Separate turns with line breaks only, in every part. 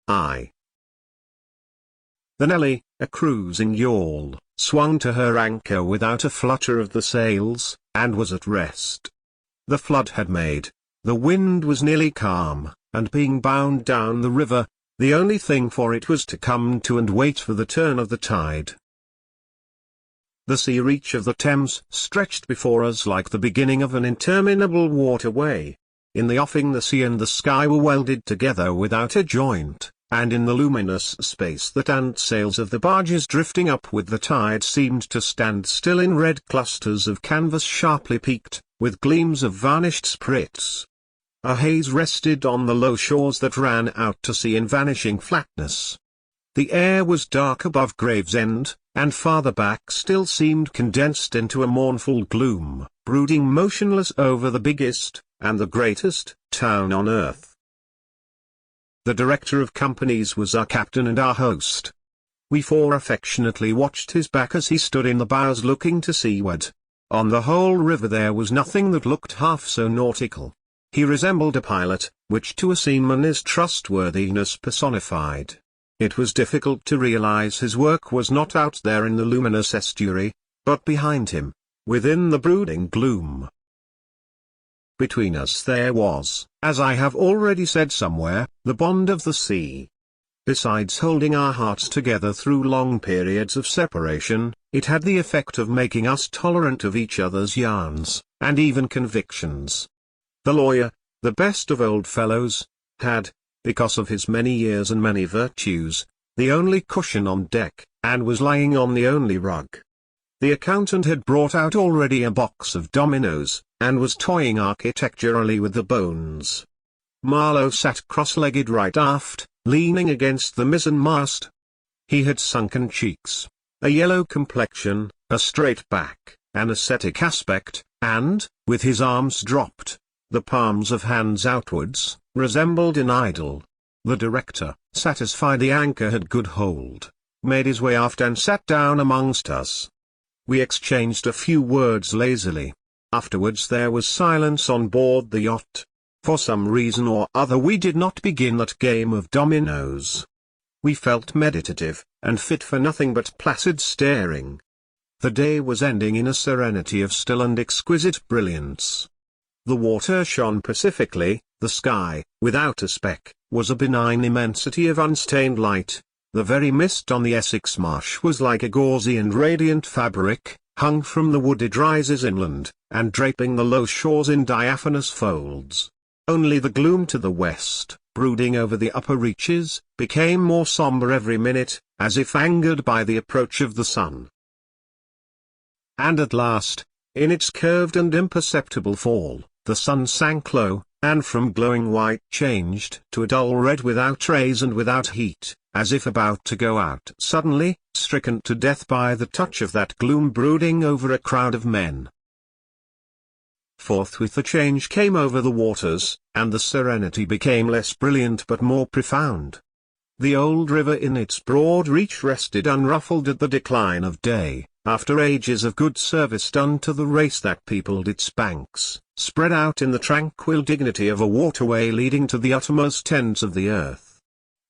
I. The Nelly, a cruising yawl, swung to her anchor without a flutter of the sails, and was at rest. The flood had made, the wind was nearly calm, and being bound down the river, the only thing for it was to come to and wait for the turn of the tide. The sea reach of the Thames stretched before us like the beginning of an interminable waterway. In the offing the sea and the sky were welded together without a joint, and in the luminous space the tanned sails of the barges drifting up with the tide seemed to stand still in red clusters of canvas sharply peaked, with gleams of varnished sprits. A haze rested on the low shores that ran out to sea in vanishing flatness. The air was dark above Gravesend, and farther back still seemed condensed into a mournful gloom, brooding motionless over the biggest, and the greatest, town on earth. The director of companies was our captain and our host. We four affectionately watched his back as he stood in the bows looking to seaward. On the whole river there was nothing that looked half so nautical. He resembled a pilot, which to a seaman is trustworthiness personified. It was difficult to realize his work was not out there in the luminous estuary, but behind him, within the brooding gloom. Between us there was, as I have already said somewhere, the bond of the sea. Besides holding our hearts together through long periods of separation, it had the effect of making us tolerant of each other's yarns, and even convictions. The lawyer, the best of old fellows, had, because of his many years and many virtues, the only cushion on deck, and was lying on the only rug. The accountant had brought out already a box of dominoes, and was toying architecturally with the bones. Marlow sat cross-legged right aft, leaning against the mizzen-mast. He had sunken cheeks, a yellow complexion, a straight back, an ascetic aspect, and, with his arms dropped, the palms of hands outwards, resembled an idol. The director, satisfied the anchor had good hold, made his way aft and sat down amongst us. We exchanged a few words lazily. Afterwards there was silence on board the yacht. For some reason or other we did not begin that game of dominoes. We felt meditative, and fit for nothing but placid staring. The day was ending in a serenity of still and exquisite brilliance. The water shone pacifically, the sky, without a speck, was a benign immensity of unstained light. The very mist on the Essex marsh was like a gauzy and radiant fabric, hung from the wooded rises inland, and draping the low shores in diaphanous folds. Only the gloom to the west, brooding over the upper reaches, became more sombre every minute, as if angered by the approach of the sun. And at last, in its curved and imperceptible fall, the sun sank low, and from glowing white changed to a dull red without rays and without heat, as if about to go out suddenly, stricken to death by the touch of that gloom brooding over a crowd of men. Forthwith a change came over the waters, and the serenity became less brilliant but more profound. The old river in its broad reach rested unruffled at the decline of day, after ages of good service done to the race that peopled its banks, spread out in the tranquil dignity of a waterway leading to the uttermost ends of the earth.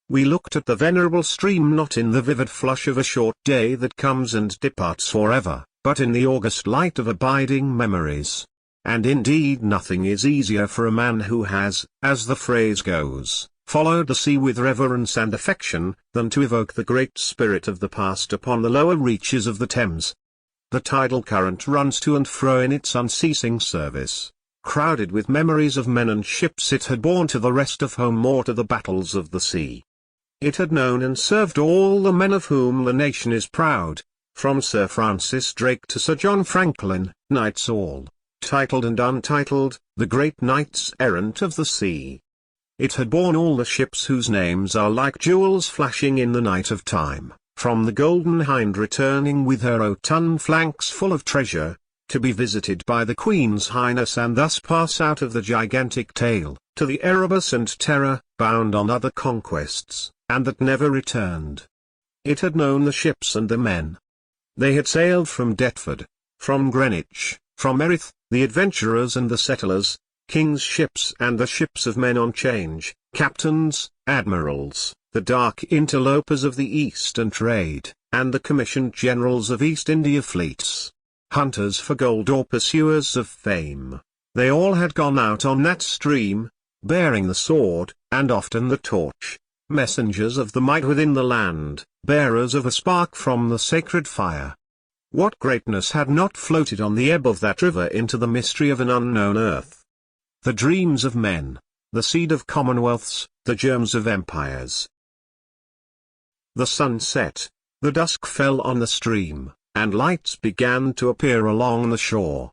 We looked at the venerable stream not in the vivid flush of a short day that comes and departs forever, but in the august light of abiding memories. And indeed nothing is easier for a man who has, as the phrase goes, followed the sea with reverence and affection, than to evoke the great spirit of the past upon the lower reaches of the Thames. The tidal current runs to and fro in its unceasing service, crowded with memories of men and ships it had borne to the rest of home or to the battles of the sea. It had known and served all the men of whom the nation is proud, from Sir Francis Drake to Sir John Franklin, knights all, titled and untitled, the great knights errant of the sea. It had borne all the ships whose names are like jewels flashing in the night of time, from the Golden Hind returning with her O-ton flanks full of treasure, to be visited by the Queen's Highness and thus pass out of the gigantic tale, to the Erebus and Terror, bound on other conquests, and that never returned. It had known the ships and the men. They had sailed from Deptford, from Greenwich, from Erith, the adventurers and the settlers, king's ships and the ships of men on change, captains, admirals, the dark interlopers of the Eastern trade, and the commissioned generals of East India fleets. Hunters for gold or pursuers of fame, they all had gone out on that stream, bearing the sword, and often the torch, messengers of the might within the land, bearers of a spark from the sacred fire. What greatness had not floated on the ebb of that river into the mystery of an unknown earth? The dreams of men, the seed of commonwealths, the germs of empires. The sun set, the dusk fell on the stream, and lights began to appear along the shore.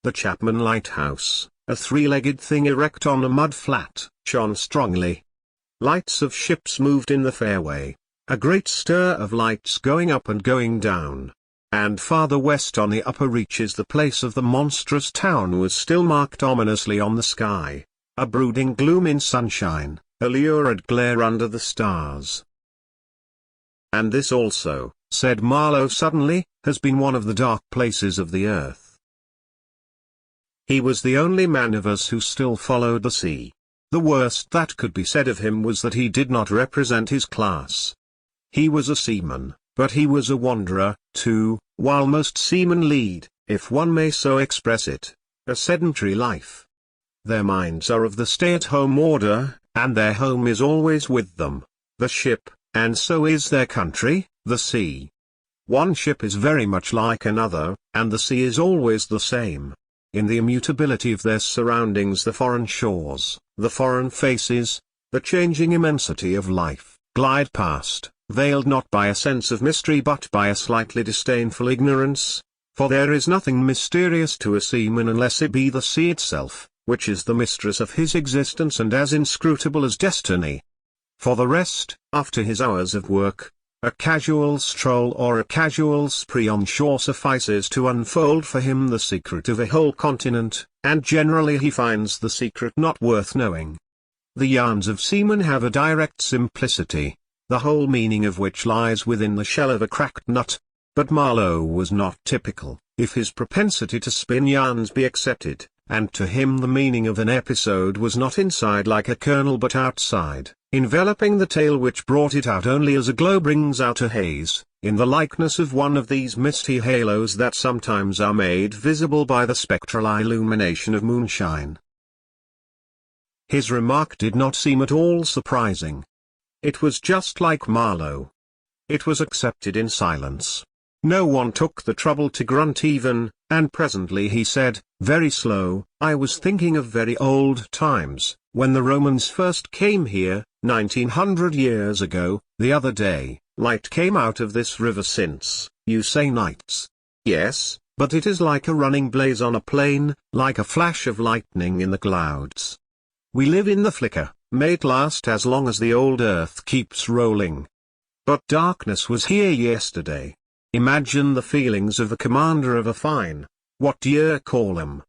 The Chapman Lighthouse, a three-legged thing erect on a mud flat, shone strongly. Lights of ships moved in the fairway, a great stir of lights going up and going down. And farther west on the upper reaches the place of the monstrous town was still marked ominously on the sky, a brooding gloom in sunshine, a lurid glare under the stars. And this also, said Marlow suddenly, has been one of the dark places of the earth. He was the only man of us who still followed the sea. The worst that could be said of him was that he did not represent his class. He was a seaman, but he was a wanderer, too, while most seamen lead, if one may so express it, a sedentary life. Their minds are of the stay-at-home order, and their home is always with them, the ship, and so is their country, the sea. One ship is very much like another, and the sea is always the same. In the immutability of their surroundings, the foreign shores, the foreign faces, the changing immensity of life, glide past, veiled not by a sense of mystery but by a slightly disdainful ignorance, for there is nothing mysterious to a seaman unless it be the sea itself, which is the mistress of his existence and as inscrutable as destiny. For the rest, after his hours of work, a casual stroll or a casual spree on shore suffices to unfold for him the secret of a whole continent, and generally he finds the secret not worth knowing. The yarns of seamen have a direct simplicity, the whole meaning of which lies within the shell of a cracked nut. But Marlow was not typical, if his propensity to spin yarns be accepted, and to him the meaning of an episode was not inside like a kernel but outside, enveloping the tale which brought it out only as a glow brings out a haze, in the likeness of one of these misty halos that sometimes are made visible by the spectral illumination of moonshine. His remark did not seem at all surprising. It was just like Marlow. It was accepted in silence. No one took the trouble to grunt even, and presently he said, very slow, I was thinking of very old times, when the Romans first came here, 1900 years ago, the other day. Light came out of this river since, you say nights. Yes, but it is like a running blaze on a plain, like a flash of lightning in the clouds. We live in the flicker, may it last as long as the old earth keeps rolling. But darkness was here yesterday. Imagine the feelings of the commander of a fine, what do you call 'em?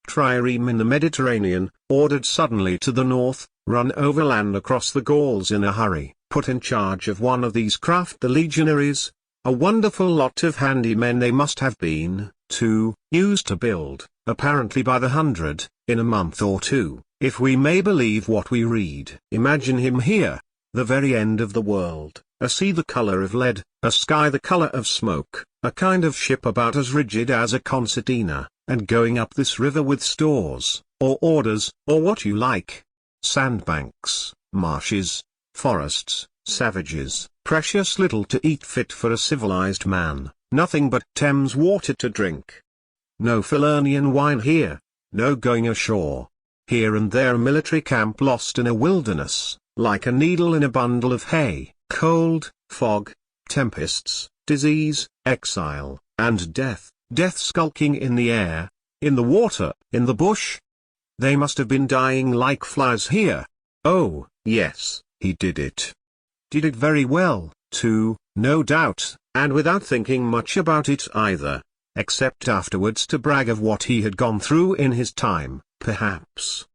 Trireme in the Mediterranean, ordered suddenly to the north, run overland across the Gauls in a hurry, put in charge of one of these craft the legionaries, a wonderful lot of handy men they must have been, too, used to build, apparently by the hundred, in a month or two, if we may believe what we read. Imagine him here, the very end of the world, a sea the color of lead, a sky the color of smoke, a kind of ship about as rigid as a concertina, and going up this river with stores, or orders, or what you like. Sandbanks, marshes, forests, savages, precious little to eat fit for a civilized man, nothing but Thames water to drink. No Falernian wine here, no going ashore. Here and there a military camp lost in a wilderness, like a needle in a bundle of hay, cold, fog, tempests, disease, exile, and death, death skulking in the air, in the water, in the bush. They must have been dying like flies here. Oh, yes, he did it. Did it very well, too, no doubt, and without thinking much about it either, except afterwards to brag of what he had gone through in his time, perhaps.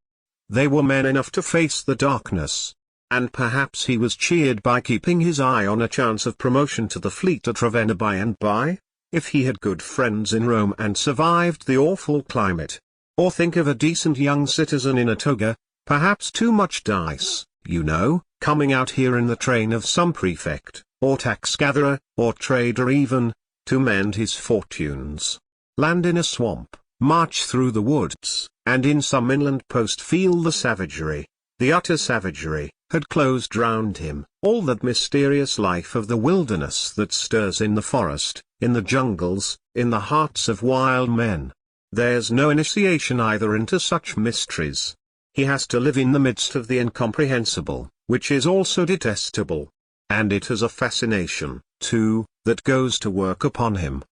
They were men enough to face the darkness. And perhaps he was cheered by keeping his eye on a chance of promotion to the fleet at Ravenna by and by, if he had good friends in Rome and survived the awful climate. Or think of a decent young citizen in a toga, perhaps too much dice, you know, coming out here in the train of some prefect, or tax-gatherer, or trader even, to mend his fortunes. Land in a swamp, march through the woods, and in some inland post feel the savagery, the utter savagery, had closed round him. All that mysterious life of the wilderness that stirs in the forest, in the jungles, in the hearts of wild men. There's no initiation either into such mysteries. He has to live in the midst of the incomprehensible, which is also detestable. And it has a fascination, too, that goes to work upon him.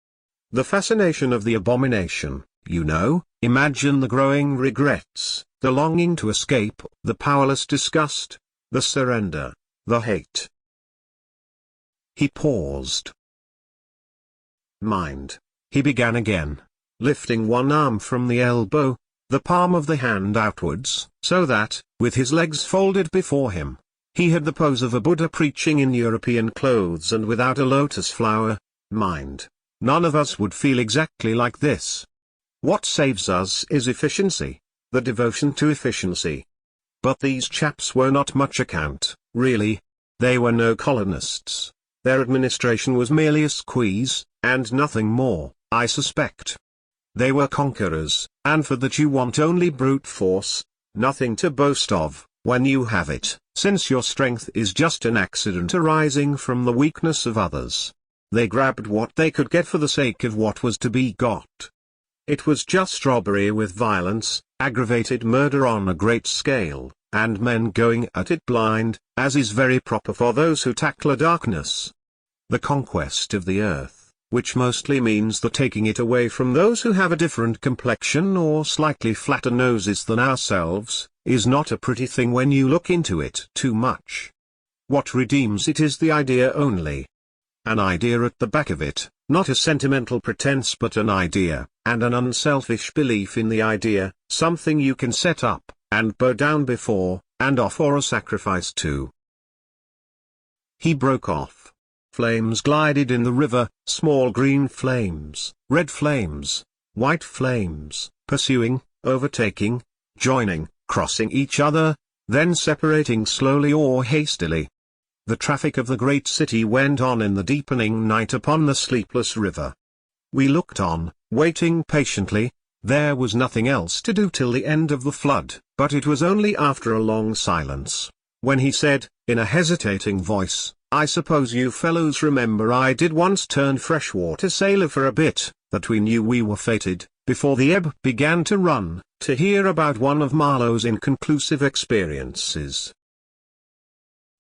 The fascination of the abomination, you know. Imagine the growing regrets, the longing to escape, the powerless disgust, the surrender, the hate. He paused. Mind, he began again, lifting one arm from the elbow, the palm of the hand outwards, so that, with his legs folded before him, he had the pose of a Buddha preaching in European clothes and without a lotus flower. Mind, none of us would feel exactly like this. What saves us is efficiency, the devotion to efficiency. But these chaps were not much account, really. They were no colonists. Their administration was merely a squeeze, and nothing more, I suspect. They were conquerors, and for that you want only brute force, nothing to boast of, when you have it, since your strength is just an accident arising from the weakness of others. They grabbed what they could get for the sake of what was to be got. It was just robbery with violence, aggravated murder on a great scale, and men going at it blind, as is very proper for those who tackle a darkness. The conquest of the earth, which mostly means the taking it away from those who have a different complexion or slightly flatter noses than ourselves, is not a pretty thing when you look into it too much. What redeems it is the idea only. An idea at the back of it, not a sentimental pretense but an idea, and an unselfish belief in the idea, something you can set up, and bow down before, and offer a sacrifice to. He broke off. Flames glided in the river, small green flames, red flames, white flames, pursuing, overtaking, joining, crossing each other, then separating slowly or hastily. The traffic of the great city went on in the deepening night upon the sleepless river. We looked on, waiting patiently. There was nothing else to do till the end of the flood, but it was only after a long silence, when he said, in a hesitating voice, "I suppose you fellows remember I did once turn freshwater sailor for a bit, that we knew we were fated, before the ebb began to run, to hear about one of Marlow's inconclusive experiences.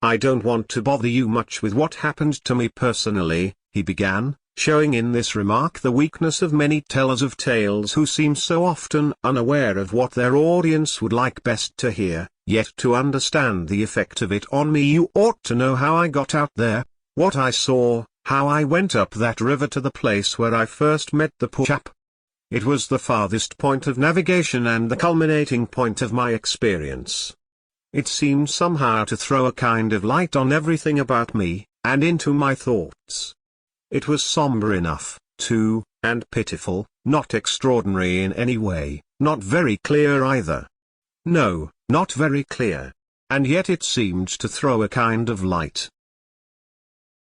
I don't want to bother you much with what happened to me personally," he began, showing in this remark the weakness of many tellers of tales who seem so often unaware of what their audience would like best to hear. "Yet to understand the effect of it on me you ought to know how I got out there, what I saw, how I went up that river to the place where I first met the poor chap. It was the farthest point of navigation and the culminating point of my experience. It seemed somehow to throw a kind of light on everything about me, and into my thoughts. It was sombre enough, too, and pitiful, not extraordinary in any way, not very clear either. No, not very clear. And yet it seemed to throw a kind of light.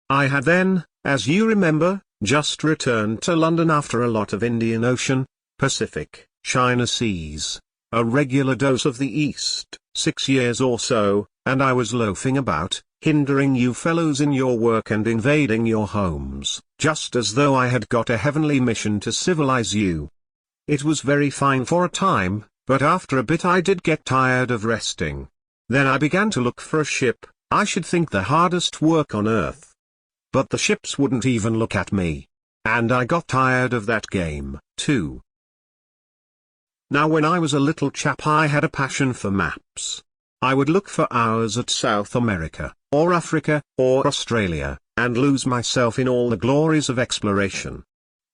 I had then, as you remember, just returned to London after a lot of Indian Ocean, Pacific, China seas, a regular dose of the East, 6 years or so, and I was loafing about, hindering you fellows in your work and invading your homes, just as though I had got a heavenly mission to civilize you. It was very fine for a time, but after a bit I did get tired of resting. Then I began to look for a ship, I should think the hardest work on earth. But the ships wouldn't even look at me. And I got tired of that game, too. Now when I was a little chap I had a passion for maps. I would look for hours at South America, or Africa, or Australia, and lose myself in all the glories of exploration.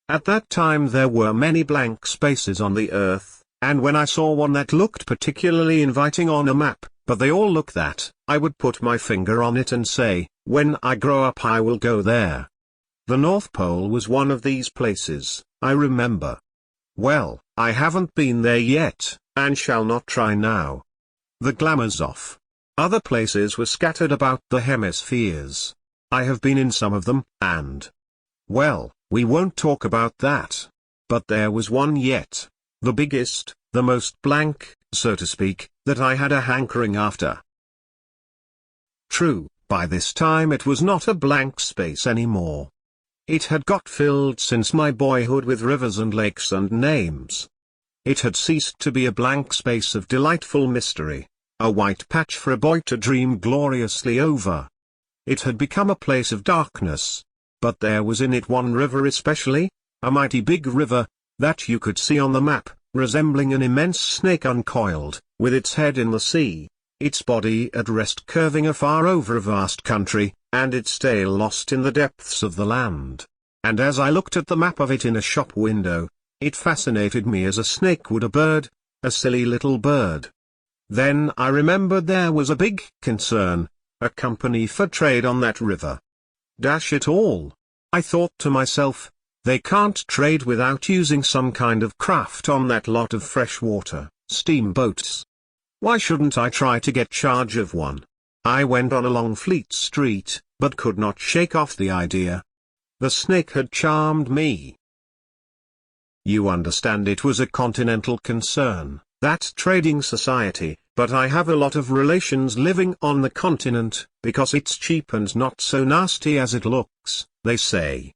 At that time there were many blank spaces on the earth, and when I saw one that looked particularly inviting on a map, but they all look that, I would put my finger on it and say, when I grow up I will go there. The North Pole was one of these places, I remember. Well, I haven't been there yet, and shall not try now. The glamour's off. Other places were scattered about the hemispheres. I have been in some of them, and... well, we won't talk about that. But there was one yet, the biggest, the most blank, so to speak, that I had a hankering after. True, by this time it was not a blank space anymore. It had got filled since my boyhood with rivers and lakes and names. It had ceased to be a blank space of delightful mystery, a white patch for a boy to dream gloriously over. It had become a place of darkness, but there was in it one river especially, a mighty big river, that you could see on the map, resembling an immense snake uncoiled, with its head in the sea, its body at rest curving afar over a vast country, and its tail lost in the depths of the land. And as I looked at the map of it in a shop window, it fascinated me as a snake would a bird, a silly little bird. Then I remembered there was a big concern, a company for trade on that river. Dash it all, I thought to myself, they can't trade without using some kind of craft on that lot of fresh water, steamboats. Why shouldn't I try to get charge of one? I went on along Fleet Street, but could not shake off the idea. The snake had charmed me. You understand, it was a continental concern, that trading society, but I have a lot of relations living on the continent, because it's cheap and not so nasty as it looks, they say.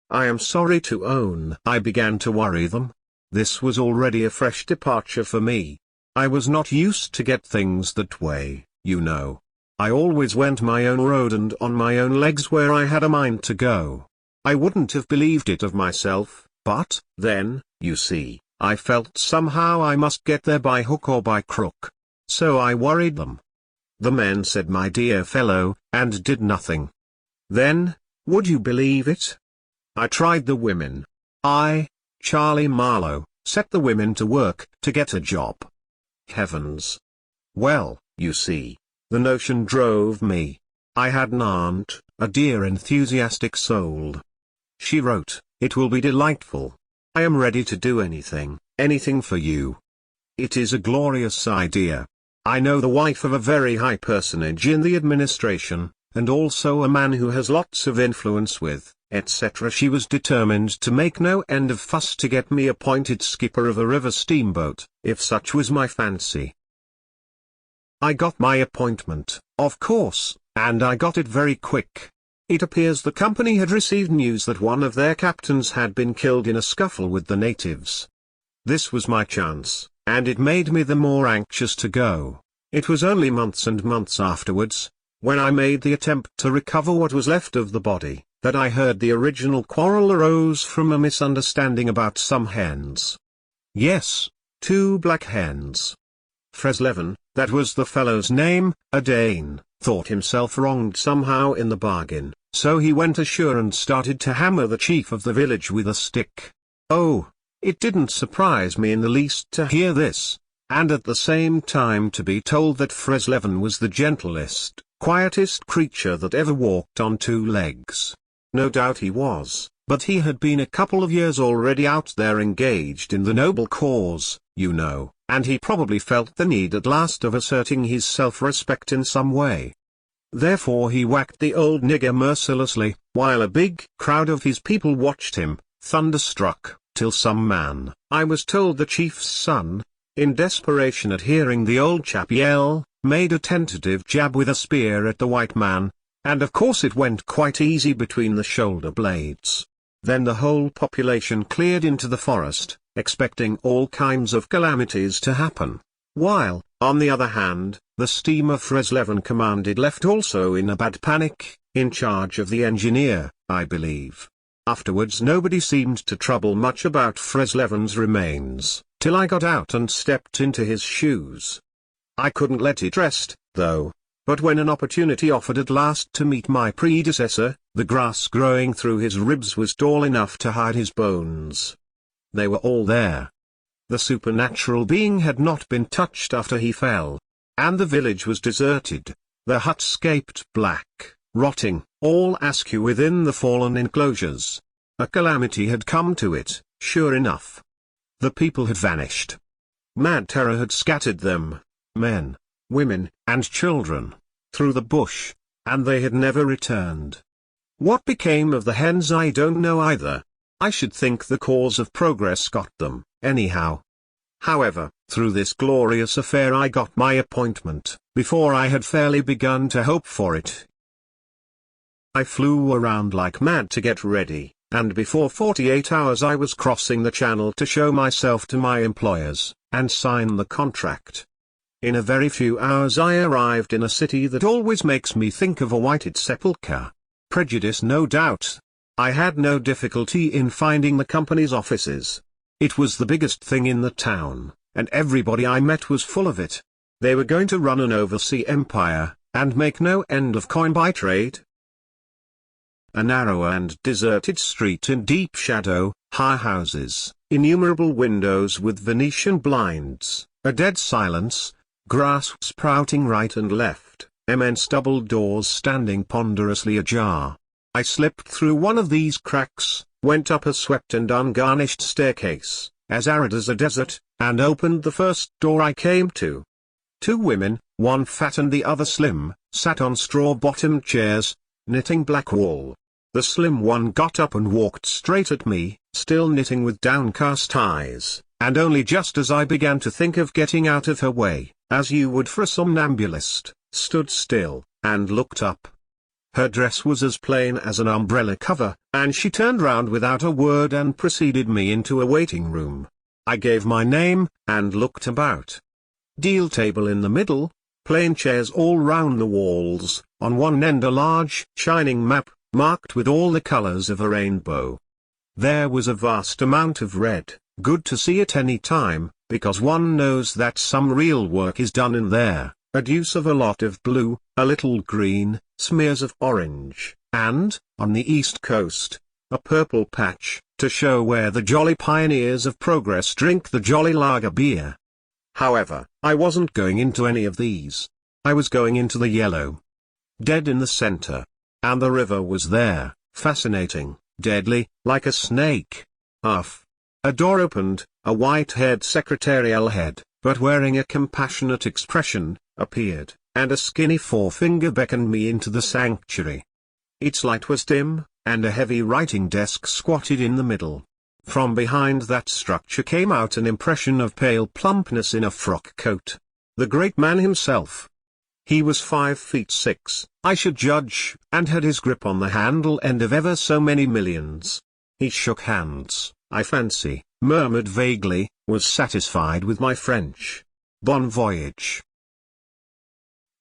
I am sorry to own I began to worry them. This was already a fresh departure for me. I was not used to get things that way, you know. I always went my own road and on my own legs where I had a mind to go. I wouldn't have believed it of myself, but, then, you see, I felt somehow I must get there by hook or by crook. So I worried them. The men said my dear fellow, and did nothing. Then, would you believe it? I tried the women. Charlie Marlow, set the women to work, to get a job. Heavens! Well, you see, the notion drove me. I had an aunt, a dear enthusiastic soul. She wrote, "It will be delightful. I am ready to do anything, anything for you." It is a glorious idea. I know the wife of a very high personage in the administration, and also a man who has lots of influence with, etc. She was determined to make no end of fuss to get me appointed skipper of a river steamboat, if such was my fancy. I got my appointment, of course, and I got it very quick. It appears the company had received news that one of their captains had been killed in a scuffle with the natives. This was my chance, and it made me the more anxious to go. It was only months and months afterwards, when I made the attempt to recover what was left of the body, that I heard the original quarrel arose from a misunderstanding about some hens. Yes, 2 black hens. Freslevin, that was the fellow's name, a Dane, thought himself wronged somehow in the bargain, so he went ashore and started to hammer the chief of the village with a stick. Oh, it didn't surprise me in the least to hear this, and at the same time to be told that Freslevin was the gentlest, quietest creature that ever walked on 2 legs. No doubt he was, but he had been a couple of years already out there engaged in the noble cause, you know, and he probably felt the need at last of asserting his self-respect in some way. Therefore he whacked the old nigger mercilessly, while a big crowd of his people watched him, thunderstruck, till some man, I was told the chief's son, in desperation at hearing the old chap yell, made a tentative jab with a spear at the white man, and of course it went quite easy between the shoulder blades. Then the whole population cleared into the forest, expecting all kinds of calamities to happen, while, on the other hand, the steamer Freslevin commanded left also in a bad panic, in charge of the engineer, I believe. Afterwards nobody seemed to trouble much about Freslevin's remains, till I got out and stepped into his shoes. I couldn't let it rest, though. But when an opportunity offered at last to meet my predecessor, the grass growing through his ribs was tall enough to hide his bones. They were all there. The supernatural being had not been touched after he fell. And the village was deserted, the huts scaped black, rotting, all askew within the fallen enclosures. A calamity had come to it, sure enough. The people had vanished. Mad terror had scattered them, men, women, and children, through the bush, and they had never returned. What became of the hens I don't know either. I should think the cause of progress got them, anyhow. However, through this glorious affair I got my appointment, before I had fairly begun to hope for it. I flew around like mad to get ready, and before 48 hours I was crossing the channel to show myself to my employers, and sign the contract. In a very few hours I arrived in a city that always makes me think of a whited sepulchre. Prejudice no doubt. I had no difficulty in finding the company's offices. It was the biggest thing in the town, and everybody I met was full of it. They were going to run an overseas empire, and make no end of coin by trade. A narrow and deserted street in deep shadow, high houses, innumerable windows with Venetian blinds, a dead silence, grass sprouting right and left, immense double doors standing ponderously ajar. I slipped through one of these cracks, went up a swept and ungarnished staircase, as arid as a desert, and opened the first door I came to. Two women, one fat and the other slim, sat on straw-bottomed chairs, knitting black wool. The slim one got up and walked straight at me, still knitting with downcast eyes, and only just as I began to think of getting out of her way, as you would for a somnambulist, stood still, and looked up. Her dress was as plain as an umbrella cover, and she turned round without a word and preceded me into a waiting room. I gave my name, and looked about. Deal table in the middle, plain chairs all round the walls, on one end a large, shining map, marked with all the colors of a rainbow. There was a vast amount of red, good to see at any time, because one knows that some real work is done in there, a deuce of a lot of blue, a little green, smears of orange, and, on the east coast, a purple patch, to show where the jolly pioneers of progress drink the jolly lager beer. However, I wasn't going into any of these. I was going into the yellow. Dead in the center. And the river was there, fascinating, deadly, like a snake. Uff. A door opened, a white-haired secretarial head, but wearing a compassionate expression, appeared, and a skinny forefinger beckoned me into the sanctuary. Its light was dim, and a heavy writing desk squatted in the middle. From behind that structure came out an impression of pale plumpness in a frock coat. The great man himself. He was 5'6", I should judge, and had his grip on the handle end of ever so many millions. He shook hands, I fancy, murmured vaguely, was satisfied with my French. Bon voyage.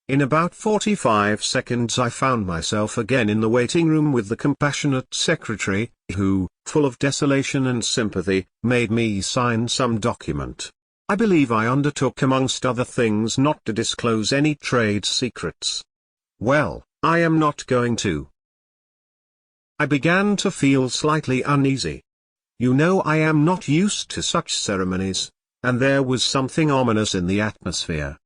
In about 45 seconds I found myself again in the waiting room with the compassionate secretary, who, full of desolation and sympathy, made me sign some document. I believe I undertook amongst other things not to disclose any trade secrets. Well, I am not going to. I began to feel slightly uneasy. You know I am not used to such ceremonies, and there was something ominous in the atmosphere.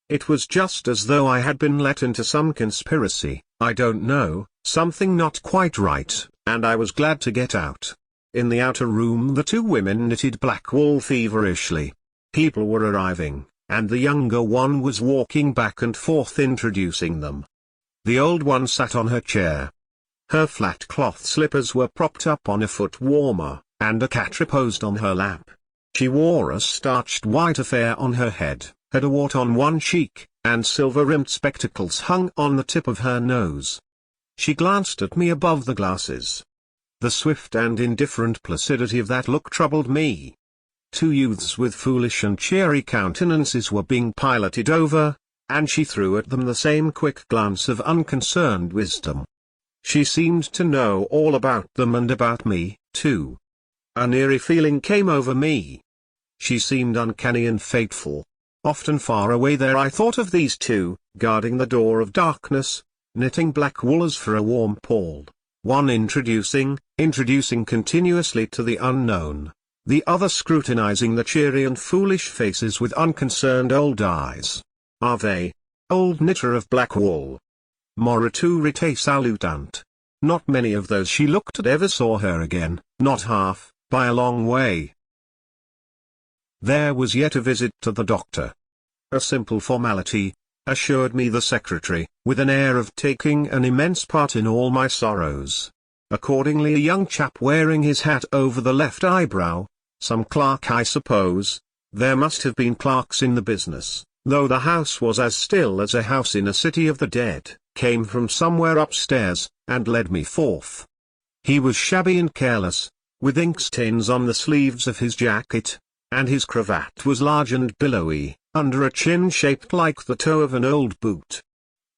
It was just as though I had been let into some conspiracy, I don't know, something not quite right, and I was glad to get out. In the outer room the two women knitted black wool feverishly. People were arriving, and the younger one was walking back and forth introducing them. The old one sat on her chair. Her flat cloth slippers were propped up on a foot warmer, and a cat reposed on her lap. She wore a starched white affair on her head, had a wart on one cheek, and silver-rimmed spectacles hung on the tip of her nose. She glanced at me above the glasses. The swift and indifferent placidity of that look troubled me. Two youths with foolish and cheery countenances were being piloted over, and she threw at them the same quick glance of unconcerned wisdom. She seemed to know all about them and about me, too. An eerie feeling came over me. She seemed uncanny and fateful. Often far away there I thought of these two, guarding the door of darkness, knitting black wool as for a warm pall, one introducing continuously to the unknown, the other scrutinizing the cheery and foolish faces with unconcerned old eyes. Are they? Old knitter of black wool. Morituri salutant. Not many of those she looked at ever saw her again, not half, by a long way. There was yet a visit to the doctor. A simple formality, assured me the secretary, with an air of taking an immense part in all my sorrows. Accordingly a young chap wearing his hat over the left eyebrow, some clerk I suppose, there must have been clerks in the business, though the house was as still as a house in a city of the dead, came from somewhere upstairs, and led me forth. He was shabby and careless, with ink stains on the sleeves of his jacket, and his cravat was large and billowy, under a chin shaped like the toe of an old boot.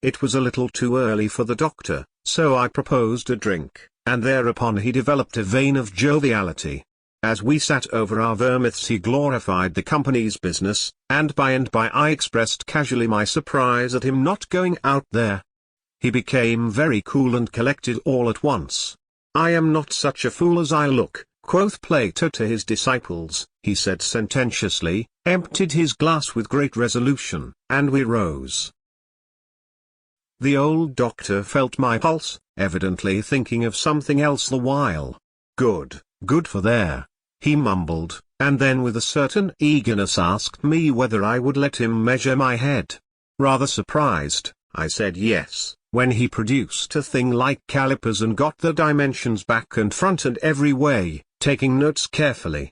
It was a little too early for the doctor, so I proposed a drink, and thereupon he developed a vein of joviality. As we sat over our vermouths he glorified the company's business, and by I expressed casually my surprise at him not going out there. He became very cool and collected all at once. "I am not such a fool as I look," quoth Plato to his disciples, he said sententiously, emptied his glass with great resolution, and we rose. The old doctor felt my pulse, evidently thinking of something else the while. Good for there," he mumbled, and then with a certain eagerness asked me whether I would let him measure my head. Rather surprised, I said yes, when he produced a thing like calipers and got the dimensions back and front and every way, taking notes carefully.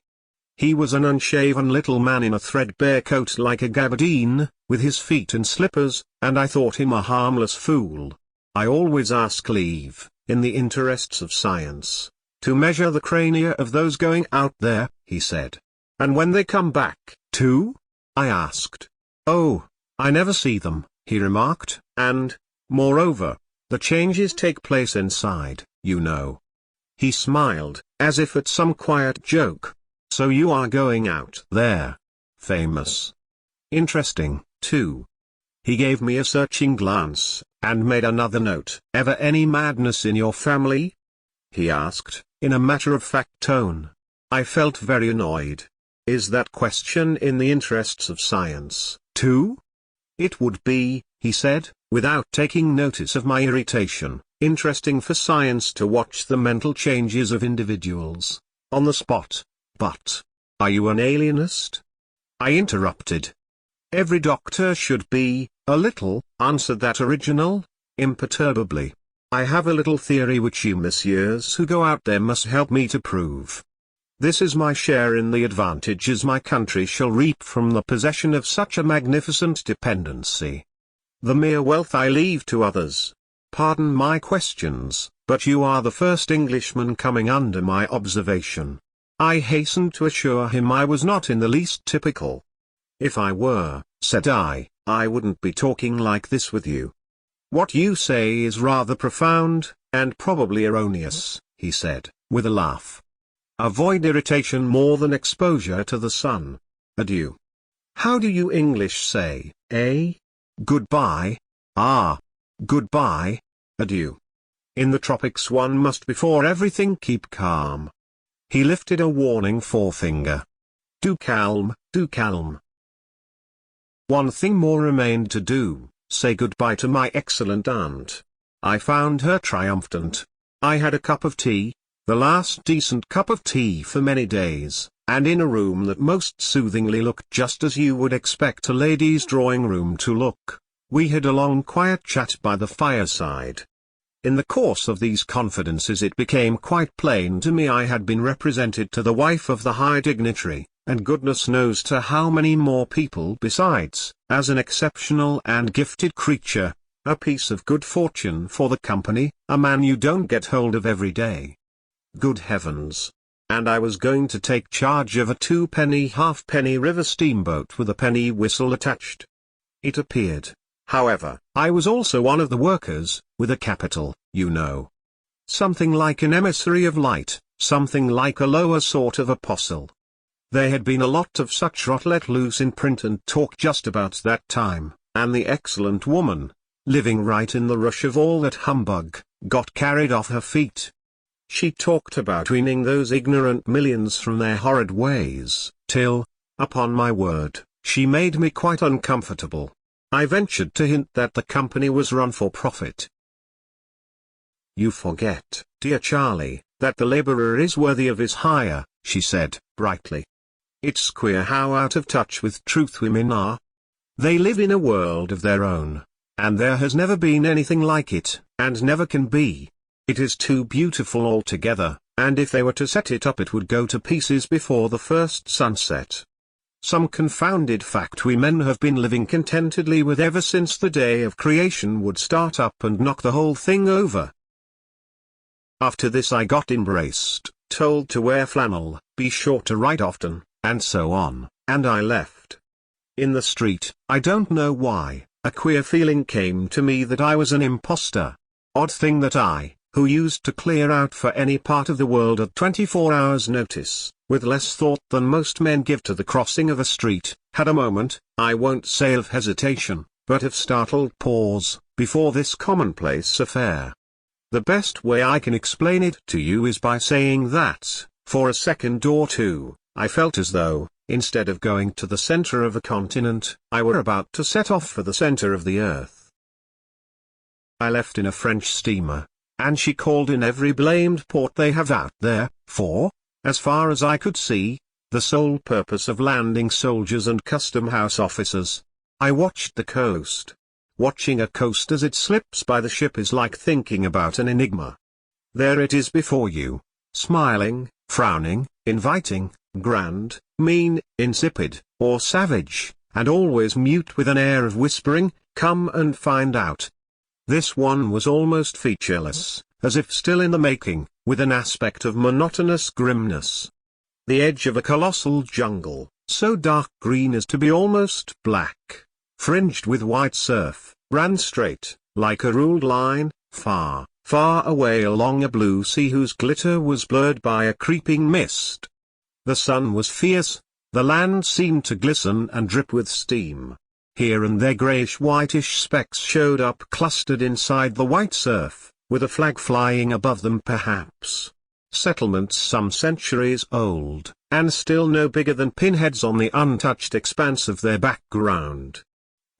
He was an unshaven little man in a threadbare coat like a gabardine, with his feet in slippers, and I thought him a harmless fool. "I always ask leave, in the interests of science, to measure the crania of those going out there," he said. "And when they come back, too?" I asked. "Oh, I never see them," he remarked, "and, moreover, the changes take place inside, you know." He smiled, as if at some quiet joke. "So you are going out there? Famous. Interesting, too." He gave me a searching glance, and made another note. "Ever any madness in your family?" he asked, in a matter-of-fact tone. I felt very annoyed. "Is that question in the interests of science, too?" "It would be," he said, without taking notice of my irritation, "interesting for science to watch the mental changes of individuals, on the spot. But, are you an alienist?" I interrupted. "Every doctor should be, a little," answered that original, imperturbably. "I have a little theory which you messieurs who go out there must help me to prove. This is my share in the advantages my country shall reap from the possession of such a magnificent dependency. The mere wealth I leave to others. Pardon my questions, but you are the first Englishman coming under my observation." I hastened to assure him I was not in the least typical. "If I were," said I wouldn't be talking like this with you." "What you say is rather profound, and probably erroneous," he said, with a laugh. "Avoid irritation more than exposure to the sun. Adieu. How do you English say, eh? Goodbye? Ah. Goodbye. Adieu. In the tropics one must before everything keep calm." He lifted a warning forefinger. Do calm, do calm." One thing more remained to do, say goodbye to my excellent aunt. I found her triumphant. I had a cup of tea, the last decent cup of tea for many days, and in a room that most soothingly looked just as you would expect a lady's drawing room to look, we had a long quiet chat by the fireside. In the course of these confidences it became quite plain to me I had been represented to the wife of the high dignitary, and goodness knows to how many more people besides, as an exceptional and gifted creature, a piece of good fortune for the company, a man you don't get hold of every day. Good heavens! And I was going to take charge of a 2-penny halfpenny river steamboat with a penny whistle attached. It appeared, however, I was also one of the workers, with a capital, you know. Something like an emissary of light, something like a lower sort of apostle. There had been a lot of such rot let loose in print and talk just about that time, and the excellent woman, living right in the rush of all that humbug, got carried off her feet. She talked about weaning those ignorant millions from their horrid ways, till, upon my word, she made me quite uncomfortable. I ventured to hint that the company was run for profit. "You forget, dear Charlie, that the laborer is worthy of his hire," she said, brightly. "It's queer how out of touch with truth women are. They live in a world of their own. And there has never been anything like it, and never can be. It is too beautiful altogether, and if they were to set it up it would go to pieces before the first sunset. Some confounded fact we men have been living contentedly with ever since the day of creation would start up and knock the whole thing over. After this I got embraced, told to wear flannel, be sure to write often, and so on, and I left. In the street, I don't know why, a queer feeling came to me that I was an imposter. Odd thing that I, who used to clear out for any part of the world at 24 hours notice, with less thought than most men give to the crossing of a street, had a moment, I won't say of hesitation, but of startled pause, before this commonplace affair. The best way I can explain it to you is by saying that, for a second or two, I felt as though, instead of going to the center of a continent, I were about to set off for the center of the earth. I left in a French steamer, and she called in every blamed port they have out there, for, as far as I could see, the sole purpose of landing soldiers and custom-house officers. I watched the coast. Watching a coast as it slips by the ship is like thinking about an enigma. There it is before you, smiling, frowning, inviting, grand, mean, insipid, or savage, and always mute with an air of whispering, "Come and find out." This one was almost featureless, as if still in the making, with an aspect of monotonous grimness. The edge of a colossal jungle, so dark green as to be almost black, fringed with white surf, ran straight, like a ruled line, far, far away along a blue sea whose glitter was blurred by a creeping mist. The sun was fierce, the land seemed to glisten and drip with steam. Here and there greyish-whitish specks showed up clustered inside the white surf, with a flag flying above them perhaps. Settlements some centuries old, and still no bigger than pinheads on the untouched expanse of their background.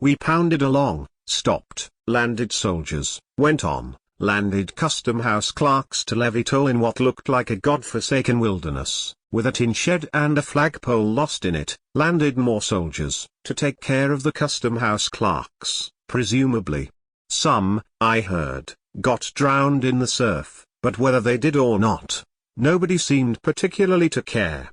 We pounded along, stopped, landed soldiers, went on, landed custom-house clerks to levy toll in what looked like a god-forsaken wilderness, with a tin shed and a flagpole lost in it, landed more soldiers, to take care of the custom-house clerks, presumably. Some, I heard, got drowned in the surf, but whether they did or not, nobody seemed particularly to care.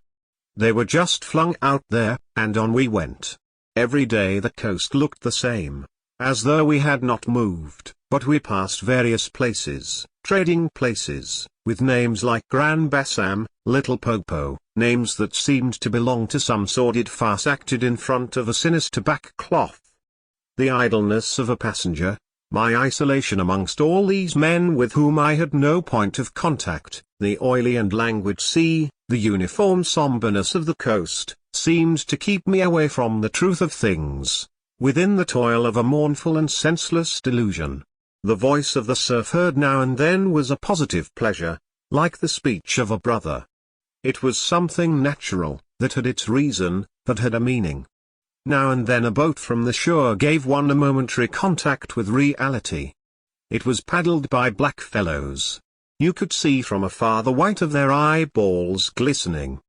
They were just flung out there, and on we went. Every day the coast looked the same, as though we had not moved, but we passed various places, trading places, with names like Gran Bassam, Little Popo, names that seemed to belong to some sordid farce acted in front of a sinister backcloth. The idleness of a passenger, my isolation amongst all these men with whom I had no point of contact, the oily and languid sea, the uniform somberness of the coast, seemed to keep me away from the truth of things, within the toil of a mournful and senseless delusion. The voice of the surf heard now and then was a positive pleasure, like the speech of a brother. It was something natural, that had its reason, that had a meaning. Now and then a boat from the shore gave one a momentary contact with reality. It was paddled by black fellows. You could see from afar the white of their eyeballs glistening.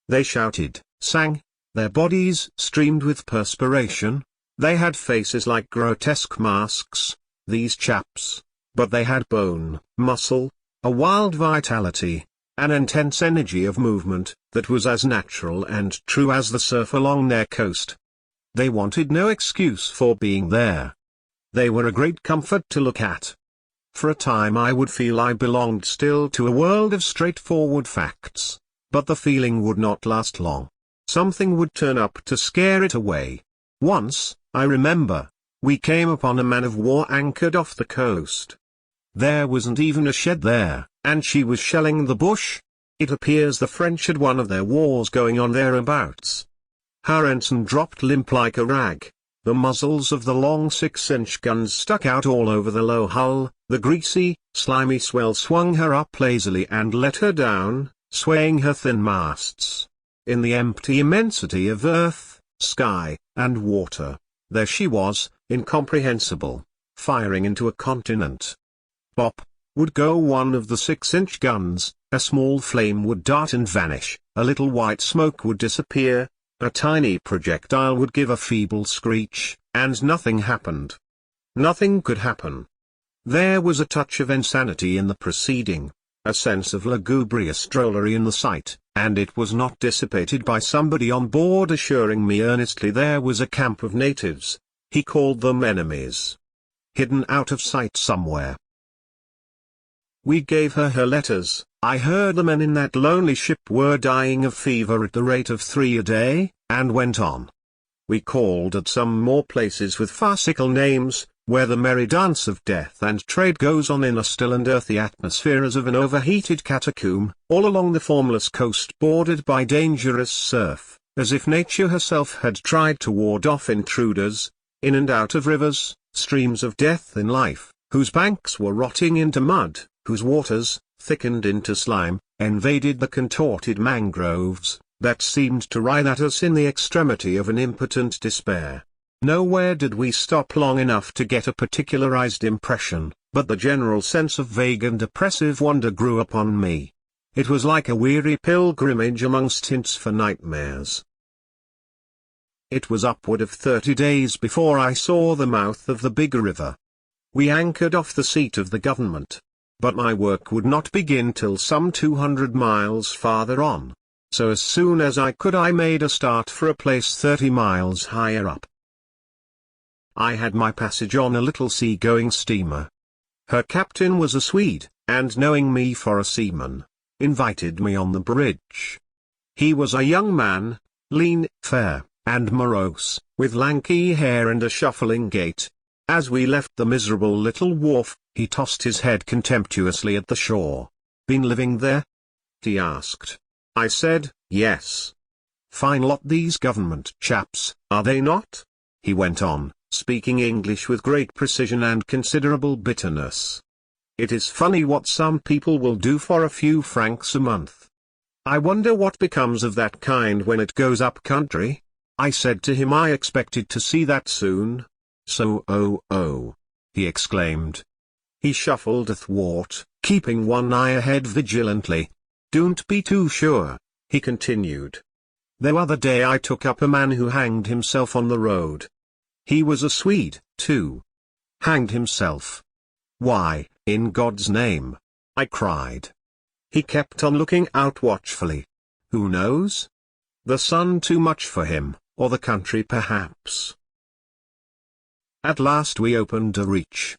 They shouted, sang, their bodies streamed with perspiration. They had faces like grotesque masks, these chaps, but they had bone, muscle, a wild vitality, an intense energy of movement, that was as natural and true as the surf along their coast. They wanted no excuse for being there. They were a great comfort to look at. For a time I would feel I belonged still to a world of straightforward facts, but the feeling would not last long. Something would turn up to scare it away. Once, I remember, we came upon a man-of-war anchored off the coast. There wasn't even a shed there, and she was shelling the bush. It appears the French had one of their wars going on thereabouts. Her ensign dropped limp like a rag. The muzzles of the long 6-inch guns stuck out all over the low hull, the greasy, slimy swell swung her up lazily and let her down, swaying her thin masts. In the empty immensity of earth, sky, and water, there she was, incomprehensible, firing into a continent. Bop, would go one of the 6-inch guns, a small flame would dart and vanish, a little white smoke would disappear, A tiny projectile would give a feeble screech, and nothing happened. Nothing could happen. There was a touch of insanity in the proceeding, a sense of lugubrious drollery in the sight, and it was not dissipated by somebody on board assuring me earnestly there was a camp of natives, he called them enemies, hidden out of sight somewhere. We gave her her letters. I heard the men in that lonely ship were dying of fever at the rate of 3 a day, and went on. We called at some more places with farcical names, where the merry dance of death and trade goes on in a still and earthy atmosphere as of an overheated catacomb, all along the formless coast bordered by dangerous surf, as if nature herself had tried to ward off intruders, in and out of rivers, streams of death in life, whose banks were rotting into mud, whose waters, thickened into slime, invaded the contorted mangroves, that seemed to writhe at us in the extremity of an impotent despair. Nowhere did we stop long enough to get a particularized impression, but the general sense of vague and oppressive wonder grew upon me. It was like a weary pilgrimage amongst hints for nightmares. It was upward of 30 days before I saw the mouth of the big river. We anchored off the seat of the government. But my work would not begin till some 200 miles farther on. So as soon as I could I made a start for a place 30 miles higher up. I had my passage on a little sea-going steamer. Her captain was a Swede, and knowing me for a seaman, invited me on the bridge. He was a young man, lean, fair, and morose, with lanky hair and a shuffling gait. As we left the miserable little wharf, he tossed his head contemptuously at the shore. "Been living there?" he asked. I said, "Yes." "Fine lot these government chaps, are they not?" he went on, speaking English with great precision and considerable bitterness. "It is funny what some people will do for a few francs a month. I wonder what becomes of that kind when it goes up country?" I said to him I expected to see that soon. "So oh," he exclaimed. He shuffled athwart, keeping one eye ahead vigilantly. "Don't be too sure," he continued. "The other day I took up a man who hanged himself on the road. He was a Swede, too. Hanged himself. Why, in God's name?" I cried. He kept on looking out watchfully. Who knows? The sun too much for him, or the country perhaps. At last we opened a reach.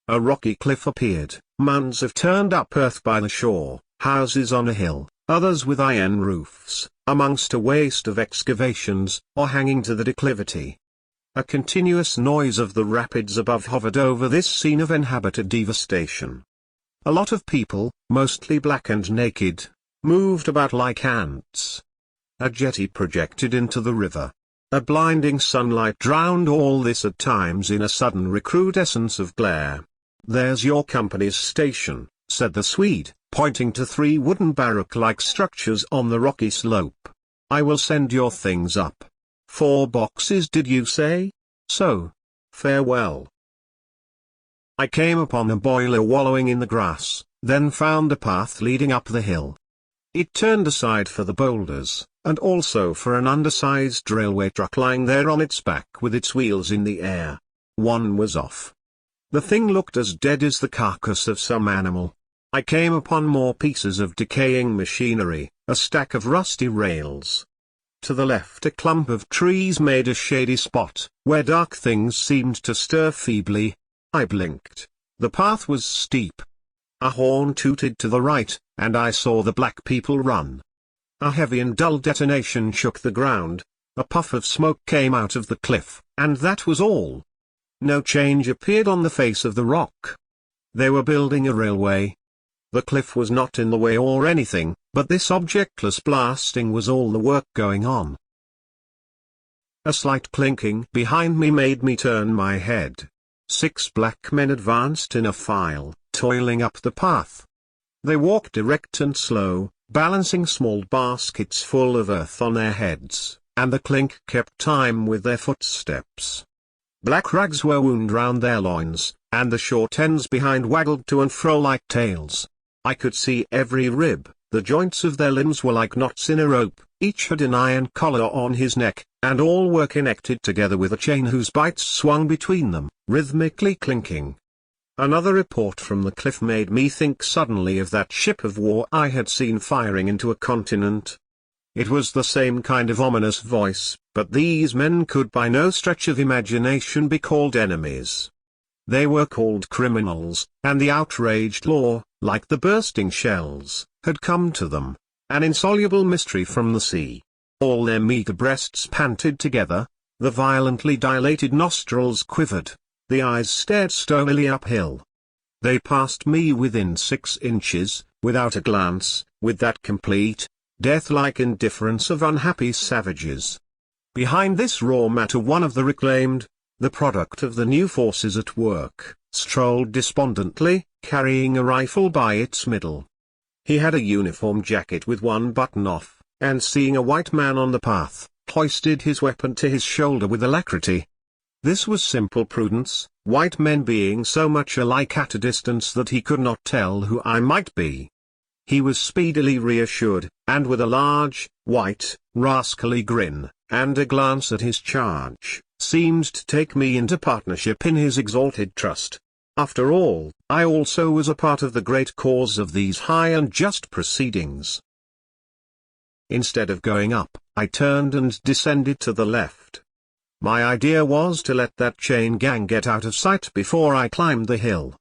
A rocky cliff appeared, mounds of turned-up earth by the shore, houses on a hill, others with iron roofs, amongst a waste of excavations, or hanging to the declivity. A continuous noise of the rapids above hovered over this scene of inhabited devastation. A lot of people, mostly black and naked, moved about like ants. A jetty projected into the river. A blinding sunlight drowned all this at times in a sudden recrudescence of glare. "There's your company's station," said the Swede, pointing to 3 wooden barrack-like structures on the rocky slope. "I will send your things up. 4 boxes did you say? So. Farewell." I came upon a boiler wallowing in the grass, then found a path leading up the hill. It turned aside for the boulders, and also for an undersized railway truck lying there on its back with its wheels in the air. One was off. The thing looked as dead as the carcass of some animal. I came upon more pieces of decaying machinery, a stack of rusty rails. To the left a clump of trees made a shady spot, where dark things seemed to stir feebly. I blinked. The path was steep. A horn tooted to the right, and I saw the black people run. A heavy and dull detonation shook the ground, a puff of smoke came out of the cliff, and that was all. No change appeared on the face of the rock. They were building a railway. The cliff was not in the way or anything, but this objectless blasting was all the work going on. A slight clinking behind me made me turn my head. 6 black men advanced in a file, toiling up the path. They walked erect and slow, balancing small baskets full of earth on their heads, and the clink kept time with their footsteps. Black rags were wound round their loins, and the short ends behind waggled to and fro like tails. I could see every rib, the joints of their limbs were like knots in a rope, Each had an iron collar on his neck, and all were connected together with a chain whose bights swung between them, rhythmically clinking. Another report from the cliff made me think suddenly of that ship of war I had seen firing into a continent. It was the same kind of ominous voice, but these men could by no stretch of imagination be called enemies. They were called criminals, and the outraged law, like the bursting shells, had come to them, an insoluble mystery from the sea. All their meager breasts panted together, the violently dilated nostrils quivered, the eyes stared stonily uphill. They passed me within 6 inches, without a glance, with that complete, death-like indifference of unhappy savages. Behind this raw matter one of the reclaimed, the product of the new forces at work, strolled despondently, carrying a rifle by its middle. He had a uniform jacket with one button off, and seeing a white man on the path, hoisted his weapon to his shoulder with alacrity. This was simple prudence, white men being so much alike at a distance that he could not tell who I might be. He was speedily reassured, and with a large, white, rascally grin, and a glance at his charge, seemed to take me into partnership in his exalted trust. After all, I also was a part of the great cause of these high and just proceedings. Instead of going up, I turned and descended to the left. My idea was to let that chain gang get out of sight before I climbed the hill.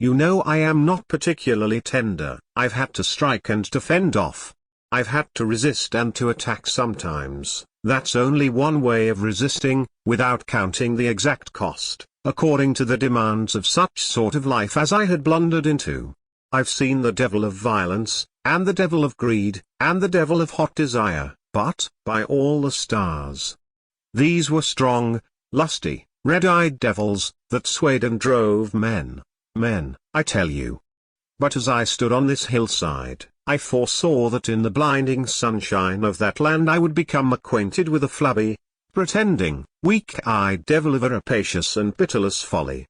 You know I am not particularly tender. I've had to strike and to fend off. I've had to resist and to attack sometimes. That's only one way of resisting, without counting the exact cost, according to the demands of such sort of life as I had blundered into. I've seen the devil of violence, and the devil of greed, and the devil of hot desire, but, by all the stars, these were strong, lusty, red-eyed devils, that swayed and drove men, I tell you. But as I stood on this hillside, I foresaw that in the blinding sunshine of that land I would become acquainted with a flabby, pretending, weak-eyed devil of a rapacious and pitiless folly.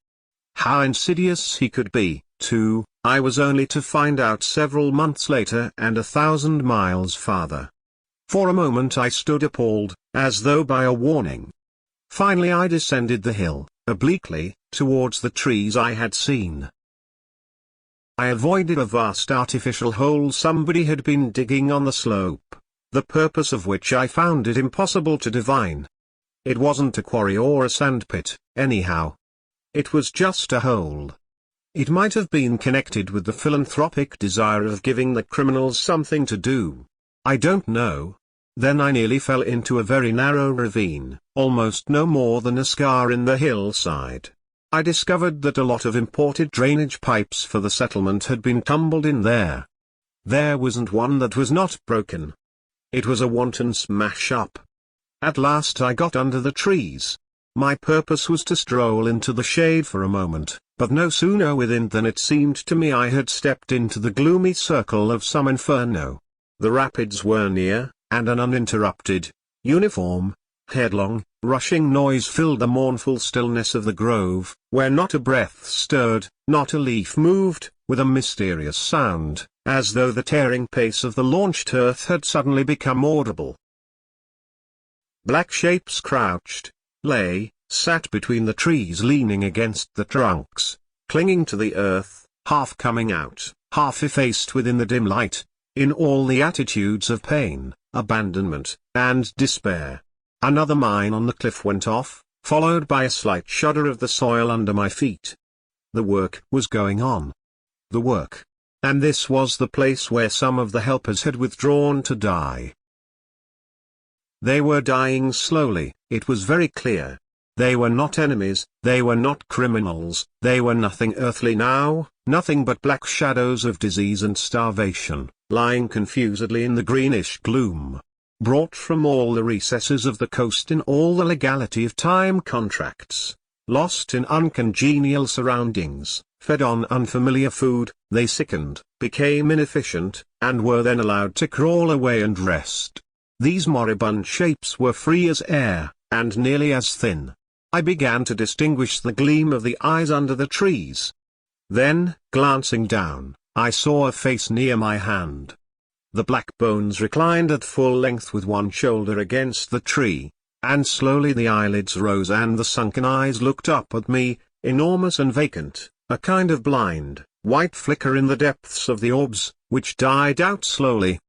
How insidious he could be, too, I was only to find out several months later and 1,000 miles farther. For a moment I stood appalled, as though by a warning. Finally I descended the hill, obliquely, towards the trees I had seen. I avoided a vast artificial hole somebody had been digging on the slope, the purpose of which I found it impossible to divine. It wasn't a quarry or a sandpit, anyhow. It was just a hole. It might have been connected with the philanthropic desire of giving the criminals something to do. I don't know. Then I nearly fell into a very narrow ravine, almost no more than a scar in the hillside. I discovered that a lot of imported drainage pipes for the settlement had been tumbled in there. There wasn't one that was not broken. It was a wanton smash-up. At last I got under the trees. My purpose was to stroll into the shade for a moment, but no sooner within than it seemed to me I had stepped into the gloomy circle of some inferno. The rapids were near, and an uninterrupted, uniform, headlong, rushing noise filled the mournful stillness of the grove, where not a breath stirred, not a leaf moved, with a mysterious sound, as though the tearing pace of the launched earth had suddenly become audible. Black shapes crouched, sat between the trees leaning against the trunks, clinging to the earth, half coming out, half effaced within the dim light, in all the attitudes of pain, abandonment, and despair. Another mine on the cliff went off, followed by a slight shudder of the soil under my feet. The work was going on. The work. And this was the place where some of the helpers had withdrawn to die. They were dying slowly, it was very clear. They were not enemies, they were not criminals, they were nothing earthly now, nothing but black shadows of disease and starvation, lying confusedly in the greenish gloom, brought from all the recesses of the coast in all the legality of time contracts. Lost in uncongenial surroundings, fed on unfamiliar food, they sickened, became inefficient, and were then allowed to crawl away and rest. These moribund shapes were free as air, and nearly as thin. I began to distinguish the gleam of the eyes under the trees. Then, glancing down, I saw a face near my hand. The black bones reclined at full length with one shoulder against the tree, and slowly the eyelids rose and the sunken eyes looked up at me, enormous and vacant, a kind of blind, white flicker in the depths of the orbs, which died out slowly.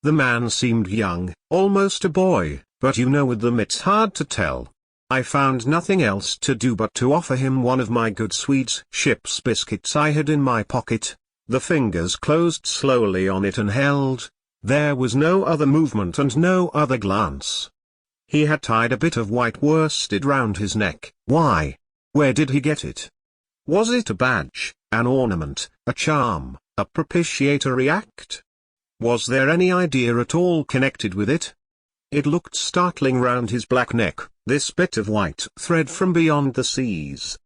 The man seemed young, almost a boy, but with them it's hard to tell. I found nothing else to do but to offer him one of my good Swedes ship's biscuits I had in my pocket. The fingers closed slowly on it and held. There was no other movement and no other glance. He had tied a bit of white worsted round his neck. Why? Where did he get it? Was it a badge, an ornament, a charm, a propitiatory act? Was there any idea at all connected with it? It looked startling round his black neck, this bit of white thread from beyond the seas.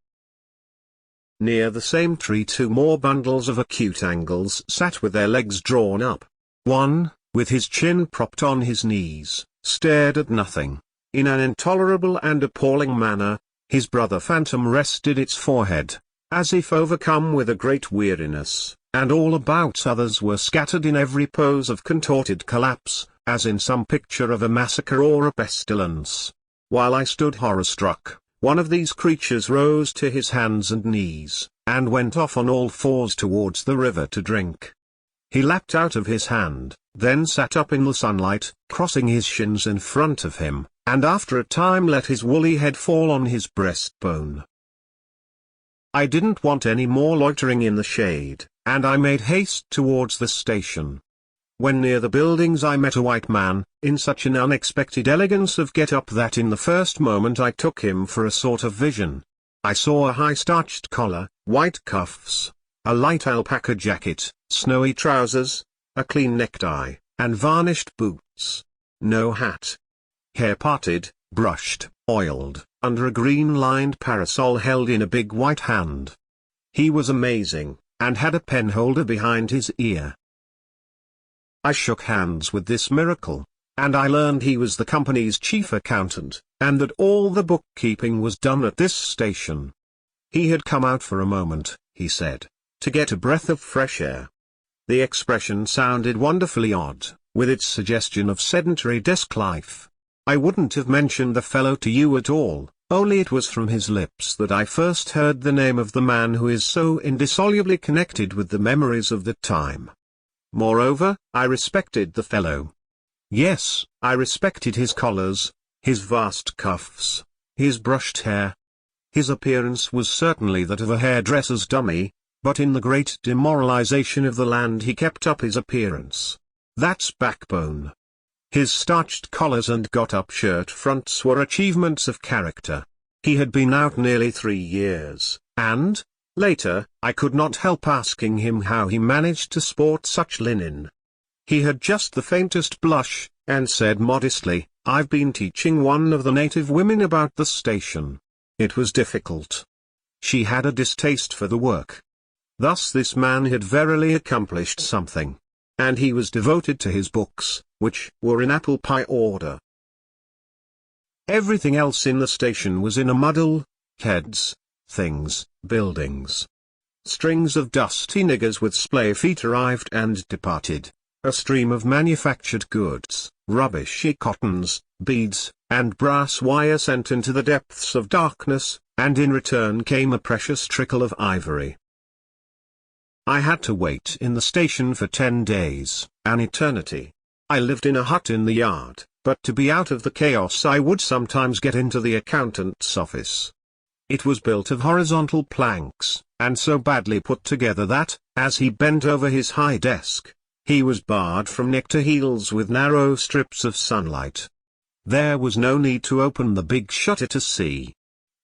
Near the same tree two more bundles of acute angles sat with their legs drawn up. One, with his chin propped on his knees, stared at nothing. In an intolerable and appalling manner, his brother phantom rested its forehead, as if overcome with a great weariness, and all about others were scattered in every pose of contorted collapse, as in some picture of a massacre or a pestilence. While I stood horror-struck, one of these creatures rose to his hands and knees, and went off on all fours towards the river to drink. He lapped out of his hand, then sat up in the sunlight, crossing his shins in front of him, and after a time let his woolly head fall on his breastbone. I didn't want any more loitering in the shade, and I made haste towards the station. When near the buildings I met a white man, in such an unexpected elegance of get-up that in the first moment I took him for a sort of vision. I saw a high starched collar, white cuffs, a light alpaca jacket, snowy trousers, a clean necktie, and varnished boots. No hat. Hair parted, brushed, oiled, under a green-lined parasol held in a big white hand. He was amazing, and had a penholder behind his ear. I shook hands with this miracle, and I learned he was the company's chief accountant, and that all the bookkeeping was done at this station. He had come out for a moment, he said, to get a breath of fresh air. The expression sounded wonderfully odd, with its suggestion of sedentary desk life. I wouldn't have mentioned the fellow to you at all, only it was from his lips that I first heard the name of the man who is so indissolubly connected with the memories of the time. Moreover, I respected the fellow. Yes, I respected his collars, his vast cuffs, his brushed hair. His appearance was certainly that of a hairdresser's dummy, but in the great demoralization of the land he kept up his appearance. That's backbone. His starched collars and got-up shirt fronts were achievements of character. He had been out nearly 3 years, and, later, I could not help asking him how he managed to sport such linen. He had just the faintest blush, and said modestly, "I've been teaching one of the native women about the station. It was difficult. She had a distaste for the work." Thus this man had verily accomplished something. And he was devoted to his books, which were in apple pie order. Everything else in the station was in a muddle: heads, things, buildings. Strings of dusty niggers with splay feet arrived and departed, a stream of manufactured goods, rubbishy cottons, beads, and brass wire sent into the depths of darkness, and in return came a precious trickle of ivory. I had to wait in the station for 10 days, an eternity. I lived in a hut in the yard, but to be out of the chaos I would sometimes get into the accountant's office. It was built of horizontal planks, and so badly put together that, as he bent over his high desk, he was barred from neck to heels with narrow strips of sunlight. There was no need to open the big shutter to see.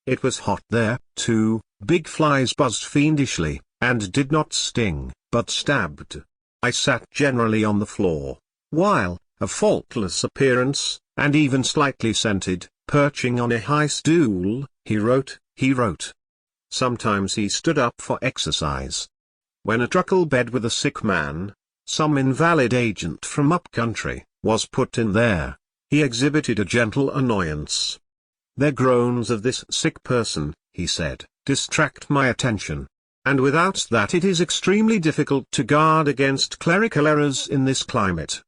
It was hot there, too. Big flies buzzed fiendishly, and did not sting, but stabbed. I sat generally on the floor, while, of faultless appearance, and even slightly scented, perching on a high stool, he wrote. Sometimes he stood up for exercise. When a truckle bed with a sick man, some invalid agent from up country, was put in there, he exhibited a gentle annoyance. "The groans of this sick person," he said, "distract my attention. and without that it is extremely difficult to guard against clerical errors in this climate.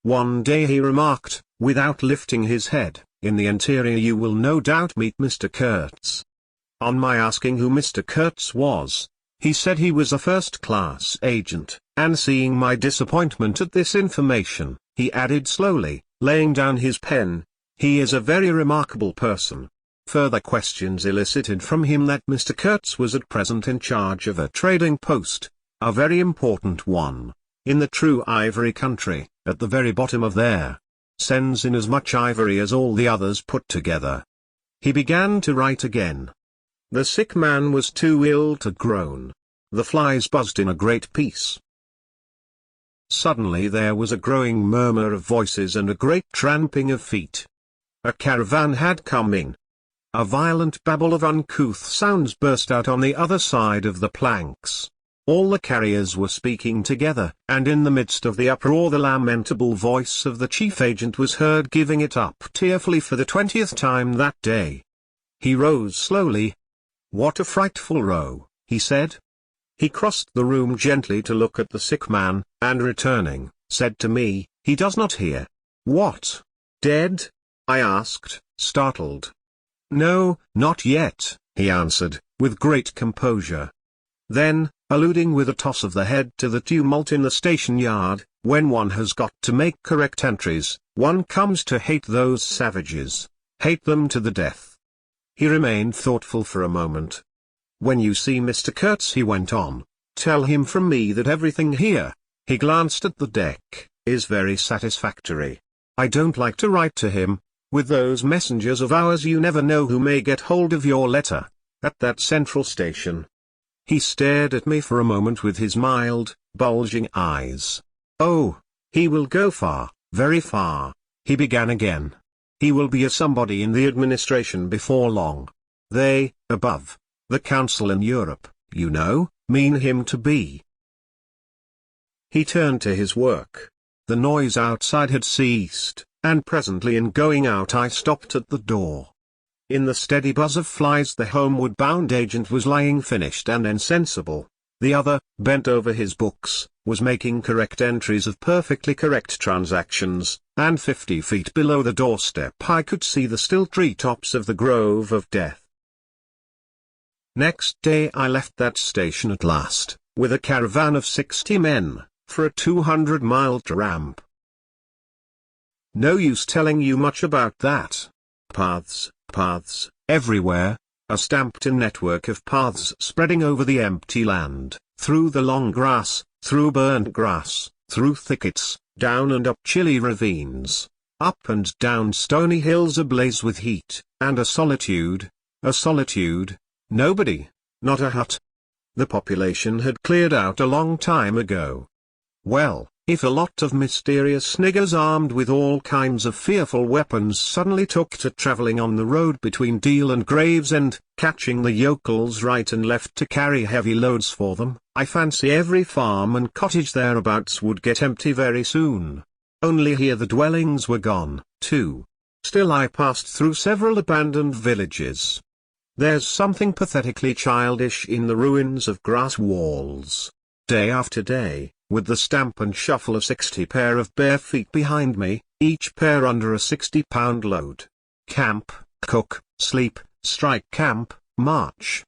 One day he remarked, without lifting his head, "In the interior you will no doubt meet Mr. Kurtz." On my asking who Mr. Kurtz was, he said he was a first-class agent, and seeing my disappointment at this information, he added slowly, laying down his pen, "He is a very remarkable person." Further questions elicited from him that Mr. Kurtz was at present in charge of a trading post, a very important one, in the true ivory country, at the very bottom of there. Sends in as much ivory as all the others put together. He began to write again. The sick man was too ill to groan. The flies buzzed in a great peace. Suddenly there was a growing murmur of voices and a great tramping of feet. A caravan had come in. A violent babble of uncouth sounds burst out on the other side of the planks. All the carriers were speaking together, and in the midst of the uproar the lamentable voice of the chief agent was heard giving it up tearfully for the 20th time that day. He rose slowly. "What a frightful row," he said. He crossed the room gently to look at the sick man, and returning, said to me, "He does not hear." "What? Dead?" I asked, startled. "No, not yet," he answered, with great composure. Then, alluding with a toss of the head to the tumult in the station yard, "When one has got to make correct entries, one comes to hate those savages, hate them to the death." He remained thoughtful for a moment. "When you see Mr. Kurtz," he went on, "tell him from me that everything here," he glanced at the deck, "is very satisfactory. I don't like to write to him. With those messengers of ours you never know who may get hold of your letter, at that central station." He stared at me for a moment with his mild, bulging eyes. "Oh, he will go far, very far," he began again. "He will be a somebody in the administration before long. They, above, the Council in Europe, you know, mean him to be." He turned to his work. The noise outside had ceased, and presently in going out I stopped at the door. In the steady buzz of flies the homeward-bound agent was lying finished and insensible. The other, bent over his books, was making correct entries of perfectly correct transactions, and 50 feet below the doorstep I could see the still tree-tops of the Grove of Death. Next day I left that station at last, with a caravan of 60 men, for a 200-mile tramp. No use telling you much about that. Paths, everywhere, a stamped-in network of paths spreading over the empty land, through the long grass, through burnt grass, through thickets, down and up chilly ravines, up and down stony hills ablaze with heat, and a solitude, nobody, not a hut. The population had cleared out a long time ago. Well, if a lot of mysterious niggers armed with all kinds of fearful weapons suddenly took to travelling on the road between Deal and Gravesend, catching the yokels right and left to carry heavy loads for them, I fancy every farm and cottage thereabouts would get empty very soon. Only here the dwellings were gone, too. Still I passed through several abandoned villages. There's something pathetically childish in the ruins of grass walls. Day after day, with the stamp and shuffle of 60 pair of bare feet behind me, each pair under a 60-pound load. Camp, cook, sleep, strike camp, march.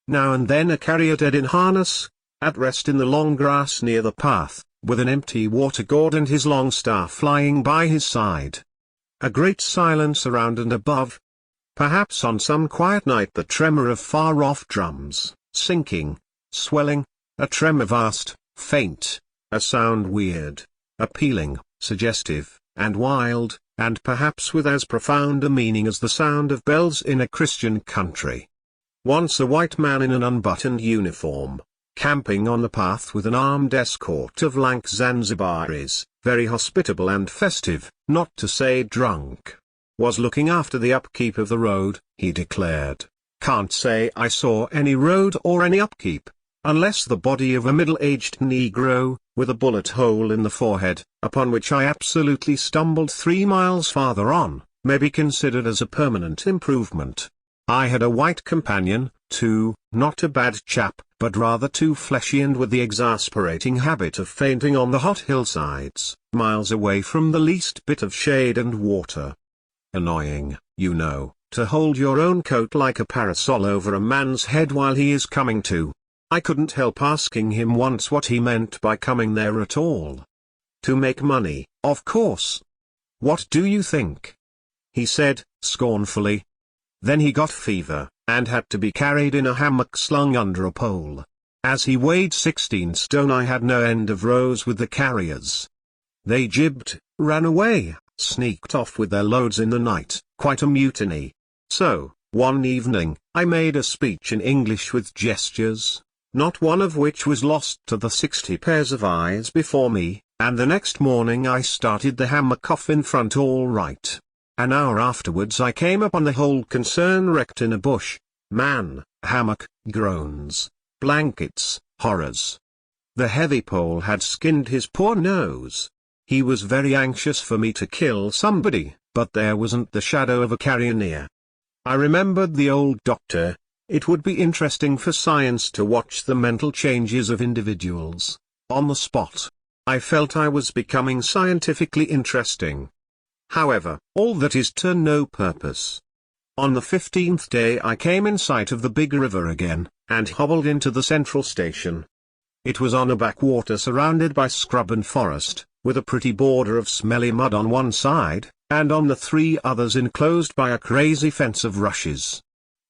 Now and then a carrier dead in harness, at rest in the long grass near the path, with an empty water gourd and his long staff flying by his side. A great silence around and above. Perhaps on some quiet night the tremor of far-off drums, sinking, swelling, a tremor vast, faint, a sound weird, appealing, suggestive, and wild, and perhaps with as profound a meaning as the sound of bells in a Christian country. Once a white man in an unbuttoned uniform, camping on the path with an armed escort of lank Zanzibaris, very hospitable and festive, not to say drunk, was looking after the upkeep of the road, he declared. Can't say I saw any road or any upkeep, unless the body of a middle-aged Negro, with a bullet hole in the forehead, upon which I absolutely stumbled 3 miles farther on, may be considered as a permanent improvement. I had a white companion, too, not a bad chap, but rather too fleshy and with the exasperating habit of fainting on the hot hillsides, miles away from the least bit of shade and water. Annoying, you know, to hold your own coat like a parasol over a man's head while he is coming to. I couldn't help asking him once what he meant by coming there at all. To make money, of course. What do you think? He said, scornfully. Then he got fever, and had to be carried in a hammock slung under a pole. As he weighed 16 stone, I had no end of rows with the carriers. They jibbed, ran away, sneaked off with their loads in the night, quite a mutiny. So, one evening, I made a speech in English with gestures, not one of which was lost to the 60 pairs of eyes before me, and the next morning I started the hammock off in front all right. An hour afterwards I came upon the whole concern wrecked in a bush. Man, hammock, groans, blankets, horrors. The heavy pole had skinned his poor nose. He was very anxious for me to kill somebody, but there wasn't the shadow of a carrier near. I remembered the old doctor. It would be interesting for science to watch the mental changes of individuals, on the spot. I felt I was becoming scientifically interesting. However, all that is to no purpose. On the 15th day I came in sight of the big river again, and hobbled into the central station. It was on a backwater surrounded by scrub and forest, with a pretty border of smelly mud on one side, and on the 3 others enclosed by a crazy fence of rushes.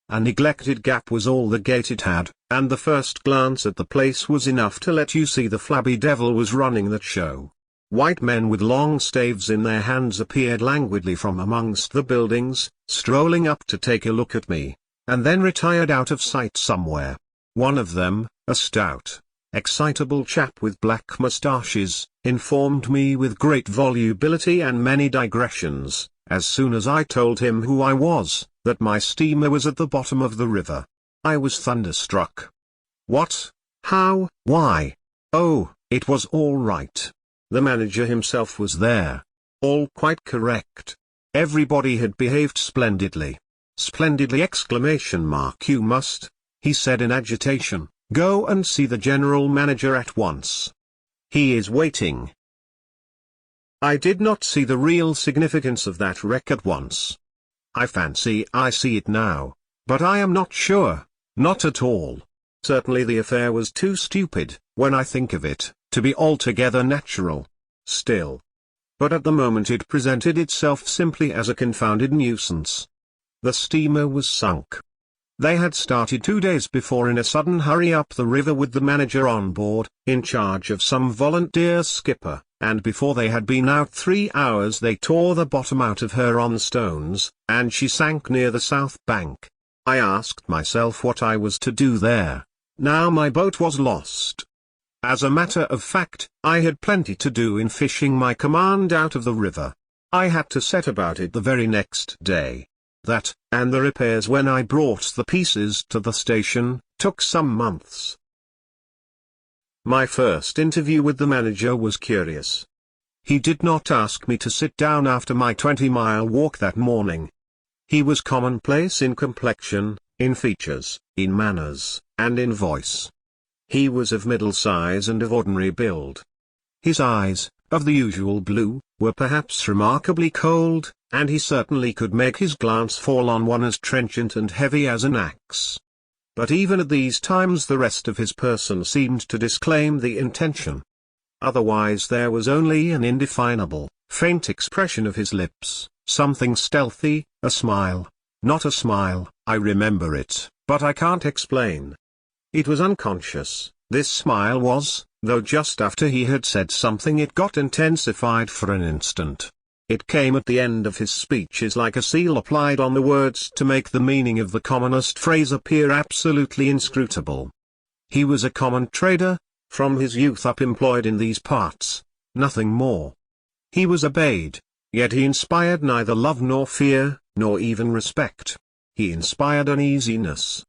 A neglected gap was all the gate it had, and the first glance at the place was enough to let you see the flabby devil was running that show. White men with long staves in their hands appeared languidly from amongst the buildings, strolling up to take a look at me, and then retired out of sight somewhere. One of them, a stout, excitable chap with black moustaches, informed me with great volubility and many digressions, as soon as I told him who I was, that my steamer was at the bottom of the river. I was thunderstruck. What? How? Why? Oh, it was all right. The manager himself was there. All quite correct. Everybody had behaved splendidly. Splendidly exclamation mark. You must, he said in agitation, go and see the general manager at once. He is waiting. I did not see the real significance of that wreck at once. I fancy I see it now, but I am not sure, not at all. Certainly the affair was too stupid, when I think of it, to be altogether natural. Still. But at the moment it presented itself simply as a confounded nuisance. The steamer was sunk. They had started 2 days before in a sudden hurry up the river with the manager on board, in charge of some volunteer skipper, and before they had been out 3 hours they tore the bottom out of her on stones, and she sank near the south bank. I asked myself what I was to do there. Now my boat was lost. As a matter of fact, I had plenty to do in fishing my command out of the river. I had to set about it the very next day. That, and the repairs when I brought the pieces to the station, took some months. My first interview with the manager was curious. He did not ask me to sit down after my 20-mile walk that morning. He was commonplace in complexion, in features, in manners, and in voice. He was of middle size and of ordinary build. His eyes, of the usual blue, were perhaps remarkably cold, and he certainly could make his glance fall on one as trenchant and heavy as an axe. But even at these times the rest of his person seemed to disclaim the intention. Otherwise there was only an indefinable, faint expression of his lips, something stealthy, a smile. Not a smile, I remember it, but I can't explain. It was unconscious, this smile was, though just after he had said something it got intensified for an instant. It came at the end of his speeches like a seal applied on the words to make the meaning of the commonest phrase appear absolutely inscrutable. He was a common trader, from his youth up employed in these parts, nothing more. He was obeyed, yet he inspired neither love nor fear, nor even respect. He inspired uneasiness.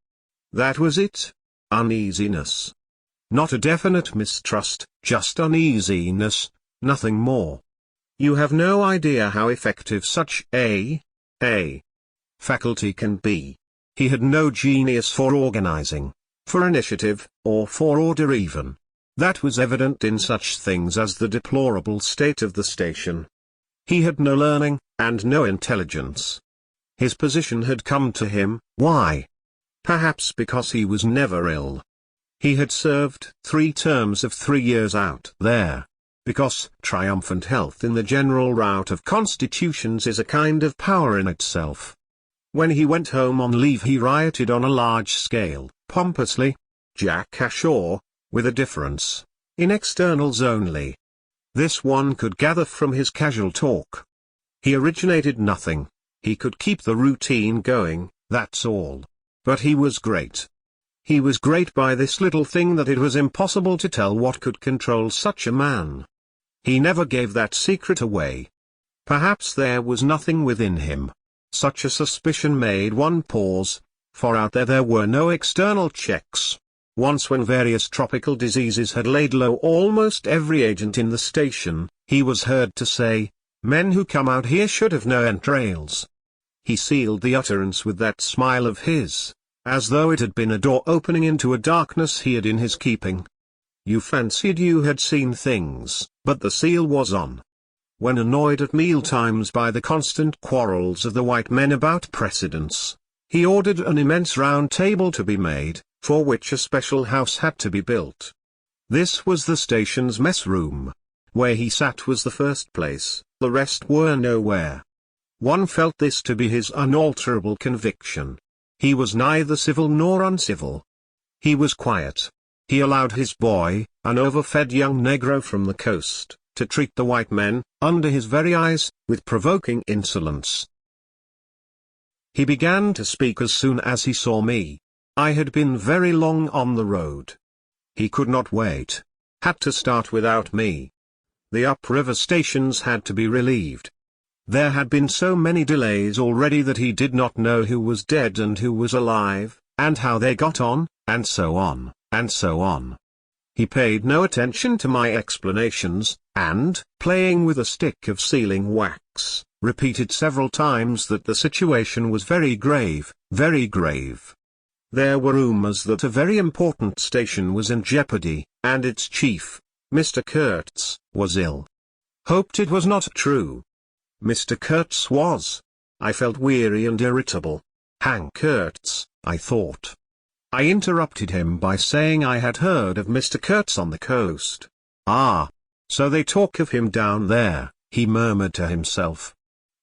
That was it. Uneasiness. Not a definite mistrust, just uneasiness, nothing more. You have no idea how effective such a faculty can be. He had no genius for organizing, for initiative, or for order even. That was evident in such things as the deplorable state of the station. He had no learning, and no intelligence. His position had come to him. Why? Perhaps because he was never ill. He had served 3 terms of 3 years out there. Because triumphant health in the general rout of constitutions is a kind of power in itself. When he went home on leave he rioted on a large scale, pompously, Jack ashore, with a difference, in externals only. This one could gather from his casual talk. He originated nothing, he could keep the routine going, that's all. But he was great. He was great by this little thing that it was impossible to tell what could control such a man. He never gave that secret away. Perhaps there was nothing within him. Such a suspicion made one pause, for out there were no external checks. Once when various tropical diseases had laid low almost every agent in the station, he was heard to say, "Men who come out here should have no entrails." He sealed the utterance with that smile of his, as though it had been a door opening into a darkness he had in his keeping. You fancied you had seen things, but the seal was on. When annoyed at mealtimes by the constant quarrels of the white men about precedence, he ordered an immense round table to be made, for which a special house had to be built. This was the station's mess room. Where he sat was the first place, the rest were nowhere. One felt this to be his unalterable conviction. He was neither civil nor uncivil. He was quiet. He allowed his boy, an overfed young negro from the coast, to treat the white men, under his very eyes, with provoking insolence. He began to speak as soon as he saw me. I had been very long on the road. He could not wait. Had to start without me. The upriver stations had to be relieved. There had been so many delays already that he did not know who was dead and who was alive, and how they got on, and so on, and so on. He paid no attention to my explanations, and, playing with a stick of sealing wax, repeated several times that the situation was very grave, very grave. There were rumors that a very important station was in jeopardy, and its chief, Mr. Kurtz, was ill. Hoped it was not true. Mr. Kurtz was. I felt weary and irritable. Hang Kurtz, I thought. I interrupted him by saying I had heard of Mr. Kurtz on the coast. Ah, so they talk of him down there, he murmured to himself.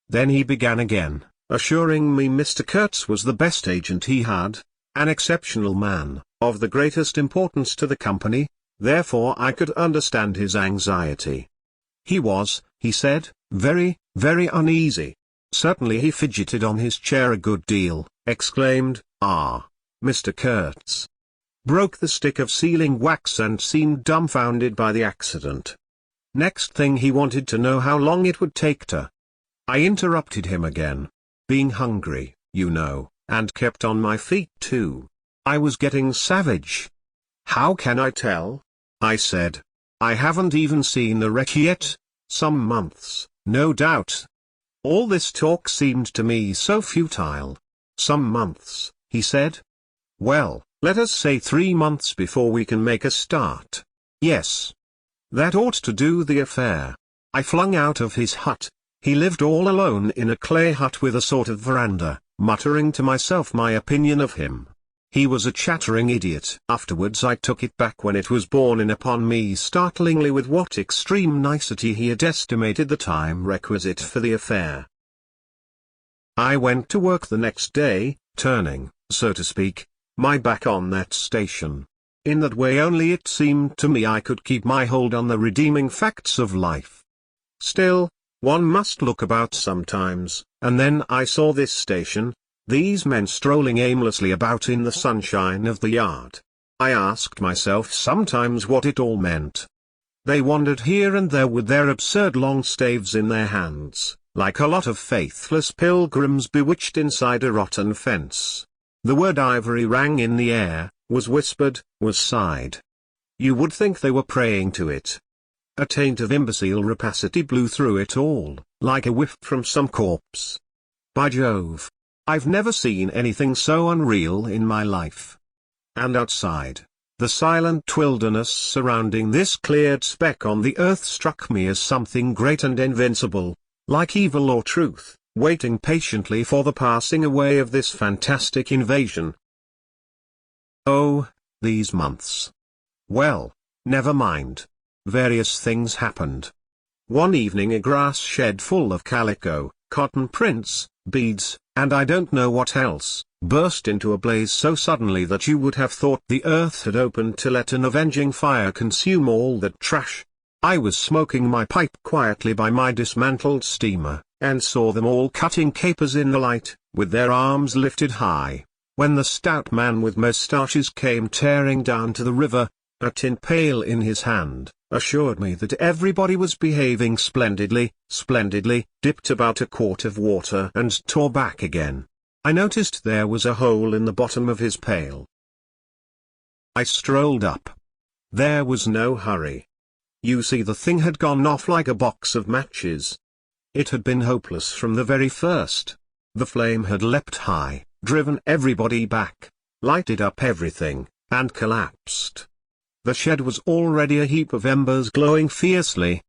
Then he began again, assuring me Mr. Kurtz was the best agent he had, an exceptional man, of the greatest importance to the company, therefore I could understand his anxiety. He was, he said, very, very uneasy. Certainly he fidgeted on his chair a good deal, exclaimed, "Ah, Mr. Kurtz," broke the stick of sealing wax and seemed dumbfounded by the accident. Next thing he wanted to know how long it would take to. I interrupted him again. Being hungry, you know, and kept on my feet too. I was getting savage. "How can I tell?" I said. "I haven't even seen the wreck yet. Some months, no doubt." All this talk seemed to me so futile. "Some months," he said. "Well, let us say 3 months before we can make a start." "Yes. That ought to do the affair." I flung out of his hut. He lived all alone in a clay hut with a sort of veranda, muttering to myself my opinion of him. He was a chattering idiot. Afterwards I took it back when it was borne in upon me startlingly with what extreme nicety he had estimated the time requisite for the affair. I went to work the next day, turning, so to speak, my back on that station. In that way only it seemed to me I could keep my hold on the redeeming facts of life. Still, one must look about sometimes, and then I saw this station, these men strolling aimlessly about in the sunshine of the yard. I asked myself sometimes what it all meant. They wandered here and there with their absurd long staves in their hands, like a lot of faithless pilgrims bewitched inside a rotten fence. The word ivory rang in the air, was whispered, was sighed. You would think they were praying to it. A taint of imbecile rapacity blew through it all, like a whiff from some corpse. By Jove! I've never seen anything so unreal in my life. And outside, the silent wilderness surrounding this cleared speck on the earth struck me as something great and invincible, like evil or truth, waiting patiently for the passing away of this fantastic invasion. Oh, these months. Well, never mind. Various things happened. One evening a grass shed full of calico, cotton prints, beads, and I don't know what else, burst into a blaze so suddenly that you would have thought the earth had opened to let an avenging fire consume all that trash. I was smoking my pipe quietly by my dismantled steamer, and saw them all cutting capers in the light, with their arms lifted high, when the stout man with moustaches came tearing down to the river, a tin pail in his hand, assured me that everybody was behaving splendidly, dipped about a quart of water and tore back again. I noticed there was a hole in the bottom of his pail. I strolled up. There was no hurry. You see, the thing had gone off like a box of matches. It had been hopeless from the very first. The flame had leapt high, driven everybody back, lighted up everything, and collapsed. The shed was already a heap of embers glowing fiercely.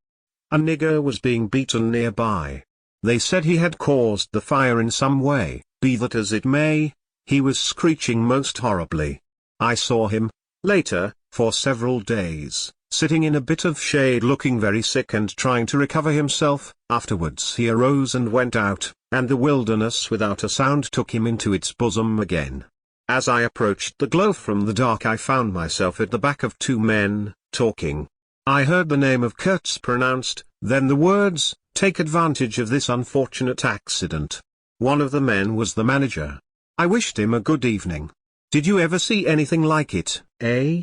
A nigger was being beaten nearby. They said he had caused the fire in some way, be that as it may, he was screeching most horribly. I saw him, later, for several days, sitting in a bit of shade looking very sick and trying to recover himself. Afterwards he arose and went out, and the wilderness without a sound took him into its bosom again. As I approached the glow from the dark I found myself at the back of two men, talking. I heard the name of Kurtz pronounced, then the words, "Take advantage of this unfortunate accident." One of the men was the manager. I wished him a good evening. "Did you ever see anything like it, eh?"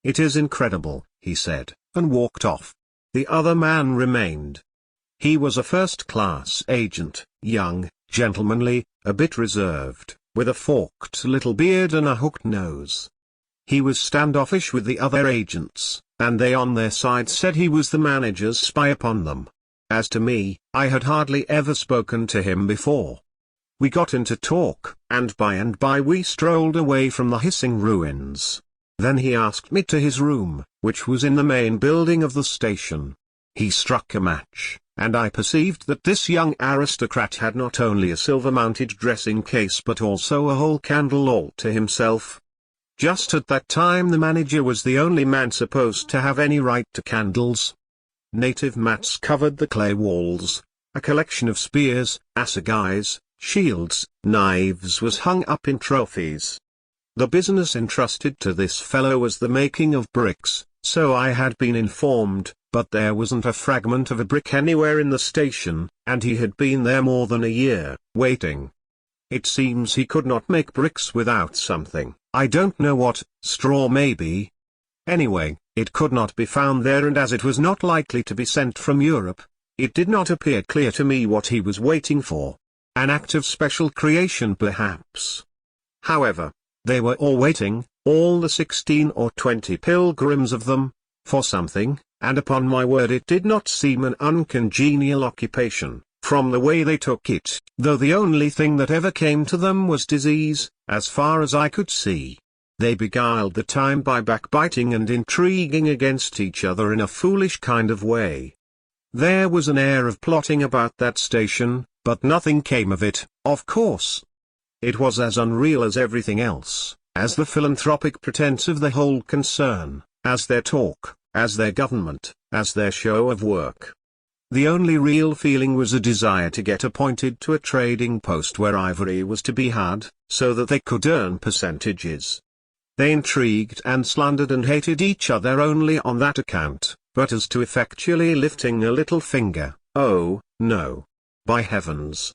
"It is incredible," he said, and walked off. The other man remained. He was a first-class agent, young, gentlemanly, a bit reserved, with a forked little beard and a hooked nose. He was standoffish with the other agents, and they on their side said he was the manager's spy upon them. As to me, I had hardly ever spoken to him before. We got into talk, and by we strolled away from the hissing ruins. Then he asked me to his room, which was in the main building of the station. He struck a match, and I perceived that this young aristocrat had not only a silver-mounted dressing case but also a whole candle all to himself. Just at that time the manager was the only man supposed to have any right to candles. Native mats covered the clay walls, a collection of spears, assegais, shields, knives was hung up in trophies. The business entrusted to this fellow was the making of bricks, so I had been informed, but there wasn't a fragment of a brick anywhere in the station, and he had been there more than a year, waiting. It seems he could not make bricks without something, I don't know what, straw maybe. Anyway, it could not be found there, and as it was not likely to be sent from Europe, it did not appear clear to me what he was waiting for. An act of special creation perhaps. However, they were all waiting, all the 16 or 20 pilgrims of them, for something, and upon my word it did not seem an uncongenial occupation, from the way they took it, though the only thing that ever came to them was disease, as far as I could see. They beguiled the time by backbiting and intriguing against each other in a foolish kind of way. There was an air of plotting about that station, but nothing came of it, of course. It was as unreal as everything else, as the philanthropic pretense of the whole concern, as their talk, as their government, as their show of work. The only real feeling was a desire to get appointed to a trading post where ivory was to be had, so that they could earn percentages. They intrigued and slandered and hated each other only on that account, but as to effectually lifting a little finger, oh, no. By heavens!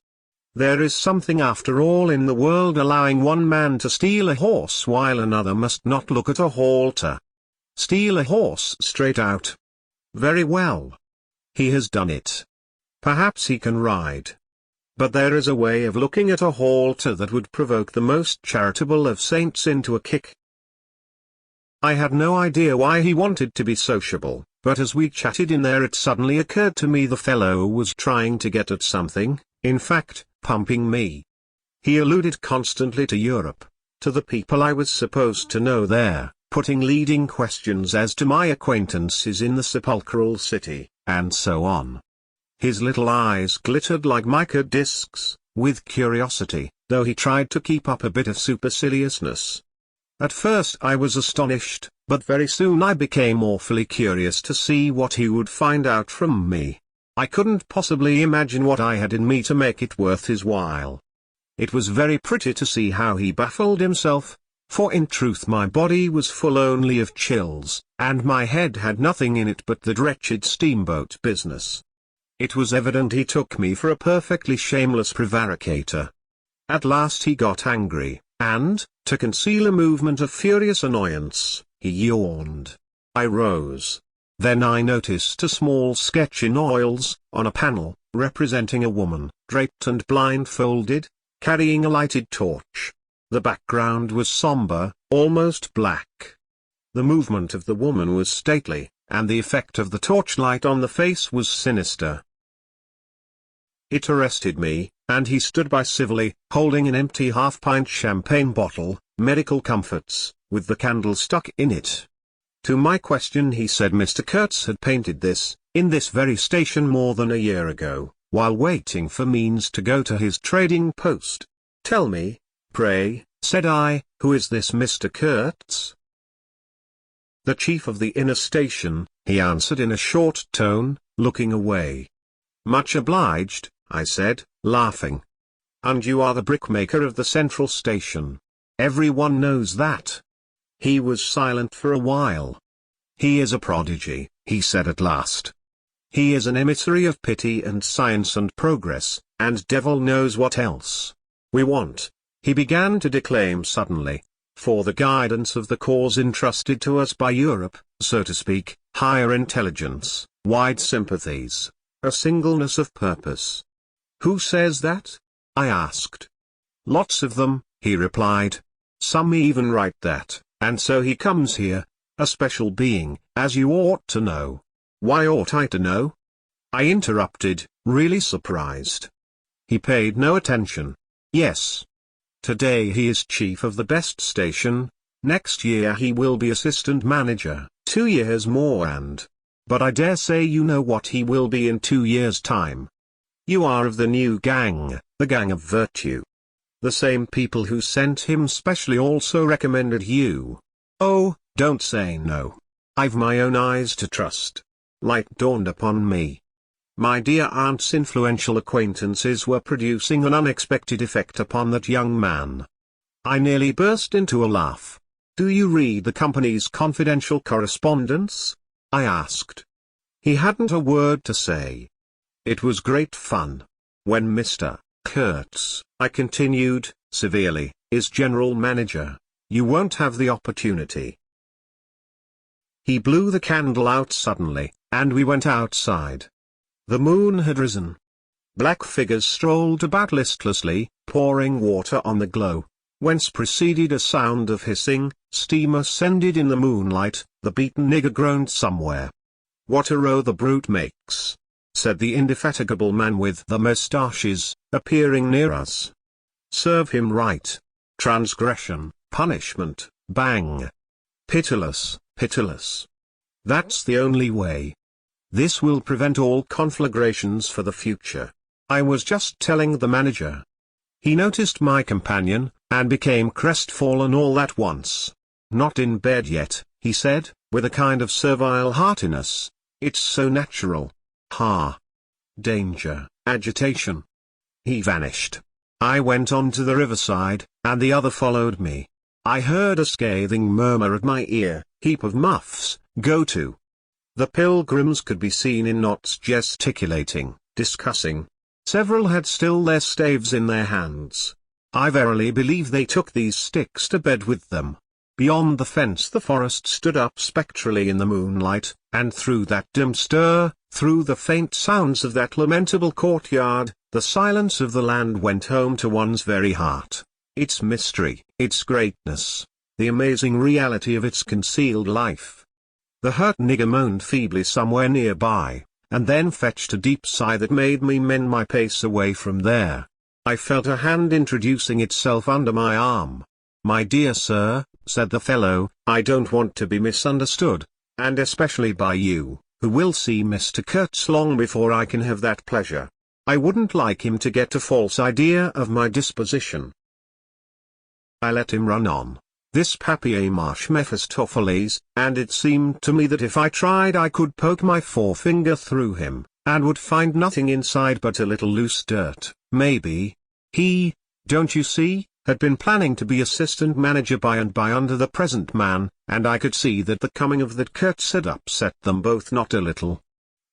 There is something after all in the world allowing one man to steal a horse while another must not look at a halter. Steal a horse straight out. Very well. He has done it. Perhaps he can ride. But there is a way of looking at a halter that would provoke the most charitable of saints into a kick. I had no idea why he wanted to be sociable, but as we chatted in there it suddenly occurred to me the fellow was trying to get at something, in fact, pumping me. He alluded constantly to Europe, to the people I was supposed to know there, putting leading questions as to my acquaintances in the sepulchral city, and so on. His little eyes glittered like mica discs, with curiosity, though he tried to keep up a bit of superciliousness. At first I was astonished, but very soon I became awfully curious to see what he would find out from me. I couldn't possibly imagine what I had in me to make it worth his while. It was very pretty to see how he baffled himself, for in truth my body was full only of chills, and my head had nothing in it but that wretched steamboat business. It was evident he took me for a perfectly shameless prevaricator. At last he got angry, and, to conceal a movement of furious annoyance, he yawned. I rose. Then I noticed a small sketch in oils, on a panel, representing a woman, draped and blindfolded, carrying a lighted torch. The background was somber, almost black. The movement of the woman was stately, and the effect of the torchlight on the face was sinister. It arrested me, and he stood by civilly, holding an empty half-pint champagne bottle, medical comforts, with the candle stuck in it. To my question he said Mr. Kurtz had painted this, in this very station more than a year ago, while waiting for means to go to his trading post. Tell me, pray, said I, who is this Mr. Kurtz? The chief of the inner station, he answered in a short tone, looking away. Much obliged, I said, laughing. And you are the brickmaker of the central station. Everyone knows that. He was silent for a while. He is a prodigy, he said at last. He is an emissary of pity and science and progress, and devil knows what else. We want, he began to declaim suddenly, for the guidance of the cause entrusted to us by Europe, so to speak, higher intelligence, wide sympathies, a singleness of purpose. Who says that? I asked. Lots of them, he replied. Some even write that, and so he comes here, a special being, as you ought to know. Why ought I to know? I interrupted, really surprised. He paid no attention. Yes. Today he is chief of the best station, next year he will be assistant manager, 2 years more but I dare say you know what he will be in 2 years' time. You are of the new gang, the gang of virtue. The same people who sent him specially also recommended you. Oh, don't say no. I've my own eyes to trust. Light dawned upon me. My dear aunt's influential acquaintances were producing an unexpected effect upon that young man. I nearly burst into a laugh. Do you read the company's confidential correspondence? I asked. He hadn't a word to say. It was great fun. When Mr. Kurtz, I continued, severely, is general manager, you won't have the opportunity. He blew the candle out suddenly, and we went outside. The moon had risen. Black figures strolled about listlessly, pouring water on the glow, whence proceeded a sound of hissing. Steam ascended in the moonlight, the beaten nigger groaned somewhere. What a row the brute makes, said the indefatigable man with the moustaches, appearing near us. Serve him right. Transgression, punishment, bang. Pitiless, pitiless. That's the only way. This will prevent all conflagrations for the future. I was just telling the manager. He noticed my companion, and became crestfallen all at once. Not in bed yet, he said, with a kind of servile heartiness. It's so natural. Ha! Danger, agitation. He vanished. I went on to the riverside, and the other followed me. I heard a scathing murmur at my ear, heap of muffs, go to. The pilgrims could be seen in knots gesticulating, discussing. Several had still their staves in their hands. I verily believe they took these sticks to bed with them. Beyond the fence the forest stood up spectrally in the moonlight, and through that dim stir, through the faint sounds of that lamentable courtyard, the silence of the land went home to one's very heart. Its mystery, its greatness, the amazing reality of its concealed life. The hurt nigger moaned feebly somewhere nearby, and then fetched a deep sigh that made me mend my pace away from there. I felt a hand introducing itself under my arm. "My dear sir," said the fellow, "I don't want to be misunderstood, and especially by you, who will see Mr. Kurtz long before I can have that pleasure. I wouldn't like him to get a false idea of my disposition." I let him run on, this papier-mâché Mephistopheles, and it seemed to me that if I tried I could poke my forefinger through him, and would find nothing inside but a little loose dirt, maybe. He, don't you see, had been planning to be assistant manager by and by under the present man, and I could see that the coming of that Kurtz had upset them both not a little.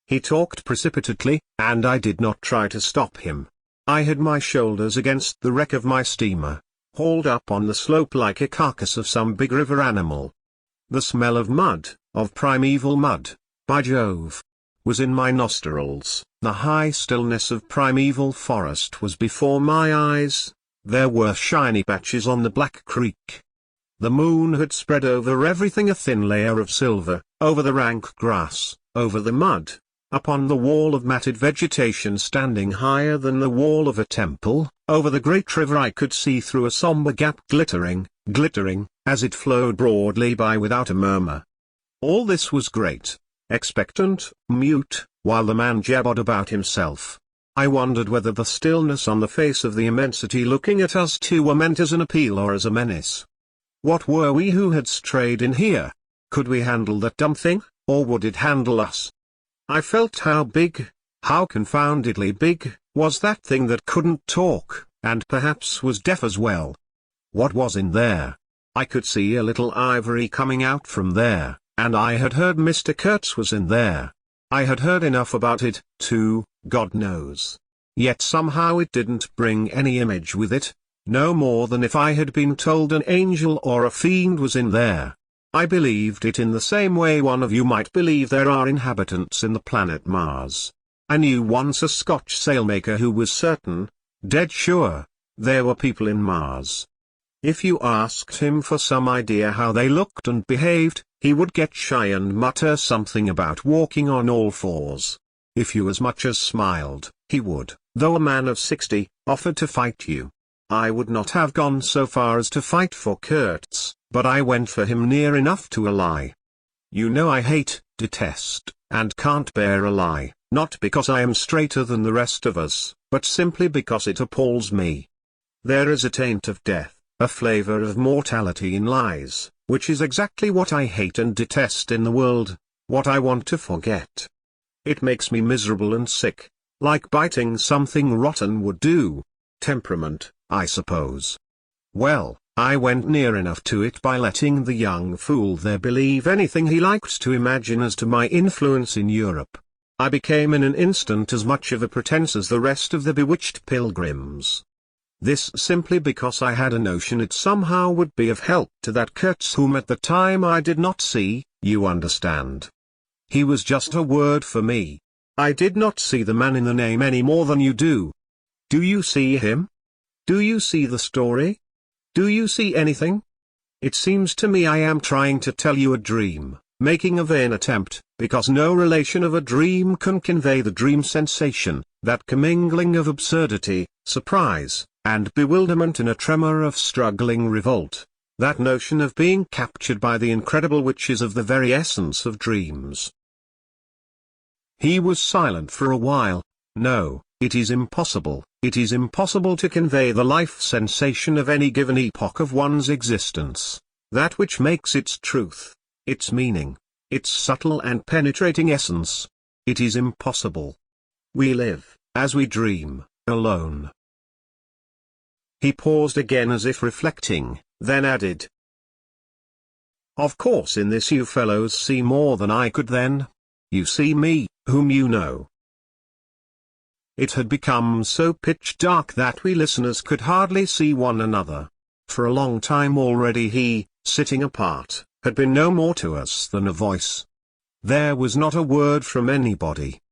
He talked precipitately, and I did not try to stop him. I had my shoulders against the wreck of my steamer, hauled up on the slope like a carcass of some big river animal. The smell of mud, of primeval mud, by Jove, was in my nostrils. The high stillness of primeval forest was before my eyes. There were shiny patches on the Black Creek. The moon had spread over everything a thin layer of silver, over the rank grass, over the mud, upon the wall of matted vegetation standing higher than the wall of a temple, over the great river I could see through a somber gap glittering, as it flowed broadly by without a murmur. All this was great, expectant, mute, while the man jabbered about himself. I wondered whether the stillness on the face of the immensity looking at us two were meant as an appeal or as a menace. What were we who had strayed in here? Could we handle that dumb thing, or would it handle us? I felt how big, how confoundedly big, was that thing that couldn't talk, and perhaps was deaf as well. What was in there? I could see a little ivory coming out from there, and I had heard Mr. Kurtz was in there. I had heard enough about it, too, God knows. Yet somehow it didn't bring any image with it, no more than if I had been told an angel or a fiend was in there. I believed it in the same way one of you might believe there are inhabitants in the planet Mars. I knew once a Scotch sailmaker who was certain, dead sure, there were people in Mars. If you asked him for some idea how they looked and behaved, he would get shy and mutter something about walking on all fours. If you as much as smiled, he would, though a man of 60, offer to fight you. I would not have gone so far as to fight for Kurtz, but I went for him near enough to a lie. You know I hate, detest, and can't bear a lie, not because I am straighter than the rest of us, but simply because it appalls me. There is a taint of death, a flavor of mortality in lies, which is exactly what I hate and detest in the world, what I want to forget. It makes me miserable and sick, like biting something rotten would do. Temperament, I suppose. Well, I went near enough to it by letting the young fool there believe anything he liked to imagine as to my influence in Europe. I became in an instant as much of a pretense as the rest of the bewitched pilgrims. This simply because I had a notion it somehow would be of help to that Kurtz whom at the time I did not see, you understand. He was just a word for me. I did not see the man in the name any more than you do. Do you see him? Do you see the story? Do you see anything? It seems to me I am trying to tell you a dream, making a vain attempt, because no relation of a dream can convey the dream sensation, that commingling of absurdity, surprise, and bewilderment in a tremor of struggling revolt, that notion of being captured by the incredible which is of the very essence of dreams. He was silent for a while. No, it is impossible to convey the life sensation of any given epoch of one's existence, that which makes its truth, its meaning, its subtle and penetrating essence. It is impossible. We live, as we dream, alone. He paused again as if reflecting, then added, "Of course in this you fellows see more than I could then. You see me, whom you know." It had become so pitch dark that we listeners could hardly see one another. For a long time already he, sitting apart, had been no more to us than a voice. There was not a word from anybody.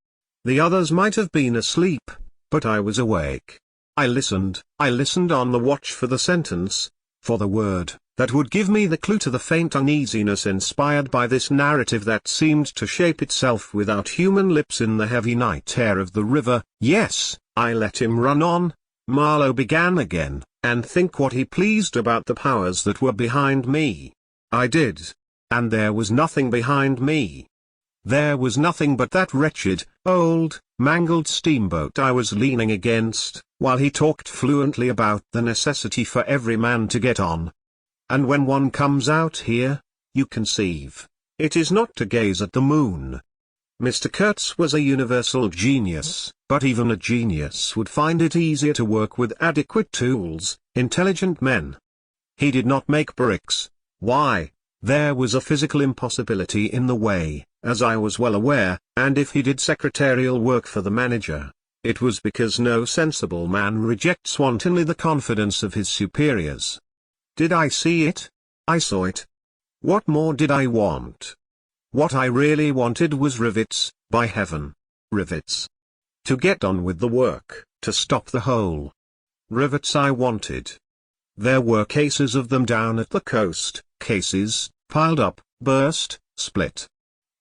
The others might have been asleep, but I was awake. I listened on the watch for the sentence, for the word, that would give me the clue to the faint uneasiness inspired by this narrative that seemed to shape itself without human lips in the heavy night air of the river. Yes, I let him run on, Marlow began again, and think what he pleased about the powers that were behind me. I did. And there was nothing behind me. There was nothing but that wretched, old, mangled steamboat I was leaning against, while he talked fluently about the necessity for every man to get on. And when one comes out here, you conceive, it is not to gaze at the moon. Mr. Kurtz was a universal genius, but even a genius would find it easier to work with adequate tools, intelligent men. He did not make bricks. Why? There was a physical impossibility in the way, as I was well aware, and if he did secretarial work for the manager, it was because no sensible man rejects wantonly the confidence of his superiors. Did I see it? I saw it. What more did I want? What I really wanted was rivets, by heaven. Rivets. To get on with the work, to stop the hole. Rivets I wanted. There were cases of them down at the coast, cases, piled up, burst, split.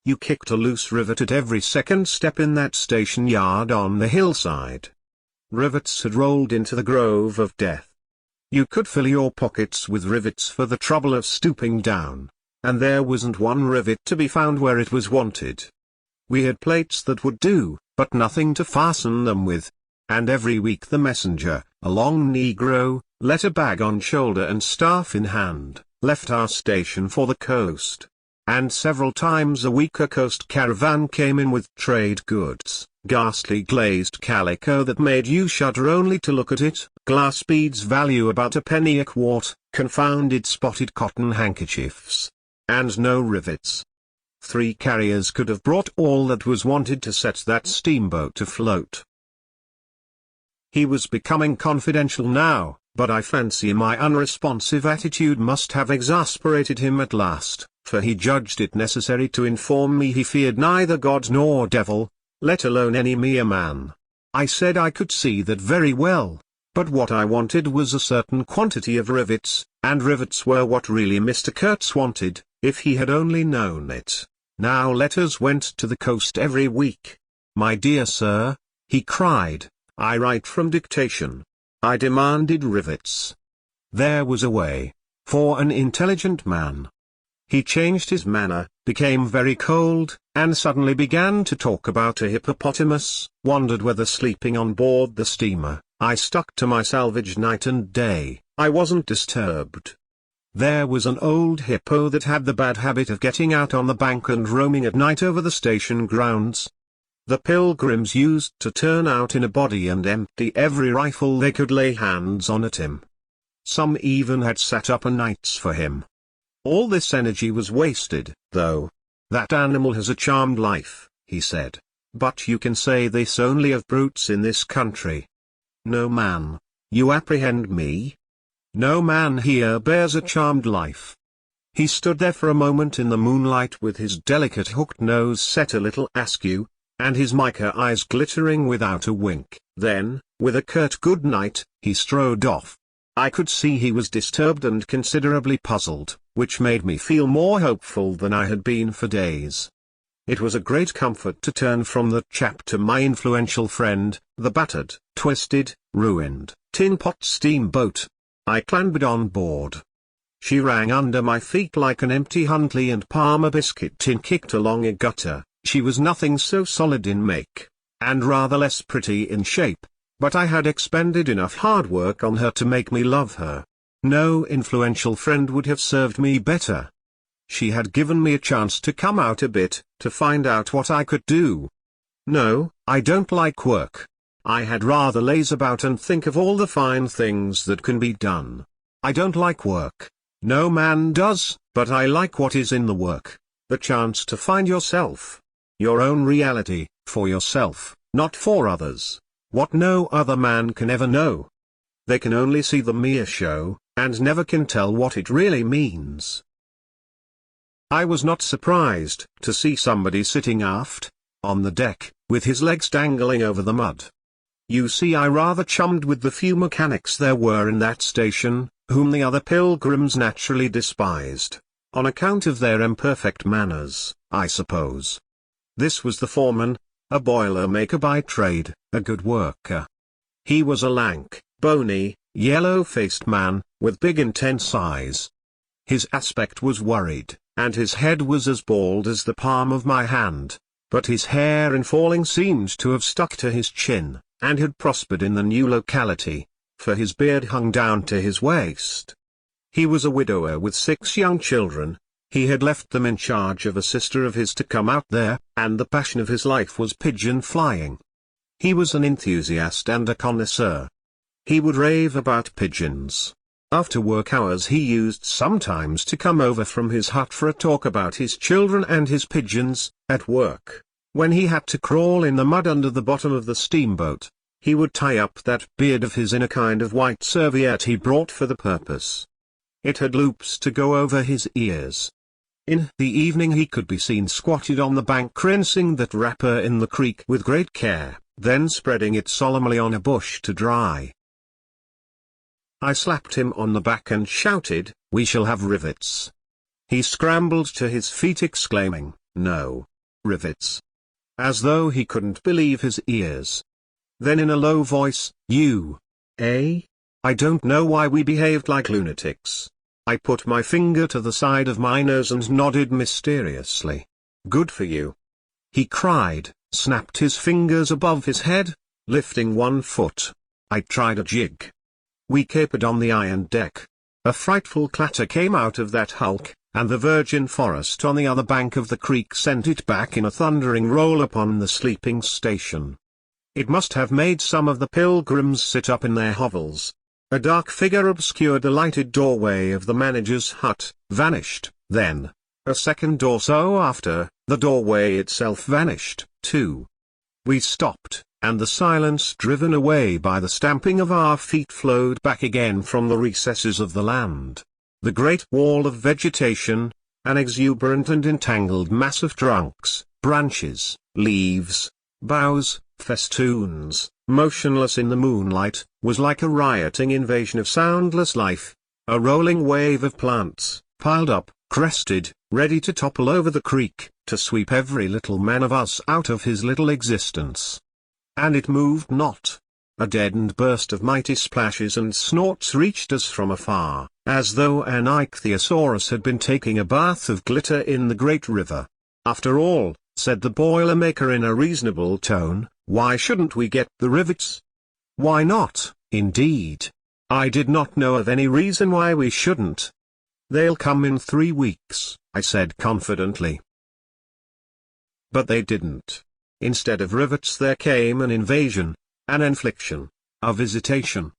You kicked a loose rivet at every second step in that station yard on the hillside. Rivets had rolled into the grove of death. You could fill your pockets with rivets for the trouble of stooping down, and there wasn't one rivet to be found where it was wanted. We had plates that would do, but nothing to fasten them with. And every week the messenger, a long negro, letter bag on shoulder and staff in hand, left our station for the coast. And several times a week a coast caravan came in with trade goods, ghastly glazed calico that made you shudder only to look at it, glass beads value about a penny a quart, confounded spotted cotton handkerchiefs. And no rivets. 3 carriers could have brought all that was wanted to set that steamboat afloat. He was becoming confidential now, but I fancy my unresponsive attitude must have exasperated him at last, for he judged it necessary to inform me he feared neither God nor devil, let alone any mere man. I said I could see that very well, but what I wanted was a certain quantity of rivets, and rivets were what really Mr. Kurtz wanted, if he had only known it. Now letters went to the coast every week. My dear sir, he cried, I write from dictation. I demanded rivets. There was a way, for an intelligent man. He changed his manner, became very cold, and suddenly began to talk about a hippopotamus, wondered whether sleeping on board the steamer. I stuck to my salvage night and day, I wasn't disturbed. There was an old hippo that had the bad habit of getting out on the bank and roaming at night over the station grounds. The pilgrims used to turn out in a body and empty every rifle they could lay hands on at him. Some even had sat up nights for him. All this energy was wasted, though. That animal has a charmed life, he said. But you can say this only of brutes in this country. No man, you apprehend me? No man here bears a charmed life. He stood there for a moment in the moonlight with his delicate hooked nose set a little askew, and his mica eyes glittering without a wink. Then, with a curt good night, he strode off. I could see he was disturbed and considerably puzzled, which made me feel more hopeful than I had been for days. It was a great comfort to turn from the chap to my influential friend, the battered, twisted, ruined, tin-pot steamboat. I clambered on board. She rang under my feet like an empty Huntley and Palmer biscuit tin kicked along a gutter. She was nothing so solid in make, and rather less pretty in shape, but I had expended enough hard work on her to make me love her. No influential friend would have served me better. She had given me a chance to come out a bit, to find out what I could do. No, I don't like work. I had rather laze about and think of all the fine things that can be done. I don't like work. No man does, but I like what is in the work. The chance to find yourself. Your own reality, for yourself, not for others. What no other man can ever know. They can only see the mere show, and never can tell what it really means. I was not surprised to see somebody sitting aft, on the deck, with his legs dangling over the mud. You see, I rather chummed with the few mechanics there were in that station, whom the other pilgrims naturally despised, on account of their imperfect manners, I suppose. This was the foreman, a boiler maker by trade, a good worker. He was a lank, bony, yellow-faced man, with big intense eyes. His aspect was worried, and his head was as bald as the palm of my hand, but his hair in falling seemed to have stuck to his chin, and had prospered in the new locality, for his beard hung down to his waist. He was a widower with 6 young children. He had left them in charge of a sister of his to come out there, and the passion of his life was pigeon flying. He was an enthusiast and a connoisseur. He would rave about pigeons. After work hours he used sometimes to come over from his hut for a talk about his children and his pigeons. At work, when he had to crawl in the mud under the bottom of the steamboat, he would tie up that beard of his in a kind of white serviette he brought for the purpose. It had loops to go over his ears. In the evening he could be seen squatted on the bank rinsing that wrapper in the creek with great care, then spreading it solemnly on a bush to dry. I slapped him on the back and shouted, "We shall have rivets." He scrambled to his feet exclaiming, "No. Rivets." As though he couldn't believe his ears. Then in a low voice, "You, eh? I don't know why we behaved like lunatics." I put my finger to the side of my nose and nodded mysteriously. "Good for you," he cried, snapped his fingers above his head, lifting one foot. I tried a jig. We capered on the iron deck. A frightful clatter came out of that hulk, and the virgin forest on the other bank of the creek sent it back in a thundering roll upon the sleeping station. It must have made some of the pilgrims sit up in their hovels. A dark figure obscured the lighted doorway of the manager's hut, vanished, then, a second or so after, the doorway itself vanished, too. We stopped, and the silence driven away by the stamping of our feet flowed back again from the recesses of the land. The great wall of vegetation, an exuberant and entangled mass of trunks, branches, leaves, boughs, festoons, motionless in the moonlight, was like a rioting invasion of soundless life, a rolling wave of plants, piled up, crested, ready to topple over the creek, to sweep every little man of us out of his little existence. And it moved not. A deadened burst of mighty splashes and snorts reached us from afar, as though an ichthyosaurus had been taking a bath of glitter in the great river. "After all," said the boiler-maker in a reasonable tone, "why shouldn't we get the rivets?" Why not, indeed? I did not know of any reason why we shouldn't. "They'll come in 3 weeks," I said confidently. But they didn't. Instead of rivets there came an invasion, an infliction, a visitation.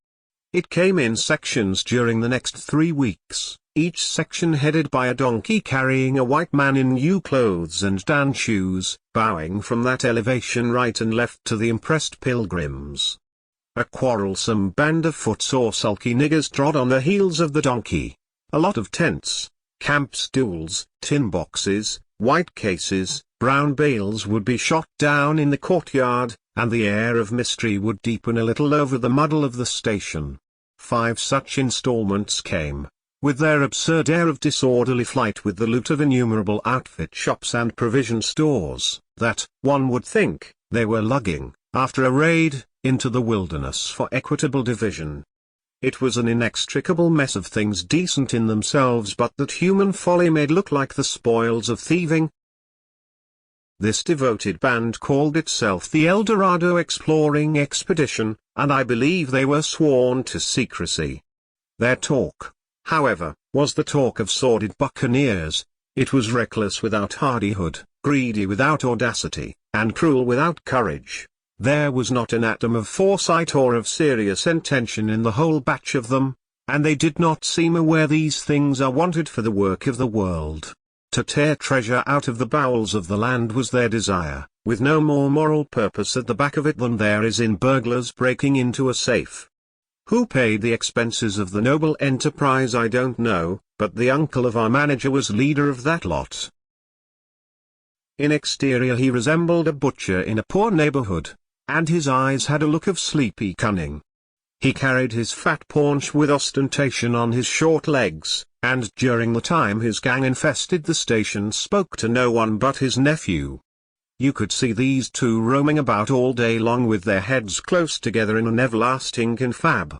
It came in sections during the next 3 weeks, each section headed by a donkey carrying a white man in new clothes and tan shoes, bowing from that elevation right and left to the impressed pilgrims. A quarrelsome band of footsore sulky niggers trod on the heels of the donkey. A lot of tents, camp stools, tin boxes, white cases, brown bales would be shot down in the courtyard, and the air of mystery would deepen a little over the muddle of the station. 5 such installments came, with their absurd air of disorderly flight with the loot of innumerable outfit shops and provision stores, that, one would think, they were lugging, after a raid, into the wilderness for equitable division. It was an inextricable mess of things decent in themselves but that human folly made look like the spoils of thieving. This devoted band called itself the El Dorado Exploring Expedition, and I believe they were sworn to secrecy. Their talk, however, was the talk of sordid buccaneers. It was reckless without hardihood, greedy without audacity, and cruel without courage. There was not an atom of foresight or of serious intention in the whole batch of them, and they did not seem aware these things are wanted for the work of the world. To tear treasure out of the bowels of the land was their desire, with no more moral purpose at the back of it than there is in burglars breaking into a safe. Who paid the expenses of the noble enterprise I don't know, but the uncle of our manager was leader of that lot. In exterior he resembled a butcher in a poor neighborhood, and his eyes had a look of sleepy cunning. He carried his fat paunch with ostentation on his short legs, and during the time his gang infested the station spoke to no one but his nephew. You could see these two roaming about all day long with their heads close together in an everlasting confab.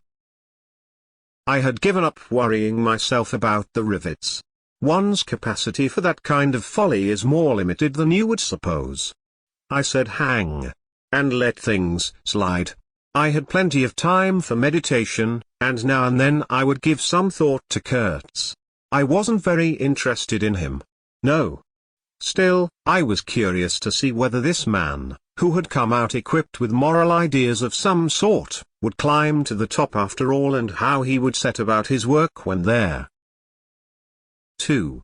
I had given up worrying myself about the rivets. One's capacity for that kind of folly is more limited than you would suppose. I said hang, and let things slide. I had plenty of time for meditation, and now and then I would give some thought to Kurtz. I wasn't very interested in him. No. Still, I was curious to see whether this man, who had come out equipped with moral ideas of some sort, would climb to the top after all, and how he would set about his work when there. 2.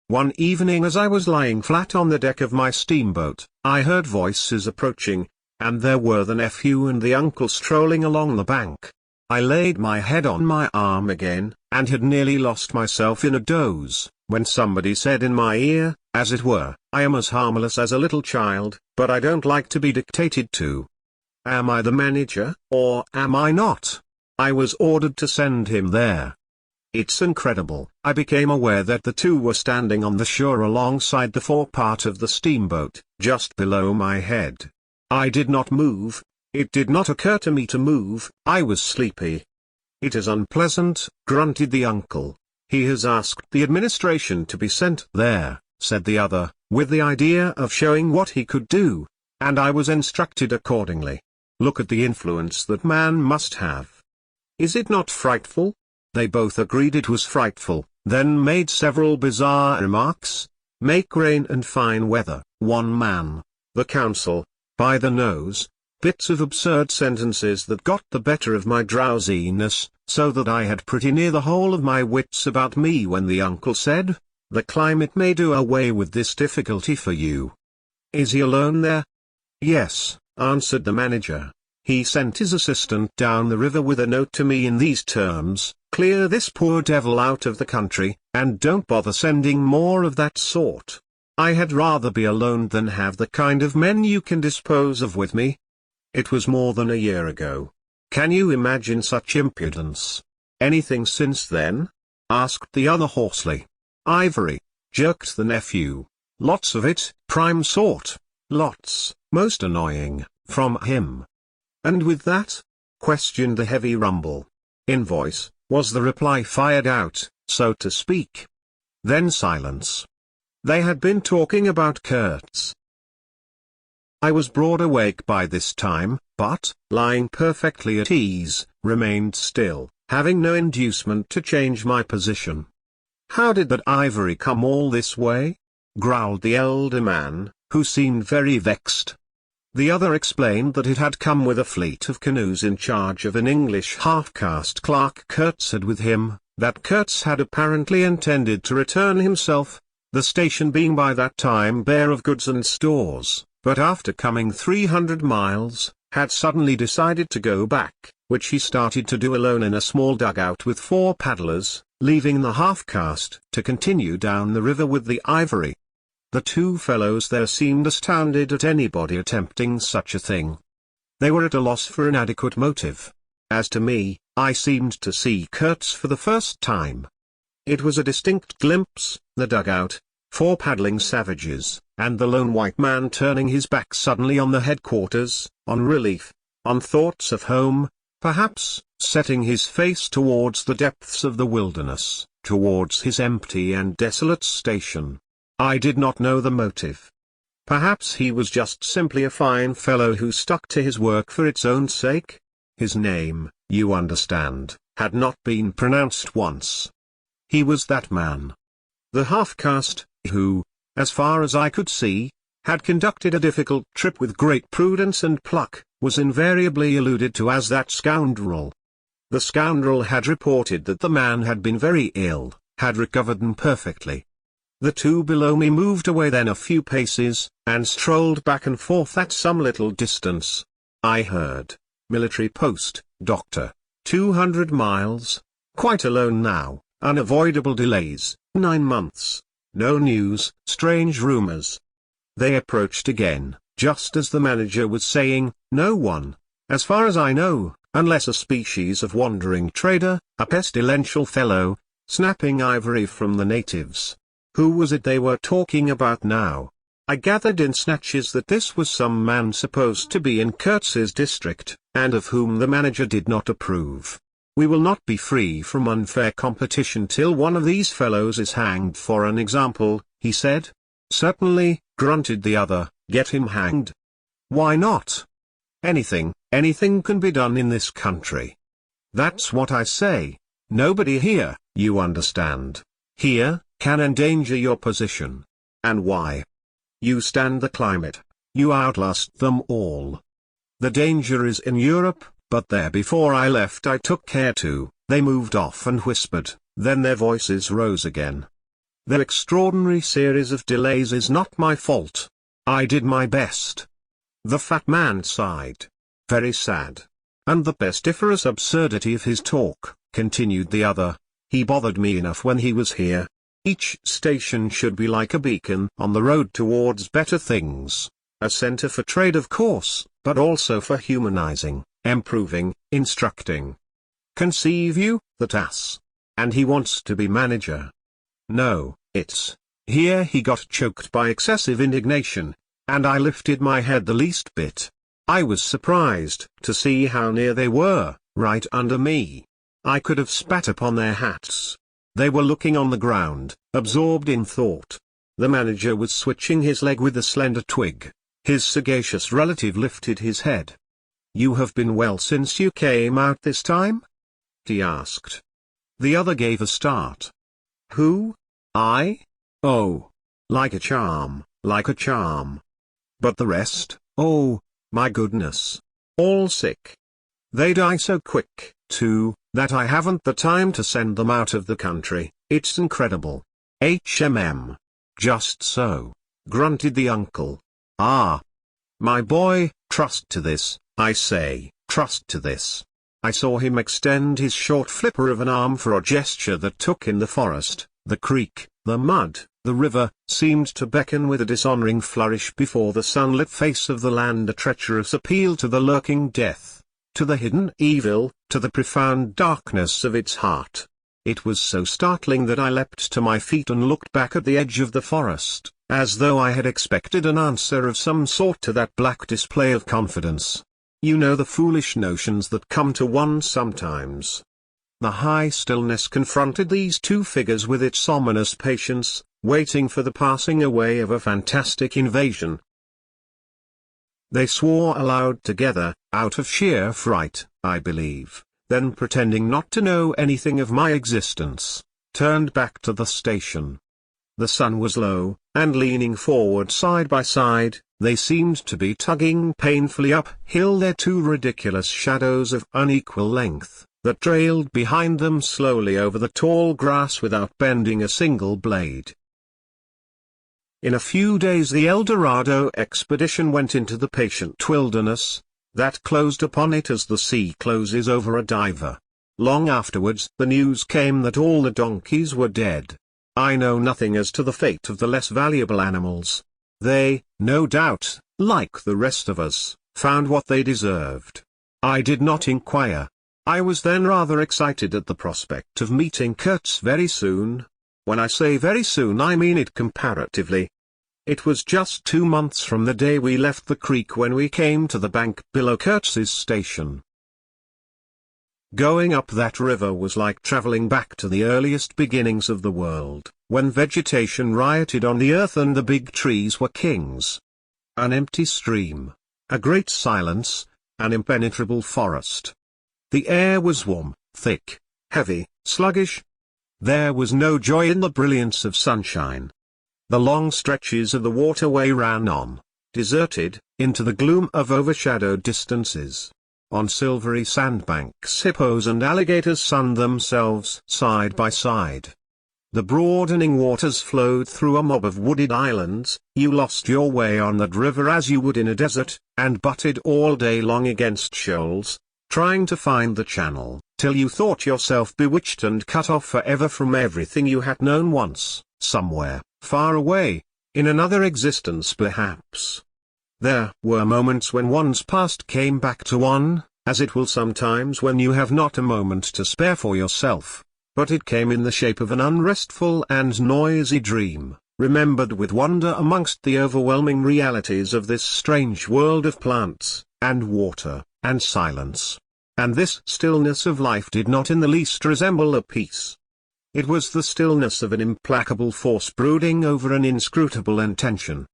One evening as I was lying flat on the deck of my steamboat, I heard voices approaching, and there were the nephew and the uncle strolling along the bank. I laid my head on my arm again, and had nearly lost myself in a doze, when somebody said in my ear, as it were, I am as harmless as a little child, but I don't like to be dictated to. Am I the manager, or am I not? I was ordered to send him there. It's incredible. I became aware that the two were standing on the shore alongside the forepart of the steamboat, just below my head. I did not move. It did not occur to me to move. I was sleepy. It is unpleasant, grunted the uncle. He has asked the administration to be sent there, said the other, with the idea of showing what he could do, and I was instructed accordingly. Look at the influence that man must have. Is it not frightful? They both agreed it was frightful, then made several bizarre remarks. Make rain and fine weather, one man. The council, by the nose. Bits of absurd sentences that got the better of my drowsiness, so that I had pretty near the whole of my wits about me when the uncle said, the climate may do away with this difficulty for you. Is he alone there? Yes, answered the manager. He sent his assistant down the river with a note to me in these terms: clear this poor devil out of the country, and don't bother sending more of that sort. I had rather be alone than have the kind of men you can dispose of with me. It was more than a year ago. Can you imagine such impudence? Anything since then? Asked the other hoarsely. Ivory, jerked the nephew. Lots of it, prime sort. Lots, most annoying, from him. And with that? Questioned the heavy rumble. Invoice, was the reply fired out, so to speak. Then silence. They had been talking about Kurtz. I was broad awake by this time, but, lying perfectly at ease, remained still, having no inducement to change my position. How did that ivory come all this way? Growled the elder man, who seemed very vexed. The other explained that it had come with a fleet of canoes in charge of an English half-caste clerk Kurtz had with him, that Kurtz had apparently intended to return himself, the station being by that time bare of goods and stores, but after coming 300 miles, had suddenly decided to go back, which he started to do alone in a small dugout with 4 paddlers, leaving the half-caste to continue down the river with the ivory. The two fellows there seemed astounded at anybody attempting such a thing. They were at a loss for an adequate motive. As to me, I seemed to see Kurtz for the first time. It was a distinct glimpse, the dugout, 4 paddling savages, and the lone white man turning his back suddenly on the headquarters, on relief, on thoughts of home, perhaps, setting his face towards the depths of the wilderness, towards his empty and desolate station. I did not know the motive. Perhaps he was just simply a fine fellow who stuck to his work for its own sake. His name, you understand, had not been pronounced once. He was that man. The half-caste, who, as far as I could see, had conducted a difficult trip with great prudence and pluck, was invariably alluded to as that scoundrel. The scoundrel had reported that the man had been very ill, had recovered imperfectly. The two below me moved away then a few paces, and strolled back and forth at some little distance. I heard, military post, doctor, 200 miles, quite alone now, unavoidable delays, 9 months, no news, strange rumors. They approached again, just as the manager was saying, no one, as far as I know, unless a species of wandering trader, a pestilential fellow, snapping ivory from the natives. Who was it they were talking about now? I gathered in snatches that this was some man supposed to be in Kurtz's district, and of whom the manager did not approve. We will not be free from unfair competition till one of these fellows is hanged for an example, he said. Certainly, grunted the other, get him hanged. Why not? Anything can be done in this country. That's what I say. Nobody here, you understand, here, can endanger your position. And why? You stand the climate. You outlast them all. The danger is in Europe, but there before I left I took care to. They moved off and whispered, then their voices rose again. Their extraordinary series of delays is not my fault. I did my best. The fat man sighed. Very sad. And the pestiferous absurdity of his talk, continued the other. He bothered me enough when he was here. Each station should be like a beacon on the road towards better things. A center for trade of course, but also for humanizing, improving, instructing. Conceive you, that ass. And he wants to be manager. No, it's... Here he got choked by excessive indignation, and I lifted my head the least bit. I was surprised to see how near they were, right under me. I could have spat upon their hats. They were looking on the ground, absorbed in thought. The manager was switching his leg with a slender twig. His sagacious relative lifted his head. You have been well since you came out this time? He asked. The other gave a start. Who? I? Oh. Like a charm, like a charm. But the rest, oh, my goodness. All sick. They die so quick, too, that I haven't the time to send them out of the country. It's incredible. HMM. Just so, grunted the uncle. Ah. My boy, trust to this, I say, trust to this. I saw him extend his short flipper of an arm for a gesture that took in the forest, the creek, the mud, the river, seemed to beckon with a dishonoring flourish before the sunlit face of the land, a treacherous appeal to the lurking death, to the hidden evil, to the profound darkness of its heart. It was so startling that I leapt to my feet and looked back at the edge of the forest, as though I had expected an answer of some sort to that black display of confidence. You know the foolish notions that come to one sometimes. The high stillness confronted these two figures with its ominous patience, waiting for the passing away of a fantastic invasion. They swore aloud together, out of sheer fright, I believe, then pretending not to know anything of my existence, turned back to the station. The sun was low, and leaning forward side by side, they seemed to be tugging painfully uphill their two ridiculous shadows of unequal length, that trailed behind them slowly over the tall grass without bending a single blade. In a few days the El Dorado expedition went into the patient wilderness, that closed upon it as the sea closes over a diver. Long afterwards the news came that all the donkeys were dead. I know nothing as to the fate of the less valuable animals. They, no doubt, like the rest of us, found what they deserved. I did not inquire. I was then rather excited at the prospect of meeting Kurtz very soon. When I say very soon I mean it comparatively. It was just 2 months from the day we left the creek when we came to the bank below Kurtz's station. Going up that river was like traveling back to the earliest beginnings of the world, when vegetation rioted on the earth and the big trees were kings. An empty stream, a great silence, an impenetrable forest. The air was warm, thick, heavy, sluggish. There was no joy in the brilliance of sunshine. The long stretches of the waterway ran on, deserted, into the gloom of overshadowed distances. On silvery sandbanks hippos and alligators sunned themselves side by side. The broadening waters flowed through a mob of wooded islands. You lost your way on that river as you would in a desert, and butted all day long against shoals, trying to find the channel, till you thought yourself bewitched and cut off forever from everything you had known once, somewhere, far away, in another existence perhaps. There were moments when one's past came back to one, as it will sometimes when you have not a moment to spare for yourself, but it came in the shape of an unrestful and noisy dream, remembered with wonder amongst the overwhelming realities of this strange world of plants, and water, and silence. and this stillness of life did not in the least resemble a peace. It was the stillness of an implacable force brooding over an inscrutable intention.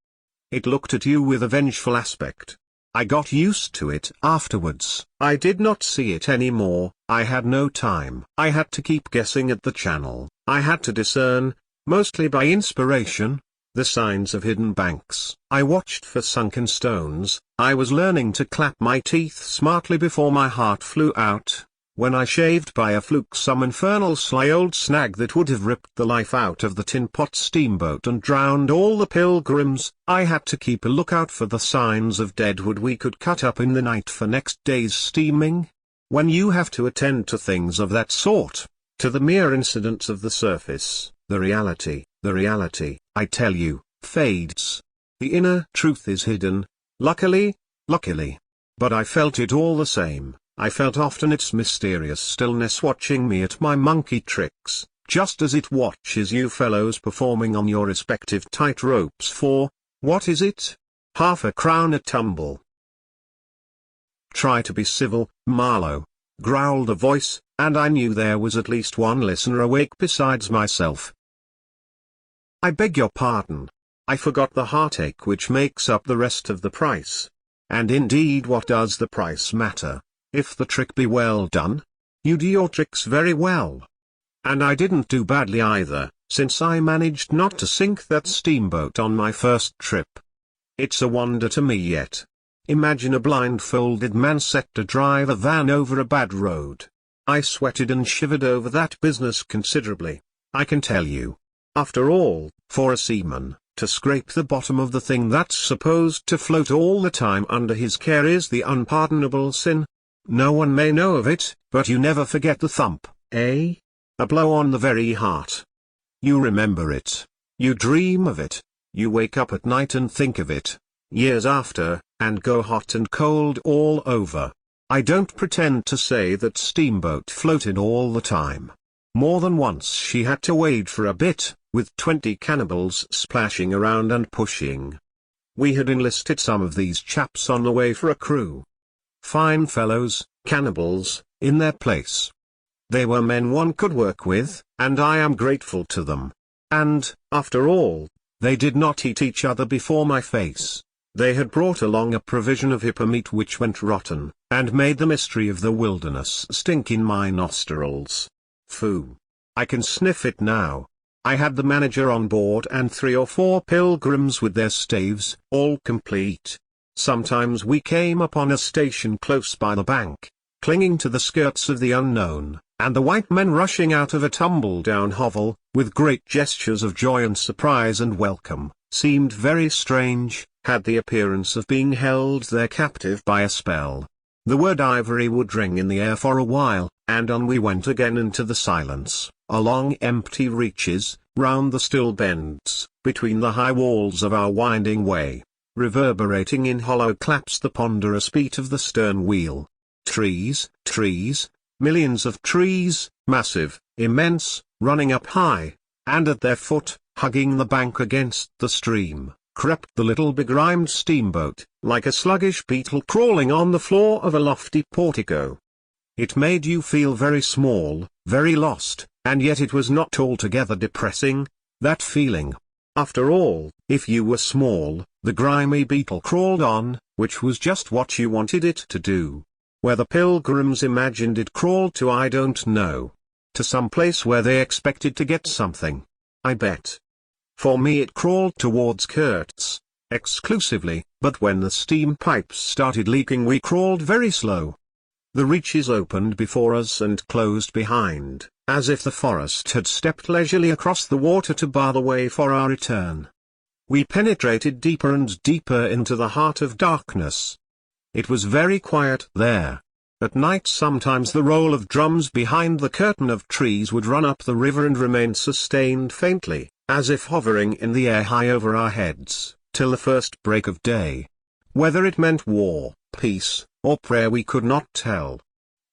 It looked at you with a vengeful aspect. I got used to it afterwards. I did not see it anymore. I had no time. I had to keep guessing at the channel. I had to discern, mostly by inspiration, the signs of hidden banks. I watched for sunken stones. I was learning to clap my teeth smartly before my heart flew out, when I shaved by a fluke some infernal sly old snag that would have ripped the life out of the tin pot steamboat and drowned all the pilgrims. I had to keep a lookout for the signs of deadwood we could cut up in the night for next day's steaming. When you have to attend to things of that sort, to the mere incidents of the surface, the reality, I tell you, fades. The inner truth is hidden, luckily. But I felt it all the same. I felt often its mysterious stillness watching me at my monkey tricks, just as it watches you fellows performing on your respective tight ropes for, what is it? Half a crown a tumble. Try to be civil, Marlow, growled a voice, and I knew there was at least one listener awake besides myself. I beg your pardon. I forgot the heartache which makes up the rest of the price. And indeed, what does the price matter, if the trick be well done? You do your tricks very well. And I didn't do badly either, since I managed not to sink that steamboat on my first trip. It's a wonder to me yet. Imagine a blindfolded man set to drive a van over a bad road. I sweated and shivered over that business considerably, I can tell you. After all, for a seaman, to scrape the bottom of the thing that's supposed to float all the time under his care is the unpardonable sin. No one may know of it, but you never forget the thump, eh? A blow on the very heart. You remember it. You dream of it. You wake up at night and think of it, years after, and go hot and cold all over. I don't pretend to say that steamboat floated all the time. More than once she had to wade for a bit, with 20 cannibals splashing around and pushing. We had enlisted some of these chaps on the way for a crew. Fine fellows, cannibals, in their place. They were men one could work with, and I am grateful to them. And, after all, they did not eat each other before my face. They had brought along a provision of hippo meat which went rotten, and made the mystery of the wilderness stink in my nostrils. Phoo! I can sniff it now. I had the manager on board and 3 or 4 pilgrims with their staves, all complete. Sometimes we came upon a station close by the bank, clinging to the skirts of the unknown, and the white men rushing out of a tumble-down hovel, with great gestures of joy and surprise and welcome, seemed very strange, had the appearance of being held there captive by a spell. The word ivory would ring in the air for a while, and on we went again into the silence, along empty reaches, round the still bends, between the high walls of our winding way, reverberating in hollow claps the ponderous beat of the stern wheel. Trees, millions of trees, massive, immense, running up high, and at their foot, hugging the bank against the stream, crept the little begrimed steamboat, like a sluggish beetle crawling on the floor of a lofty portico. It made you feel very small, very lost, and yet it was not altogether depressing, that feeling. After all, if you were small, the grimy beetle crawled on, which was just what you wanted it to do. Where the pilgrims imagined it crawled to I don't know. To some place where they expected to get something, I bet. For me it crawled towards Kurtz, exclusively, but when the steam pipes started leaking we crawled very slow. The reaches opened before us and closed behind, as if the forest had stepped leisurely across the water to bar the way for our return. We penetrated deeper and deeper into the heart of darkness. It was very quiet there. At night sometimes the roll of drums behind the curtain of trees would run up the river and remain sustained faintly, as if hovering in the air high over our heads, till the first break of day. Whether it meant war, peace, or prayer we could not tell.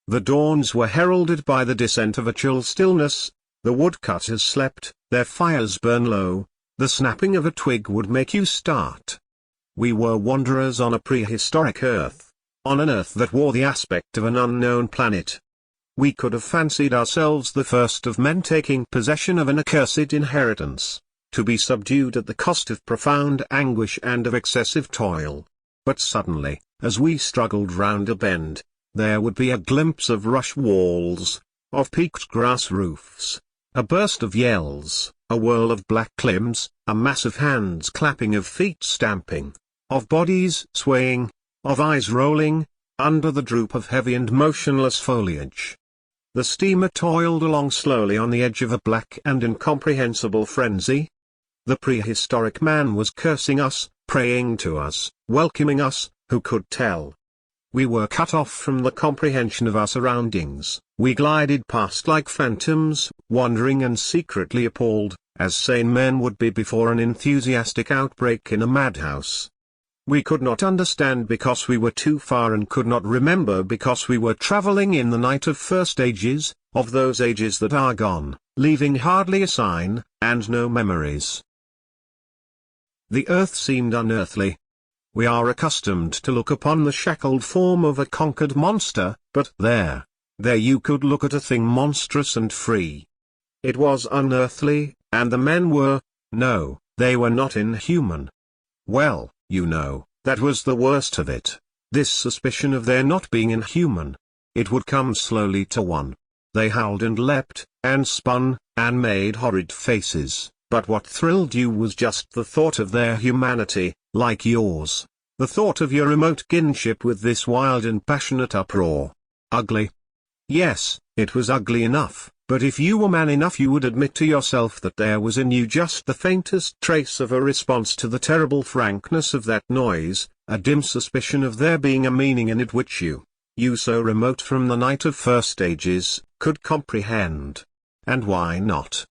The dawns were heralded by the descent of a chill stillness. The woodcutters slept, their fires burned low, the snapping of a twig would make you start. We were wanderers on a prehistoric earth. on an earth that wore the aspect of an unknown planet. We could have fancied ourselves the first of men taking possession of an accursed inheritance, to be subdued at the cost of profound anguish and of excessive toil. But suddenly, as we struggled round a bend, there would be a glimpse of rush walls, of peaked grass roofs, a burst of yells, a whirl of black limbs, a mass of hands clapping, of feet stamping, of bodies swaying, of eyes rolling, under the droop of heavy and motionless foliage. The steamer toiled along slowly on the edge of a black and incomprehensible frenzy. The prehistoric man was cursing us, praying to us, welcoming us, who could tell? We were cut off from the comprehension of our surroundings. We glided past like phantoms, wandering and secretly appalled, as sane men would be before an enthusiastic outbreak in a madhouse. We could not understand because we were too far, and could not remember because we were traveling in the night of first ages, of those ages that are gone, leaving hardly a sign, and no memories. The earth seemed unearthly. We are accustomed to look upon the shackled form of a conquered monster, but there you could look at a thing monstrous and free. It was unearthly, and the men were, no, they were not inhuman. Well, you know, that was the worst of it, this suspicion of their not being inhuman. It would come slowly to one. They howled and leapt, and spun, and made horrid faces, but what thrilled you was just the thought of their humanity, like yours, the thought of your remote kinship with this wild and passionate uproar. Ugly. Yes, it was ugly enough, but if you were man enough you would admit to yourself that there was in you just the faintest trace of a response to the terrible frankness of that noise, a dim suspicion of there being a meaning in it which you so remote from the night of first ages, could comprehend. And why not?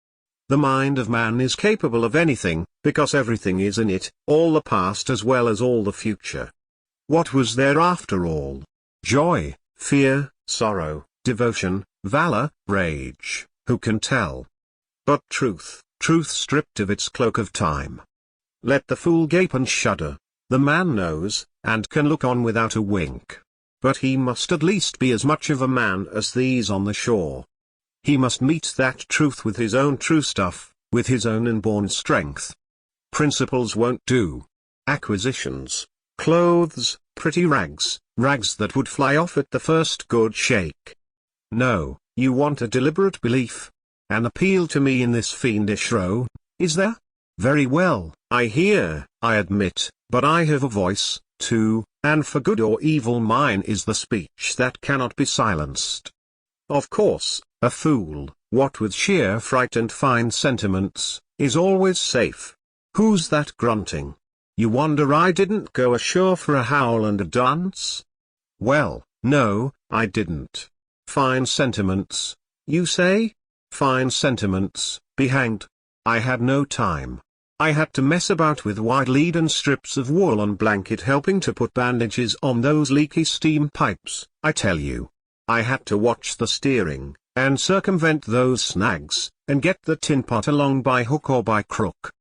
The mind of man is capable of anything, because everything is in it, all the past as well as all the future. What was there after all? Joy, fear, sorrow, devotion, valor, rage, who can tell? But truth stripped of its cloak of time. Let the fool gape and shudder. The man knows, and can look on without a wink. But he must at least be as much of a man as these on the shore. He must meet that truth with his own true stuff, with his own inborn strength. Principles won't do. Acquisitions, clothes, pretty rags that would fly off at the first good shake. No, you want a deliberate belief. An appeal to me in this fiendish row, is there? Very well, I hear, I admit, but I have a voice, too, and for good or evil mine is the speech that cannot be silenced. Of course, a fool, what with sheer fright and fine sentiments, is always safe. Who's that grunting? You wonder I didn't go ashore for a howl and a dance? Well, no, I didn't. Fine sentiments, you say? Fine sentiments, be hanged. I had no time. I had to mess about with wide lead and strips of woolen blanket, helping to put bandages on those leaky steam pipes, I tell you. I had to watch the steering, and circumvent those snags, and get the tin pot along by hook or by crook.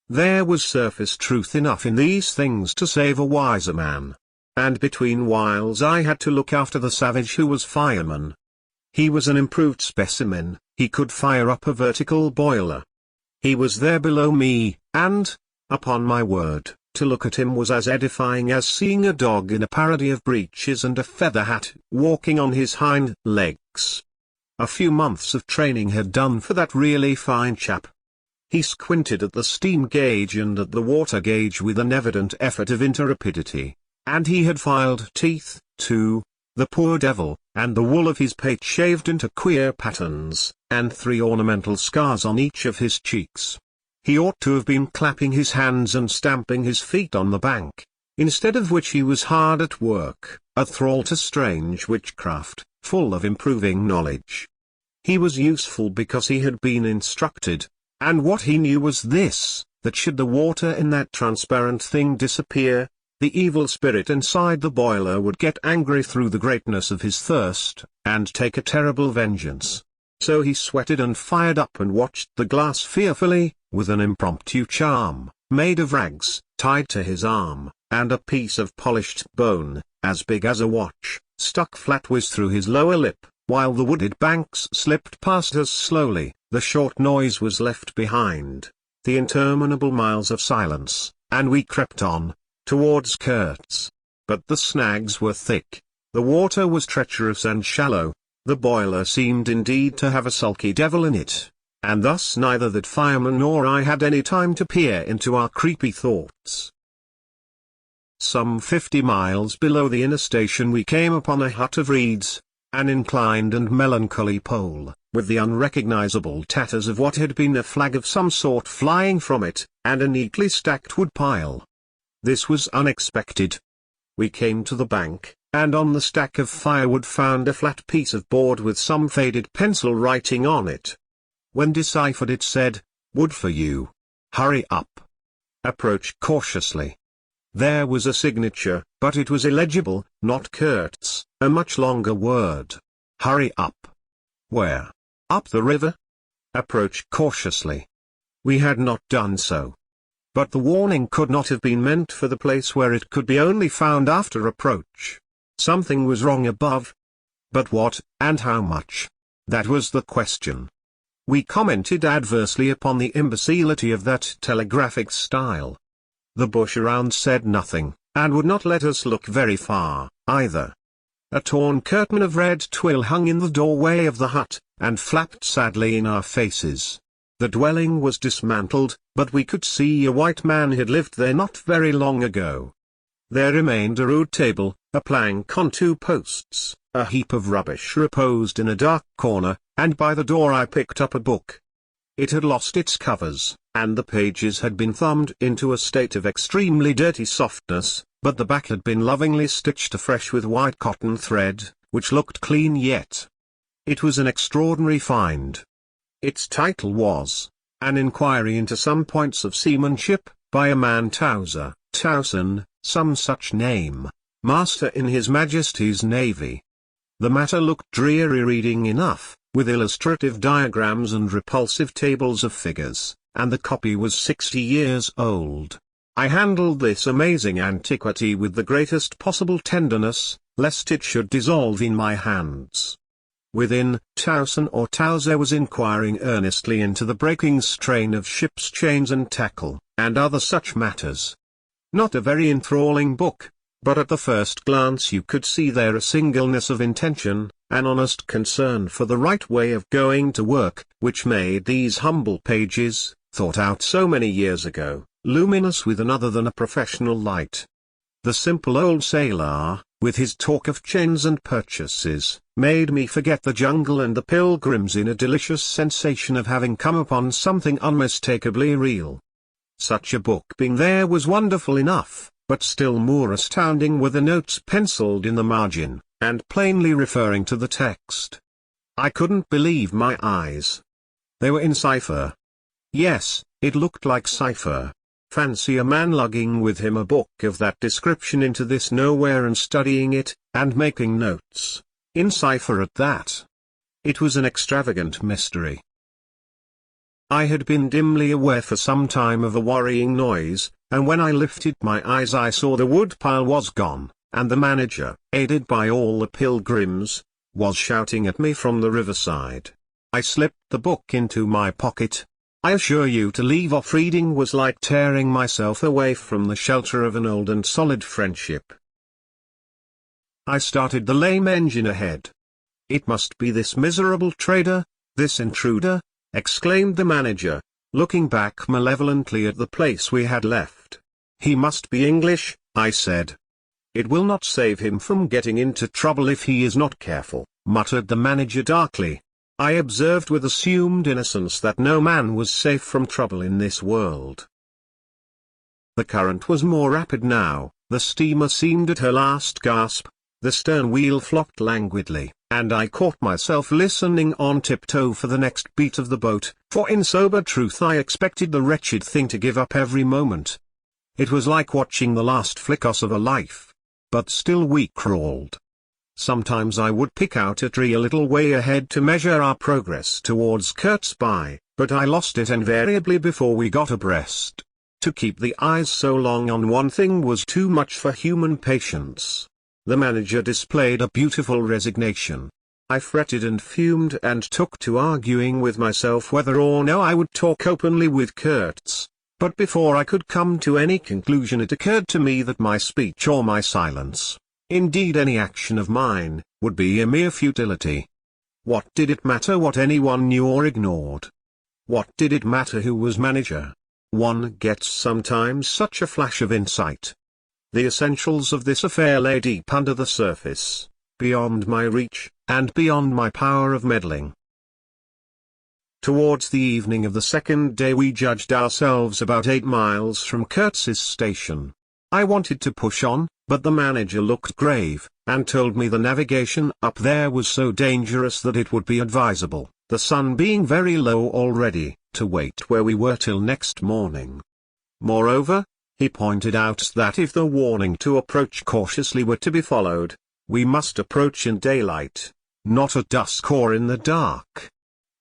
There was surface truth enough in these things to save a wiser man. And between whiles I had to look after the savage who was fireman. He was an improved specimen, he could fire up a vertical boiler. He was there below me, and, upon my word, to look at him was as edifying as seeing a dog in a parody of breeches and a feather hat walking on his hind legs. A few months of training had done for that really fine chap. He squinted at the steam gauge and at the water gauge with an evident effort of intrepidity. And he had filed teeth, too, the poor devil, and the wool of his pate shaved into queer patterns, and 3 ornamental scars on each of his cheeks. He ought to have been clapping his hands and stamping his feet on the bank, instead of which he was hard at work, a thrall to strange witchcraft, full of improving knowledge. He was useful because he had been instructed, and what he knew was this, that should the water in that transparent thing disappear, the evil spirit inside the boiler would get angry through the greatness of his thirst, and take a terrible vengeance. So he sweated and fired up and watched the glass fearfully, with an impromptu charm, made of rags, tied to his arm, and a piece of polished bone, as big as a watch, stuck flatways through his lower lip. While the wooded banks slipped past us slowly, the short noise was left behind, the interminable miles of silence, and we crept on, towards Kurtz. But the snags were thick, the water was treacherous and shallow, the boiler seemed indeed to have a sulky devil in it, and thus neither the fireman nor I had any time to peer into our creepy thoughts. Some 50 miles below the inner station we came upon a hut of reeds, an inclined and melancholy pole, with the unrecognizable tatters of what had been a flag of some sort flying from it, and a neatly stacked wood pile. This was unexpected. We came to the bank, and on the stack of firewood found a flat piece of board with some faded pencil writing on it. When deciphered it said, "Wood for you. Hurry up. Approach cautiously." There was a signature, but it was illegible, not Kurtz, a much longer word. Hurry up. Where? Up the river? Approach cautiously. We had not done so. But the warning could not have been meant for the place where it could be only found after approach. Something was wrong above. But what, and how much? That was the question. We commented adversely upon the imbecility of that telegraphic style. The bush around said nothing, and would not let us look very far, either. A torn curtain of red twill hung in the doorway of the hut, and flapped sadly in our faces. The dwelling was dismantled, but we could see a white man had lived there not very long ago. There remained a rude table, a plank on 2 posts, a heap of rubbish reposed in a dark corner, and by the door I picked up a book. It had lost its covers, and the pages had been thumbed into a state of extremely dirty softness, but the back had been lovingly stitched afresh with white cotton thread, which looked clean yet. It was an extraordinary find. Its title was, An Inquiry into Some Points of Seamanship, by a man Towson, some such name, Master in His Majesty's Navy. The matter looked dreary reading enough, with illustrative diagrams and repulsive tables of figures, and the copy was 60 years old. I handled this amazing antiquity with the greatest possible tenderness, lest it should dissolve in my hands. Within, Towson or Towser was inquiring earnestly into the breaking strain of ships' chains and tackle, and other such matters. Not a very enthralling book, but at the first glance you could see there a singleness of intention, an honest concern for the right way of going to work, which made these humble pages, thought out so many years ago, luminous with another than a professional light. The simple old sailor, with his talk of chains and purchases, made me forget the jungle and the pilgrims in a delicious sensation of having come upon something unmistakably real. Such a book being there was wonderful enough, but still more astounding were the notes penciled in the margin, and plainly referring to the text. I couldn't believe my eyes. They were in cipher. Yes, it looked like cipher. Fancy a man lugging with him a book of that description into this nowhere and studying it, and making notes, in cipher at that. It was an extravagant mystery. I had been dimly aware for some time of a worrying noise, and when I lifted my eyes I saw the woodpile was gone, and the manager, aided by all the pilgrims, was shouting at me from the riverside. I slipped the book into my pocket. I assure you to leave off reading was like tearing myself away from the shelter of an old and solid friendship. I started the lame engine ahead. "It must be this miserable trader, this intruder," exclaimed the manager, looking back malevolently at the place we had left. "He must be English," I said. "It will not save him from getting into trouble if he is not careful," muttered the manager darkly. I observed with assumed innocence that no man was safe from trouble in this world. The current was more rapid now, the steamer seemed at her last gasp, the stern wheel flopped languidly, and I caught myself listening on tiptoe for the next beat of the boat, for in sober truth I expected the wretched thing to give up every moment. It was like watching the last flickers of a life. But still we crawled. Sometimes I would pick out a tree a little way ahead to measure our progress towards Kurtz by, but I lost it invariably before we got abreast. To keep the eyes so long on one thing was too much for human patience. The manager displayed a beautiful resignation. I fretted and fumed and took to arguing with myself whether or no I would talk openly with Kurtz. But before I could come to any conclusion it occurred to me that my speech or my silence, indeed any action of mine, would be a mere futility. What did it matter what anyone knew or ignored? What did it matter who was manager? One gets sometimes such a flash of insight. The essentials of this affair lay deep under the surface, beyond my reach, and beyond my power of meddling. Towards the evening of the second day we judged ourselves about 8 miles from Kurtz's station. I wanted to push on, but the manager looked grave, and told me the navigation up there was so dangerous that it would be advisable, the sun being very low already, to wait where we were till next morning. Moreover, he pointed out that if the warning to approach cautiously were to be followed, we must approach in daylight, not at dusk or in the dark.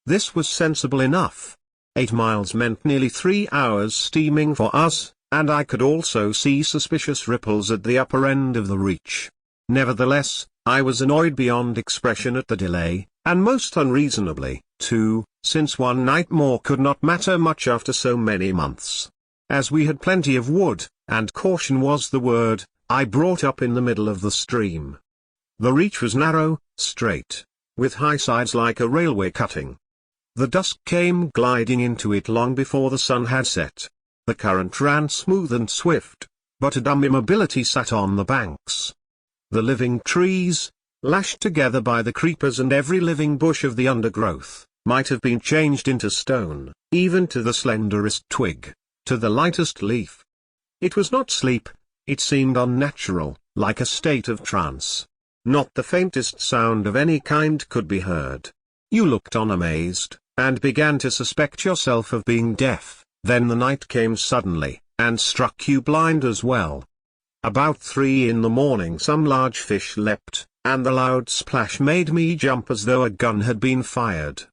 This was sensible enough. 8 miles meant nearly 3 hours steaming for us, and I could also see suspicious ripples at the upper end of the reach. Nevertheless, I was annoyed beyond expression at the delay, and most unreasonably, too, since one night more could not matter much after so many months. As we had plenty of wood, and caution was the word, I brought up in the middle of the stream. The reach was narrow, straight, with high sides like a railway cutting. The dusk came gliding into it long before the sun had set. The current ran smooth and swift, but a dumb immobility sat on the banks. The living trees, lashed together by the creepers and every living bush of the undergrowth, might have been changed into stone, even to the slenderest twig, to the lightest leaf. It was not sleep, it seemed unnatural, like a state of trance. Not the faintest sound of any kind could be heard. You looked on amazed, and began to suspect yourself of being deaf. Then the night came suddenly, and struck you blind as well. About 3 in the morning some large fish leapt, and the loud splash made me jump as though a gun had been fired.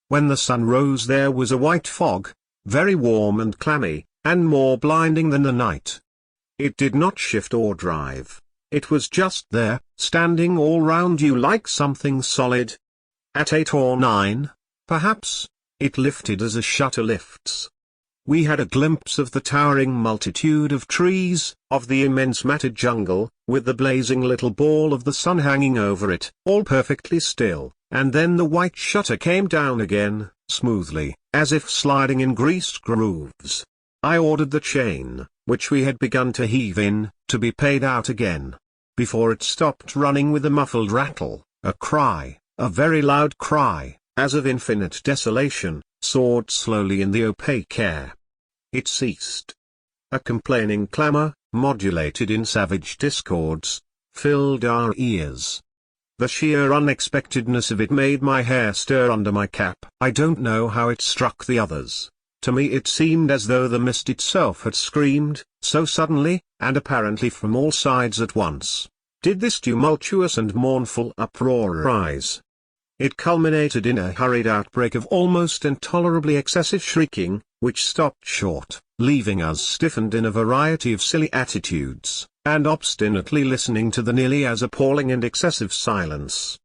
When the sun rose there was a white fog, very warm and clammy, and more blinding than the night. It did not shift or drive. It was just there, standing all round you like something solid. At 8 or 9, perhaps, it lifted as a shutter lifts. We had a glimpse of the towering multitude of trees, of the immense matted jungle, with the blazing little ball of the sun hanging over it, all perfectly still, and then the white shutter came down again, smoothly, as if sliding in greased grooves. I ordered the chain, which we had begun to heave in, to be paid out again. Before it stopped running with a muffled rattle, a cry, a very loud cry, as of infinite desolation, soared slowly in the opaque air. It ceased. A complaining clamor, modulated in savage discords, filled our ears. The sheer unexpectedness of it made my hair stir under my cap. I don't know how it struck the others. To me it seemed as though the mist itself had screamed, so suddenly, and apparently from all sides at once, did this tumultuous and mournful uproar rise. It culminated in a hurried outbreak of almost intolerably excessive shrieking, which stopped short, leaving us stiffened in a variety of silly attitudes, and obstinately listening to the nearly as appalling and excessive silence.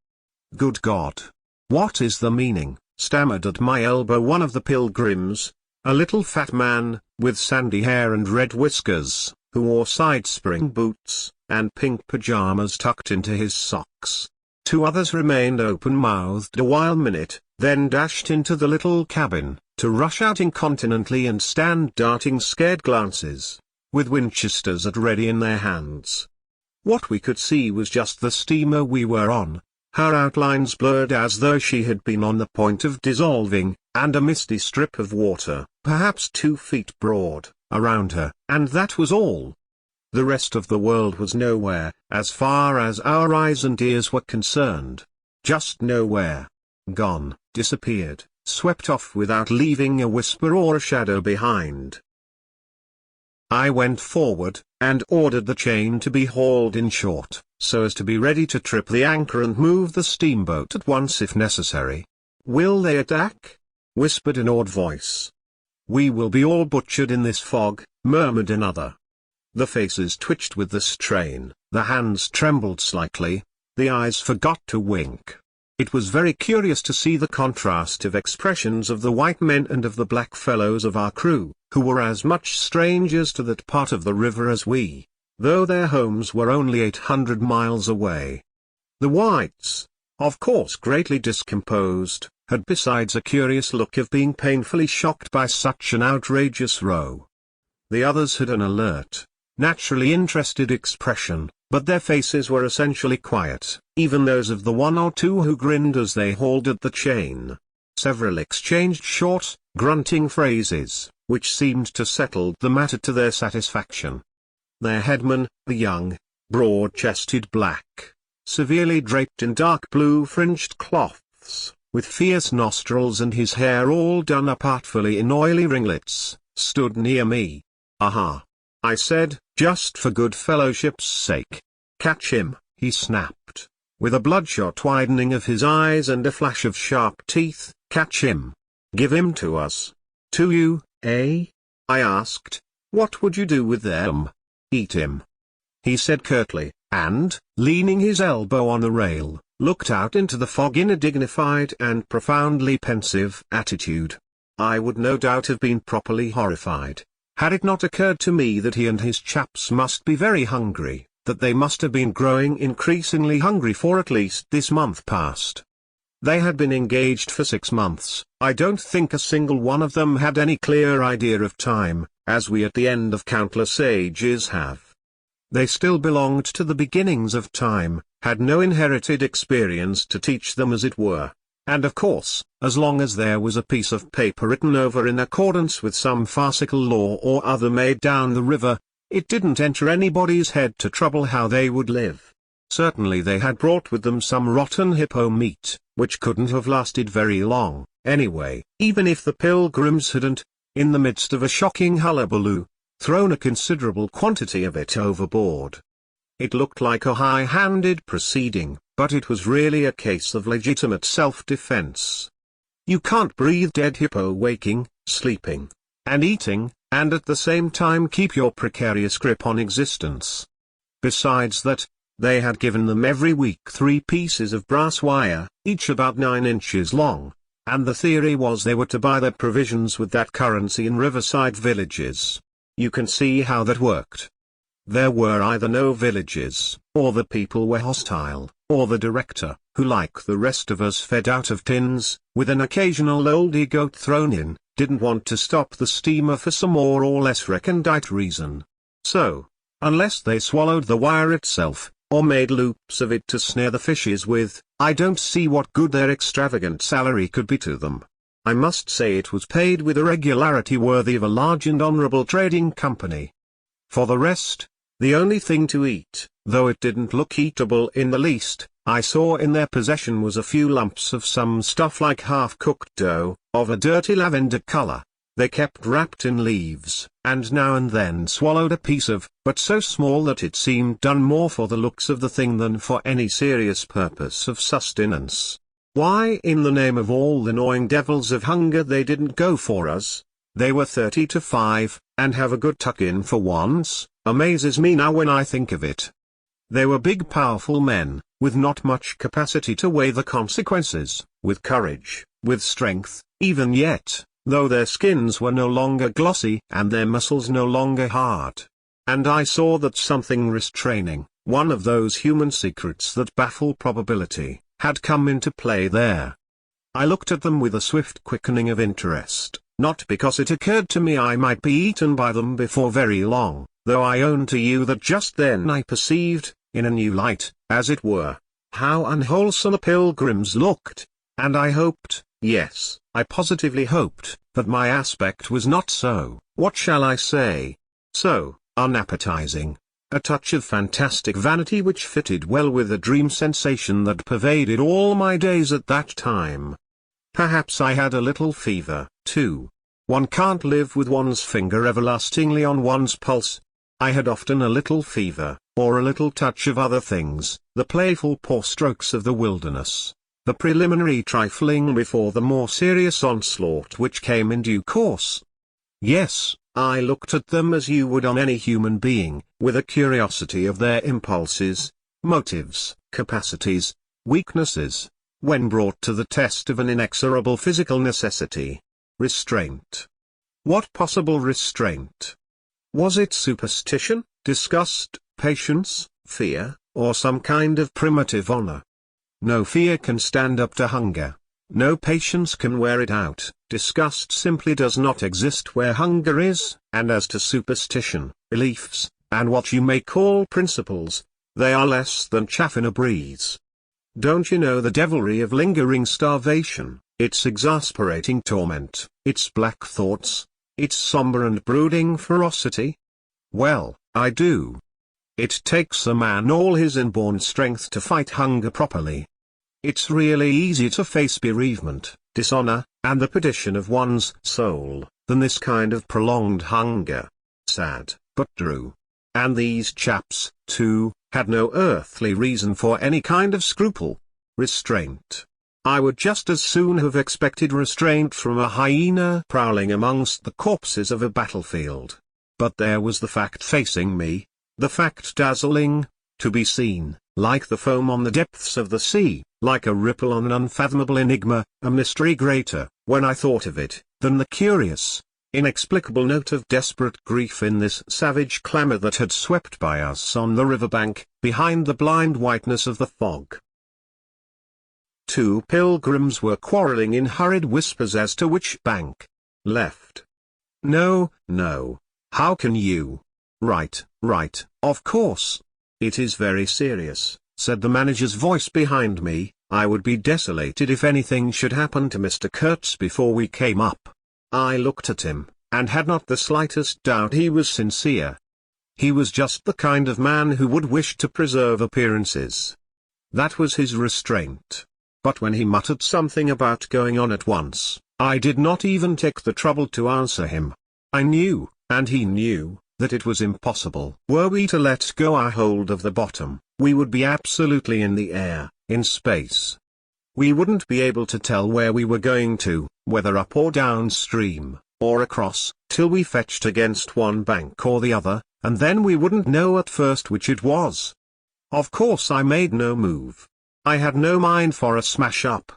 "Good God! What is the meaning?" stammered at my elbow one of the pilgrims, a little fat man, with sandy hair and red whiskers, who wore side-spring boots, and pink pajamas tucked into his socks. 2 others remained open-mouthed a while minute, then dashed into the little cabin, to rush out incontinently and stand darting scared glances, with Winchesters at ready in their hands. What we could see was just the steamer we were on, her outlines blurred as though she had been on the point of dissolving, and a misty strip of water, perhaps 2 feet broad, around her, and that was all. The rest of the world was nowhere, as far as our eyes and ears were concerned. Just nowhere. Gone, disappeared, swept off without leaving a whisper or a shadow behind. I went forward, and ordered the chain to be hauled in short, so as to be ready to trip the anchor and move the steamboat at once if necessary. "Will they attack?" whispered an awed voice. "We will be all butchered in this fog," murmured another. The faces twitched with the strain, The hands trembled slightly, the eyes forgot to wink. It was very curious to see the contrast of expressions of the white men and of the black fellows of our crew, who were as much strangers to that part of the river as we, though their homes were only 800 miles away. The whites, of course greatly discomposed, had besides a curious look of being painfully shocked by such an outrageous row. The others had an alert, naturally interested expression, but their faces were essentially quiet, even those of the one or two who grinned as they hauled at the chain. Several exchanged short, grunting phrases, which seemed to settle the matter to their satisfaction. Their headman, the young, broad-chested black, severely draped in dark blue fringed cloths, with fierce nostrils and his hair all done up artfully in oily ringlets, stood near me. "Aha!" I said, just for good fellowship's sake. "Catch him," he snapped, with a bloodshot widening of his eyes and a flash of sharp teeth. "Catch him. Give him to us." "To you, eh?" I asked. "What would you do with them?" "Eat him," he said curtly, and, leaning his elbow on the rail, looked out into the fog in a dignified and profoundly pensive attitude. I would no doubt have been properly horrified, had it not occurred to me that he and his chaps must be very hungry, that they must have been growing increasingly hungry for at least this month past. They had been engaged for 6 months. I don't think a single one of them had any clear idea of time, as we at the end of countless ages have. They still belonged to the beginnings of time, had no inherited experience to teach them as it were. And of course, as long as there was a piece of paper written over in accordance with some farcical law or other made down the river, it didn't enter anybody's head to trouble how they would live. Certainly they had brought with them some rotten hippo meat, which couldn't have lasted very long, anyway, even if the pilgrims hadn't, in the midst of a shocking hullabaloo, thrown a considerable quantity of it overboard. It looked like a high-handed proceeding, but it was really a case of legitimate self-defense. You can't breathe dead hippo waking, sleeping, and eating, and at the same time keep your precarious grip on existence. Besides that, they had given them every week 3 pieces of brass wire, each about 9 inches long, and the theory was they were to buy their provisions with that currency in riverside villages. You can see how that worked. There were either no villages, or the people were hostile, or the director, who like the rest of us fed out of tins, with an occasional oldie goat thrown in, didn't want to stop the steamer for some more or less recondite reason. So, unless they swallowed the wire itself, or made loops of it to snare the fishes with, I don't see what good their extravagant salary could be to them. I must say it was paid with a regularity worthy of a large and honorable trading company. For the rest, the only thing to eat, though it didn't look eatable in the least, I saw in their possession was a few lumps of some stuff like half-cooked dough, of a dirty lavender color. They kept wrapped in leaves, and now and then swallowed a piece of, but so small that it seemed done more for the looks of the thing than for any serious purpose of sustenance. Why in the name of all the gnawing devils of hunger they didn't go for us, they were 30 to 5, and have a good tuck-in for once, amazes me now when I think of it. They were big powerful men, with not much capacity to weigh the consequences, with courage, with strength, even yet, though their skins were no longer glossy and their muscles no longer hard. And I saw that something restraining, one of those human secrets that baffle probability, had come into play there. I looked at them with a swift quickening of interest, not because it occurred to me I might be eaten by them before very long, though I own to you that just then I perceived, in a new light, as it were, how unwholesome the pilgrims looked, and I hoped, yes, I positively hoped, that my aspect was not so, what shall I say, so unappetizing. A touch of fantastic vanity which fitted well with the dream sensation that pervaded all my days at that time. Perhaps I had a little fever, too. One can't live with one's finger everlastingly on one's pulse. I had often a little fever, or a little touch of other things, the playful paw strokes of the wilderness, the preliminary trifling before the more serious onslaught which came in due course. Yes, I looked at them as you would on any human being, with a curiosity of their impulses, motives, capacities, weaknesses, when brought to the test of an inexorable physical necessity. Restraint. What possible restraint? Was it superstition, disgust, patience, fear, or some kind of primitive honor? No fear can stand up to hunger. No patience can wear it out. Disgust simply does not exist where hunger is, and as to superstition, beliefs, and what you may call principles, they are less than chaff in a breeze. Don't you know the devilry of lingering starvation, its exasperating torment, its black thoughts, its somber and brooding ferocity? Well, I do. It takes a man all his inborn strength to fight hunger properly. It's really easier to face bereavement, dishonor, and the perdition of one's soul, than this kind of prolonged hunger. Sad, but true. And these chaps, too, had no earthly reason for any kind of scruple. Restraint. I would just as soon have expected restraint from a hyena prowling amongst the corpses of a battlefield. But there was the fact facing me, the fact dazzling, to be seen, like the foam on the depths of the sea, like a ripple on an unfathomable enigma, a mystery greater, when I thought of it, than the curious, inexplicable note of desperate grief in this savage clamor that had swept by us on the riverbank, behind the blind whiteness of the fog. Two pilgrims were quarreling in hurried whispers as to which bank. Left. No, no. How can you? Right, of course. It is very serious, said the manager's voice behind me. I would be desolated if anything should happen to Mr. Kurtz before we came up. I looked at him, and had not the slightest doubt he was sincere. He was just the kind of man who would wish to preserve appearances. That was his restraint. But when he muttered something about going on at once, I did not even take the trouble to answer him. I knew, and he knew, that it was impossible. Were we to let go our hold of the bottom, we would be absolutely in the air, in space. We wouldn't be able to tell where we were going to, whether up or downstream, or across, till we fetched against one bank or the other, and then we wouldn't know at first which it was. Of course I made no move. I had no mind for a smash-up.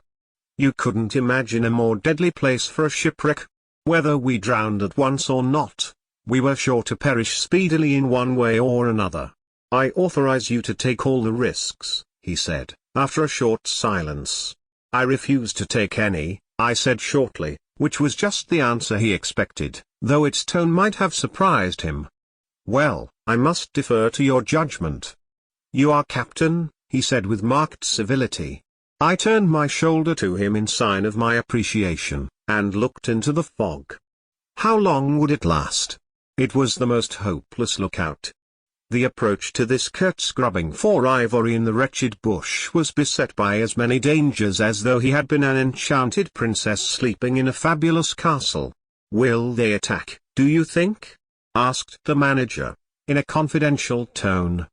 You couldn't imagine a more deadly place for a shipwreck. Whether we drowned at once or not, we were sure to perish speedily in one way or another. I authorize you to take all the risks, he said, after a short silence. I refuse to take any, I said shortly, which was just the answer he expected, though its tone might have surprised him. Well, I must defer to your judgment. You are captain, he said with marked civility. I turned my shoulder to him in sign of my appreciation, and looked into the fog. How long would it last? It was the most hopeless lookout. The approach to this Kurtz grubbing for ivory in the wretched bush was beset by as many dangers as though he had been an enchanted princess sleeping in a fabulous castle. Will they attack, do you think? Asked the manager, in a confidential tone.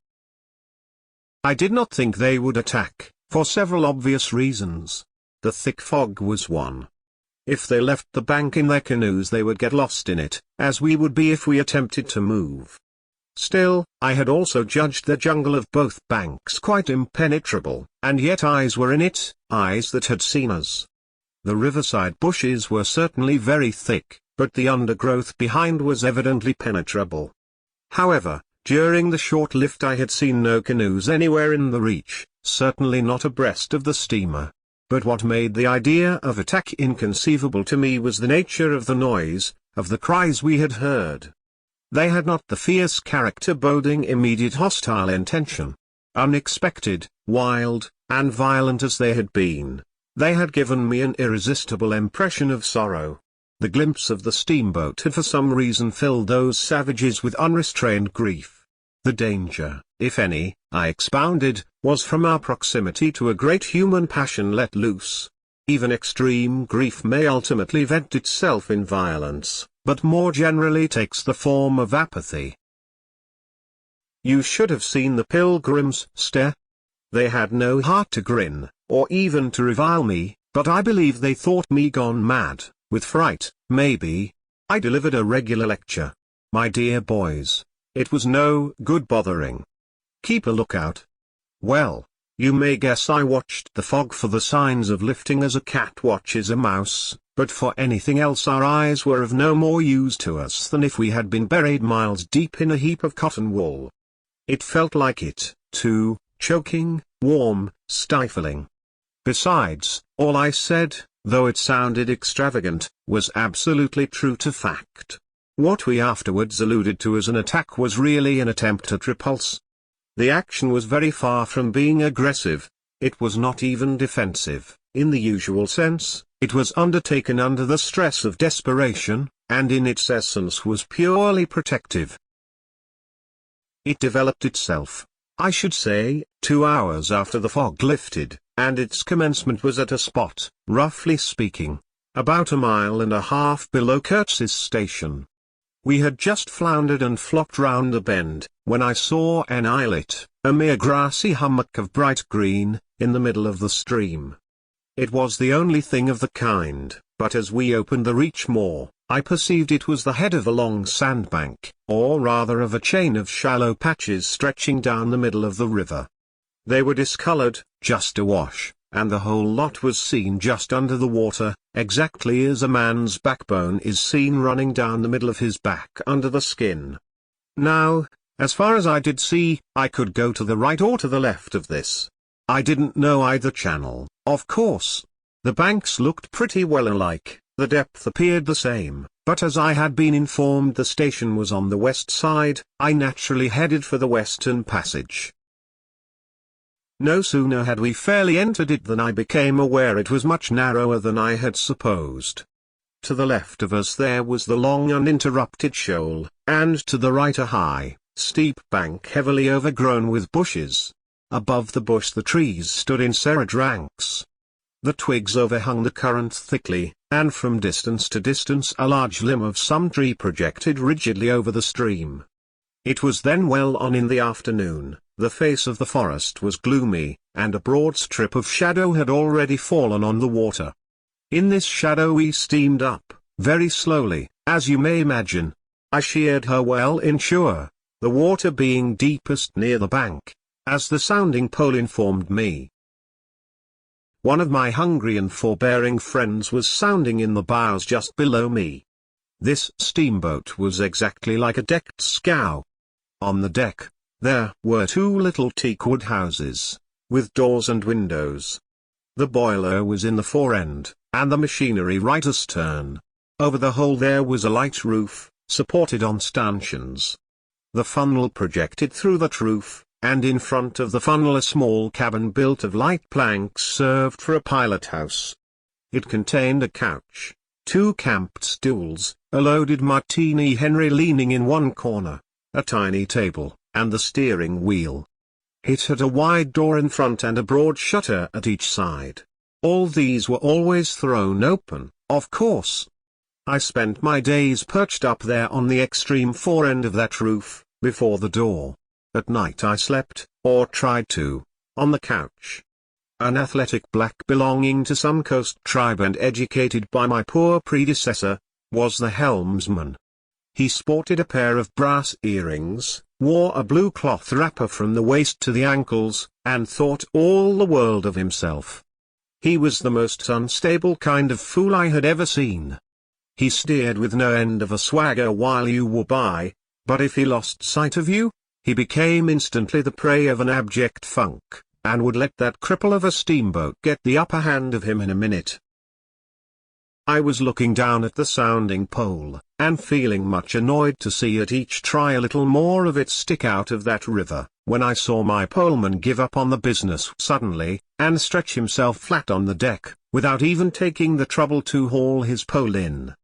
I did not think they would attack, for several obvious reasons. The thick fog was one. If they left the bank in their canoes they would get lost in it, as we would be if we attempted to move. Still, I had also judged the jungle of both banks quite impenetrable, and yet eyes were in it, eyes that had seen us. The riverside bushes were certainly very thick, but the undergrowth behind was evidently penetrable. However, during the short lift I had seen no canoes anywhere in the reach, certainly not abreast of the steamer. But what made the idea of attack inconceivable to me was the nature of the noise, of the cries we had heard. They had not the fierce character boding immediate hostile intention. Unexpected, wild, and violent as they had been, they had given me an irresistible impression of sorrow. The glimpse of the steamboat had for some reason filled those savages with unrestrained grief. The danger, if any, I expounded, was from our proximity to a great human passion let loose. Even extreme grief may ultimately vent itself in violence, but more generally takes the form of apathy. You should have seen the pilgrims stare. They had no heart to grin, or even to revile me, but I believe they thought me gone mad, with fright, maybe. I delivered a regular lecture, My dear boys, it was no good bothering. Keep a lookout. Well, you may guess I watched the fog for the signs of lifting as a cat watches a mouse, but for anything else our eyes were of no more use to us than if we had been buried miles deep in a heap of cotton wool. It felt like it, too, choking, warm, stifling. Besides, all I said, though it sounded extravagant, was absolutely true to fact. What we afterwards alluded to as an attack was really an attempt at repulse. The action was very far from being aggressive. It was not even defensive, in the usual sense. It was undertaken under the stress of desperation, and in its essence was purely protective. It developed itself, I should say, 2 hours after the fog lifted, and its commencement was at a spot, roughly speaking, about 1.5 miles below Kurtz's station. We had just floundered and flopped round a bend, when I saw an islet, a mere grassy hummock of bright green, in the middle of the stream. It was the only thing of the kind, but as we opened the reach more, I perceived it was the head of a long sandbank, or rather of a chain of shallow patches stretching down the middle of the river. They were discoloured, just awash, and the whole lot was seen just under the water, exactly as a man's backbone is seen running down the middle of his back under the skin. Now, as far as I did see, I could go to the right or to the left of this. I didn't know either channel, of course. The banks looked pretty well alike, the depth appeared the same, but as I had been informed the station was on the west side, I naturally headed for the western passage. No sooner had we fairly entered it than I became aware it was much narrower than I had supposed. To the left of us there was the long uninterrupted shoal, and to the right a high, steep bank heavily overgrown with bushes. Above the bush the trees stood in serried ranks. The twigs overhung the current thickly, and from distance to distance a large limb of some tree projected rigidly over the stream. It was then well on in the afternoon. The face of the forest was gloomy, and a broad strip of shadow had already fallen on the water. In this shadow we steamed up, very slowly, as you may imagine. I sheered her well inshore, the water being deepest near the bank, as the sounding pole informed me. One of my hungry and forbearing friends was sounding in the bows just below me. This steamboat was exactly like a decked scow. On the deck, there were 2 little teakwood houses, with doors and windows. The boiler was in the fore end, and the machinery right astern. Over the whole there was a light roof, supported on stanchions. The funnel projected through that roof, and in front of the funnel a small cabin built of light planks served for a pilot house. It contained a couch, 2 camped stools, a loaded Martini Henry leaning in one corner, a tiny table, and the steering wheel. It had a wide door in front and a broad shutter at each side. All these were always thrown open, of course. I spent my days perched up there on the extreme fore end of that roof, before the door. At night I slept, or tried to, on the couch. An athletic black belonging to some coast tribe and educated by my poor predecessor, was the helmsman. He sported a pair of brass earrings, wore a blue cloth wrapper from the waist to the ankles, and thought all the world of himself. He was the most unstable kind of fool I had ever seen. He steered with no end of a swagger while you were by, but if he lost sight of you, he became instantly the prey of an abject funk, and would let that cripple of a steamboat get the upper hand of him in a minute. I was looking down at the sounding pole, and feeling much annoyed to see it each try a little more of it stick out of that river, when I saw my poleman give up on the business suddenly, and stretch himself flat on the deck, without even taking the trouble to haul his pole in.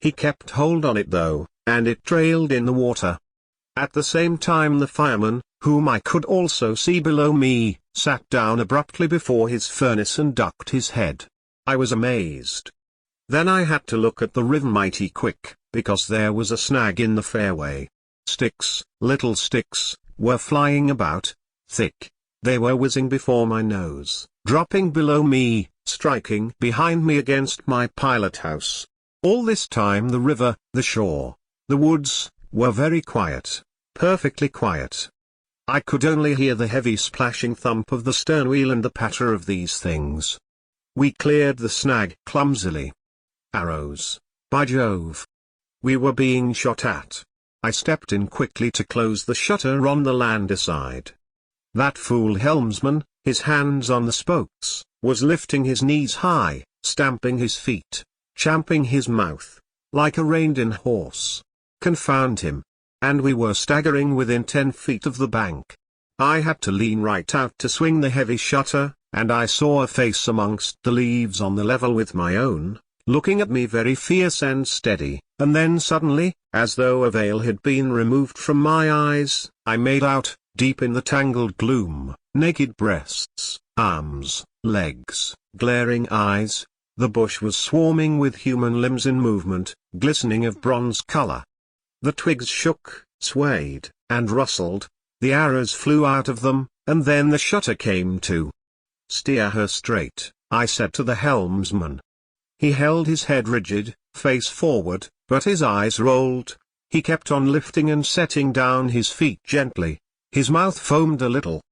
He kept hold on it though, and it trailed in the water. At the same time the fireman, whom I could also see below me, sat down abruptly before his furnace and ducked his head. I was amazed. Then I had to look at the river mighty quick, because there was a snag in the fairway. Sticks, little sticks, were flying about, thick. They were whizzing before my nose, dropping below me, striking behind me against my pilot house. All this time the river, the shore, the woods, were very quiet, perfectly quiet. I could only hear the heavy splashing thump of the stern wheel and the patter of these things. We cleared the snag clumsily. Arrows, by Jove! We were being shot at. I stepped in quickly to close the shutter on the lander side. That fool helmsman, his hands on the spokes, was lifting his knees high, stamping his feet, champing his mouth, like a reined-in horse. Confound him. And we were staggering within 10 feet of the bank. I had to lean right out to swing the heavy shutter, and I saw a face amongst the leaves on the level with my own, looking at me very fierce and steady, and then suddenly, as though a veil had been removed from my eyes, I made out, deep in the tangled gloom, naked breasts, arms, legs, glaring eyes. The bush was swarming with human limbs in movement, glistening of bronze color. The twigs shook, swayed, and rustled, the arrows flew out of them, and then the shutter came to. "Steer her straight," I said to the helmsman. He held his head rigid, face forward, but his eyes rolled. He kept on lifting and setting down his feet gently. His mouth foamed a little.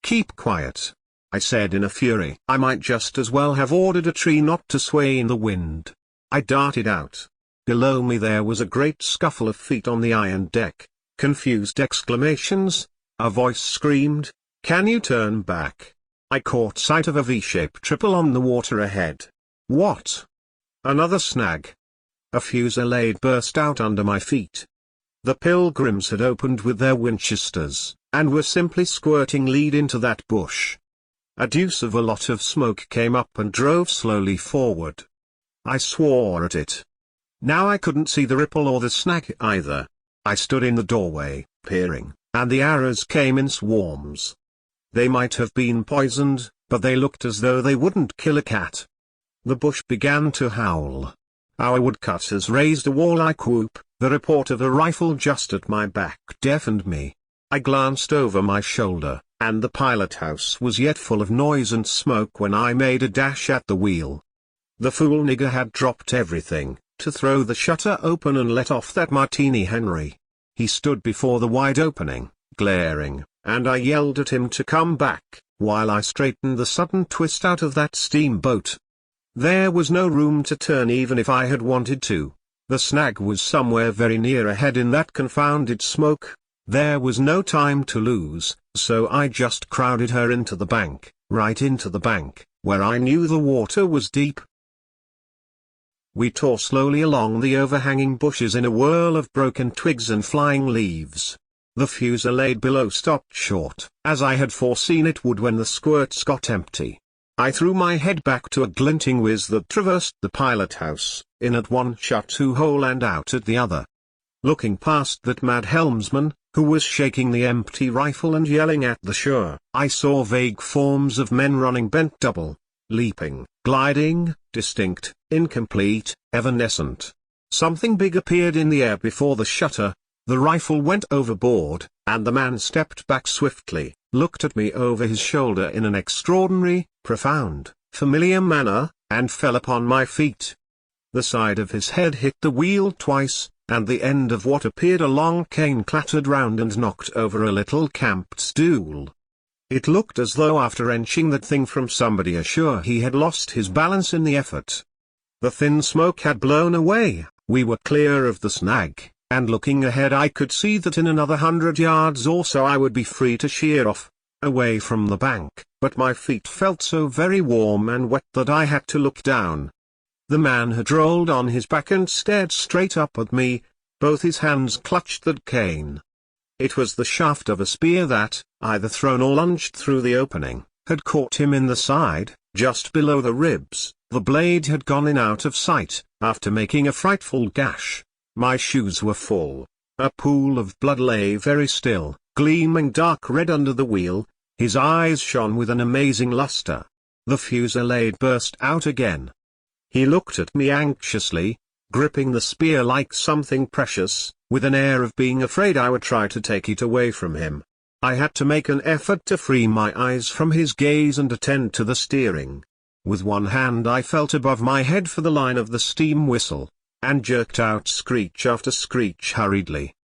"Keep quiet," I said in a fury. I might just as well have ordered a tree not to sway in the wind. I darted out. Below me there was a great scuffle of feet on the iron deck, confused exclamations. A voice screamed, "Can you turn back?" I caught sight of a V-shaped triple on the water ahead. What? Another snag. A fusillade burst out under my feet. The pilgrims had opened with their Winchesters, and were simply squirting lead into that bush. A deuce of a lot of smoke came up and drove slowly forward. I swore at it. Now I couldn't see the ripple or the snag either. I stood in the doorway, peering, and the arrows came in swarms. They might have been poisoned, but they looked as though they wouldn't kill a cat. The bush began to howl. Our woodcutters raised a warlike whoop. The report of a rifle just at my back deafened me. I glanced over my shoulder, and the pilot house was yet full of noise and smoke when I made a dash at the wheel. The fool nigger had dropped everything to throw the shutter open and let off that Martini Henry. He stood before the wide opening, glaring, and I yelled at him to come back, while I straightened the sudden twist out of that steamboat. There was no room to turn even if I had wanted to. The snag was somewhere very near ahead in that confounded smoke. There was no time to lose, so I just crowded her into the bank, right into the bank, where I knew the water was deep. We tore slowly along the overhanging bushes in a whirl of broken twigs and flying leaves. The fusillade below stopped short, as I had foreseen it would when the squirts got empty. I threw my head back to a glinting whiz that traversed the pilot house, in at one shot-to hole and out at the other. Looking past that mad helmsman, who was shaking the empty rifle and yelling at the shore, I saw vague forms of men running bent double, leaping, gliding, distinct, incomplete, evanescent. Something big appeared in the air before the shutter, the rifle went overboard, and the man stepped back swiftly, looked at me over his shoulder in an extraordinary, profound, familiar manner, and fell upon my feet. The side of his head hit the wheel twice, and the end of what appeared a long cane clattered round and knocked over a little camped stool. It looked as though after wrenching that thing from somebody ashore he had lost his balance in the effort. The thin smoke had blown away, we were clear of the snag, and looking ahead I could see that in another 100 yards or so I would be free to sheer off, away from the bank, but my feet felt so very warm and wet that I had to look down. The man had rolled on his back and stared straight up at me, both his hands clutched that cane. It was the shaft of a spear that, either thrown or lunged through the opening, had caught him in the side, just below the ribs. The blade had gone in out of sight, after making a frightful gash. My shoes were full. A pool of blood lay very still, gleaming dark red under the wheel. His eyes shone with an amazing luster. The fusillade burst out again. He looked at me anxiously, gripping the spear like something precious, with an air of being afraid I would try to take it away from him. I had to make an effort to free my eyes from his gaze and attend to the steering. With one hand I felt above my head for the line of the steam whistle, and jerked out screech after screech hurriedly.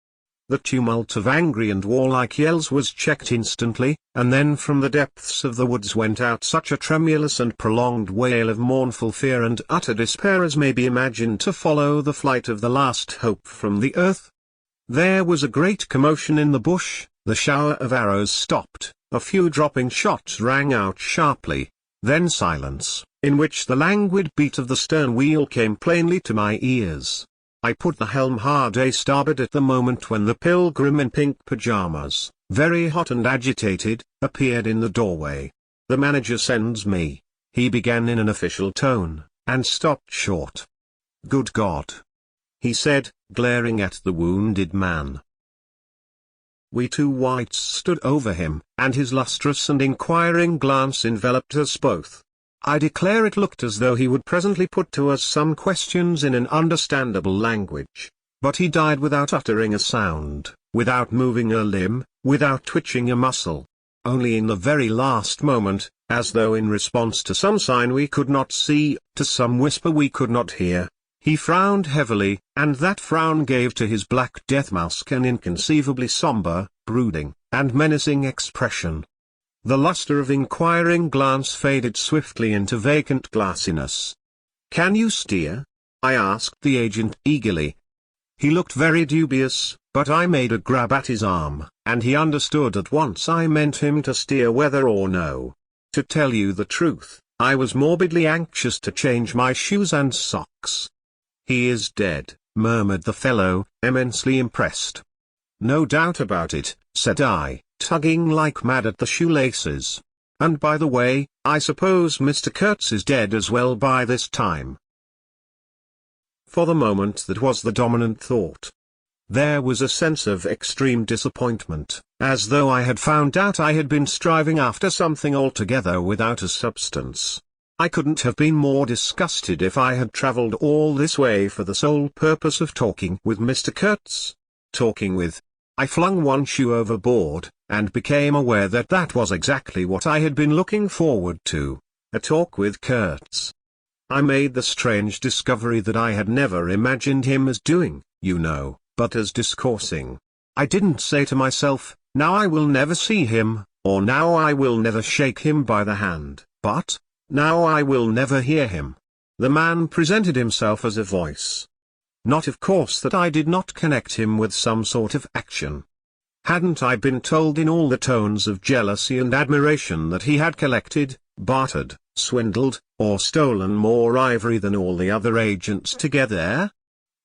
The tumult of angry and warlike yells was checked instantly, and then from the depths of the woods went out such a tremulous and prolonged wail of mournful fear and utter despair as may be imagined to follow the flight of the last hope from the earth. There was a great commotion in the bush, the shower of arrows stopped, a few dropping shots rang out sharply, then silence, in which the languid beat of the stern wheel came plainly to my ears. I put the helm hard a starboard at the moment when the pilgrim in pink pyjamas, very hot and agitated, appeared in the doorway. "The manager sends me," he began in an official tone, and stopped short. "Good God!" he said, glaring at the wounded man. We two whites stood over him, and his lustrous and inquiring glance enveloped us both. I declare it looked as though he would presently put to us some questions in an understandable language, but he died without uttering a sound, without moving a limb, without twitching a muscle. Only in the very last moment, as though in response to some sign we could not see, to some whisper we could not hear, he frowned heavily, and that frown gave to his black death mask an inconceivably somber, brooding, and menacing expression. The luster of inquiring glance faded swiftly into vacant glassiness. "Can you steer?" I asked the agent eagerly. He looked very dubious, but I made a grab at his arm, and he understood at once I meant him to steer whether or no. To tell you the truth, I was morbidly anxious to change my shoes and socks. "He is dead," murmured the fellow, immensely impressed. "No doubt about it," said I, tugging like mad at the shoelaces. "And by the way, I suppose Mr. Kurtz is dead as well by this time." For the moment that was the dominant thought. There was a sense of extreme disappointment, as though I had found out I had been striving after something altogether without a substance. I couldn't have been more disgusted if I had travelled all this way for the sole purpose of talking with Mr. Kurtz. Talking with. I flung one shoe overboard, and became aware that that was exactly what I had been looking forward to, a talk with Kurtz. I made the strange discovery that I had never imagined him as doing, you know, but as discoursing. I didn't say to myself, "Now I will never see him," or "Now I will never shake him by the hand," but, "Now I will never hear him." The man presented himself as a voice. Not of course that I did not connect him with some sort of action. Hadn't I been told in all the tones of jealousy and admiration that he had collected, bartered, swindled, or stolen more ivory than all the other agents together?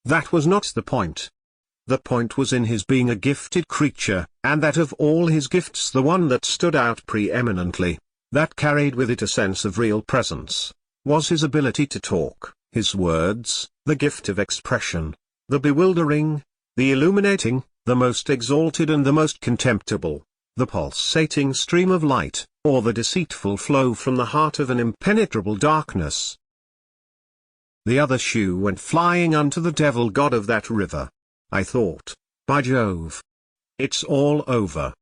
That was not the point. The point was in his being a gifted creature, and that of all his gifts the one that stood out preeminently, that carried with it a sense of real presence, was his ability to talk, his words, the gift of expression, the bewildering, the illuminating, the most exalted and the most contemptible, the pulsating stream of light, or the deceitful flow from the heart of an impenetrable darkness. The other shoe went flying unto the devil god of that river. I thought, by Jove! It's all over.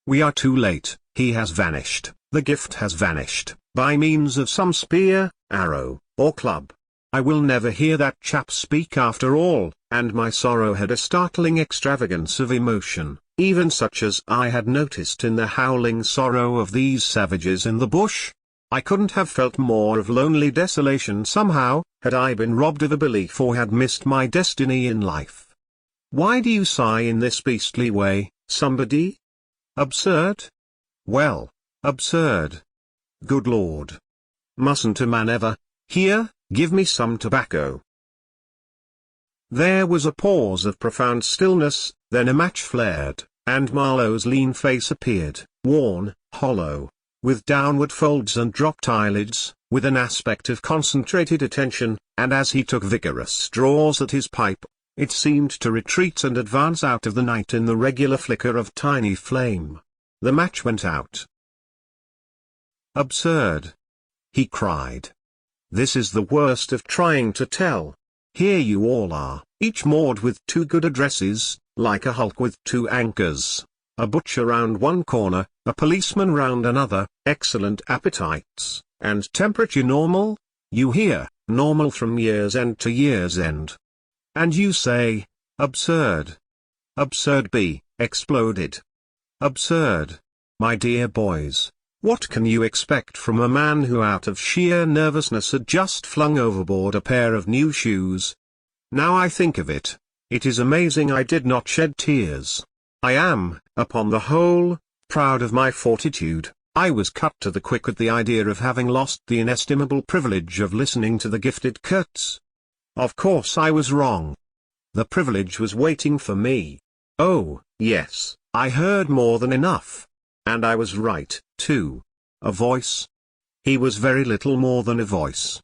We are too late, he has vanished, the gift has vanished, by means of some spear, arrow, or club. I will never hear that chap speak after all, and my sorrow had a startling extravagance of emotion, even such as I had noticed in the howling sorrow of these savages in the bush. I couldn't have felt more of lonely desolation somehow, had I been robbed of a belief or had missed my destiny in life. Why do you sigh in this beastly way, somebody? Absurd? Well, absurd. Good Lord! Mustn't a man ever? Here, give me some tobacco. There was a pause of profound stillness, then a match flared, and Marlow's lean face appeared, worn, hollow, with downward folds and dropped eyelids, with an aspect of concentrated attention, and as he took vigorous draws at his pipe, it seemed to retreat and advance out of the night in the regular flicker of tiny flame. The match went out. "Absurd!" he cried. "This is the worst of trying to tell. Here you all are, each moored with two good addresses, like a hulk with two anchors, a butcher round one corner, a policeman round another, excellent appetites, and temperature normal, you hear, normal from year's end to year's end. And you say, absurd. Absurd B exploded. Absurd. My dear boys, what can you expect from a man who out of sheer nervousness had just flung overboard a pair of new shoes? Now I think of it, it is amazing I did not shed tears. I am, upon the whole, proud of my fortitude. I was cut to the quick at the idea of having lost the inestimable privilege of listening to the gifted Kurtz. Of course I was wrong. The privilege was waiting for me. Oh, yes, I heard more than enough. And I was right, too. A voice. He was very little more than a voice.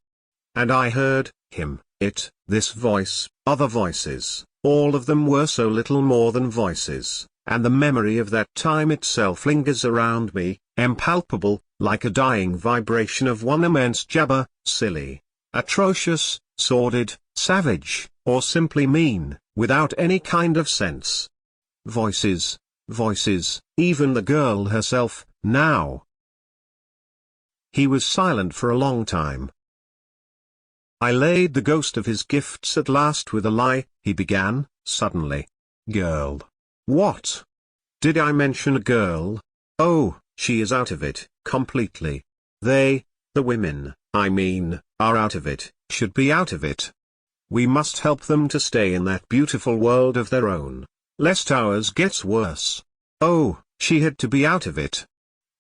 And I heard him, it, this voice, other voices, all of them were so little more than voices, and the memory of that time itself lingers around me, impalpable, like a dying vibration of one immense jabber, silly, atrocious, sordid, savage, or simply mean, without any kind of sense. Voices, voices, even the girl herself, now. He was silent for a long time. I laid the ghost of his gifts at last with a lie, he began, suddenly. Girl. What? Did I mention a girl? Oh, she is out of it, completely. They, the women, I mean, are out of it, should be out of it. We must help them to stay in that beautiful world of their own, lest ours gets worse. Oh, she had to be out of it.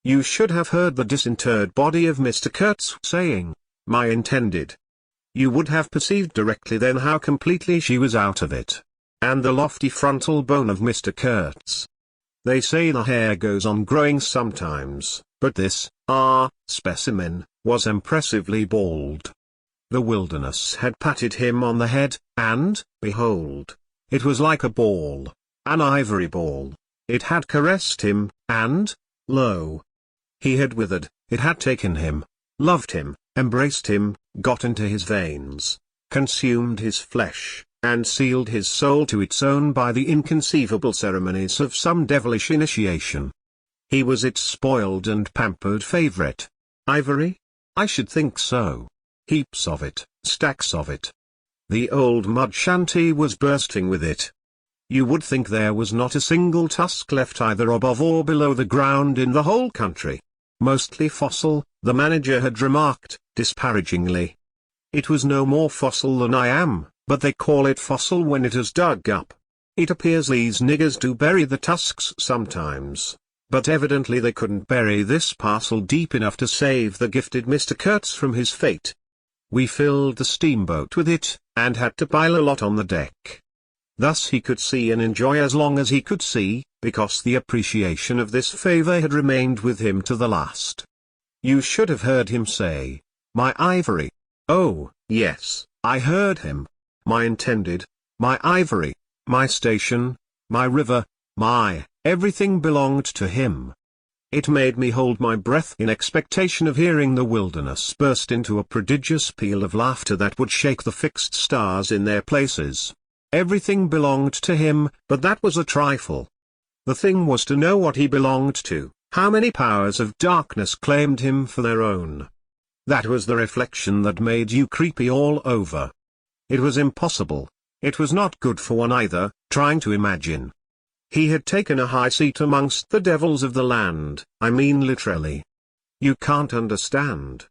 You should have heard the disinterred body of Mr. Kurtz saying, my intended. You would have perceived directly then how completely she was out of it. And the lofty frontal bone of Mr. Kurtz. They say the hair goes on growing sometimes, but this, specimen, was impressively bald. The wilderness had patted him on the head, and, behold, it was like a ball, an ivory ball. It had caressed him, and, lo! He had withered, it had taken him, loved him, embraced him, got into his veins, consumed his flesh, and sealed his soul to its own by the inconceivable ceremonies of some devilish initiation. He was its spoiled and pampered favorite. Ivory? I should think so. Heaps of it, stacks of it. The old mud shanty was bursting with it. You would think there was not a single tusk left either above or below the ground in the whole country. Mostly fossil, the manager had remarked, disparagingly. It was no more fossil than I am, but they call it fossil when it is dug up. It appears these niggers do bury the tusks sometimes, but evidently they couldn't bury this parcel deep enough to save the gifted Mr. Kurtz from his fate. We filled the steamboat with it, and had to pile a lot on the deck. Thus he could see and enjoy as long as he could see, because the appreciation of this favor had remained with him to the last. You should have heard him say, my ivory. Oh, yes, I heard him. My intended, my ivory, my station, my river, my, everything belonged to him. It made me hold my breath in expectation of hearing the wilderness burst into a prodigious peal of laughter that would shake the fixed stars in their places. Everything belonged to him, but that was a trifle. The thing was to know what he belonged to, how many powers of darkness claimed him for their own. That was the reflection that made you creepy all over. It was impossible, it was not good for one either, trying to imagine. He had taken a high seat amongst the devils of the land, I mean literally. You can't understand.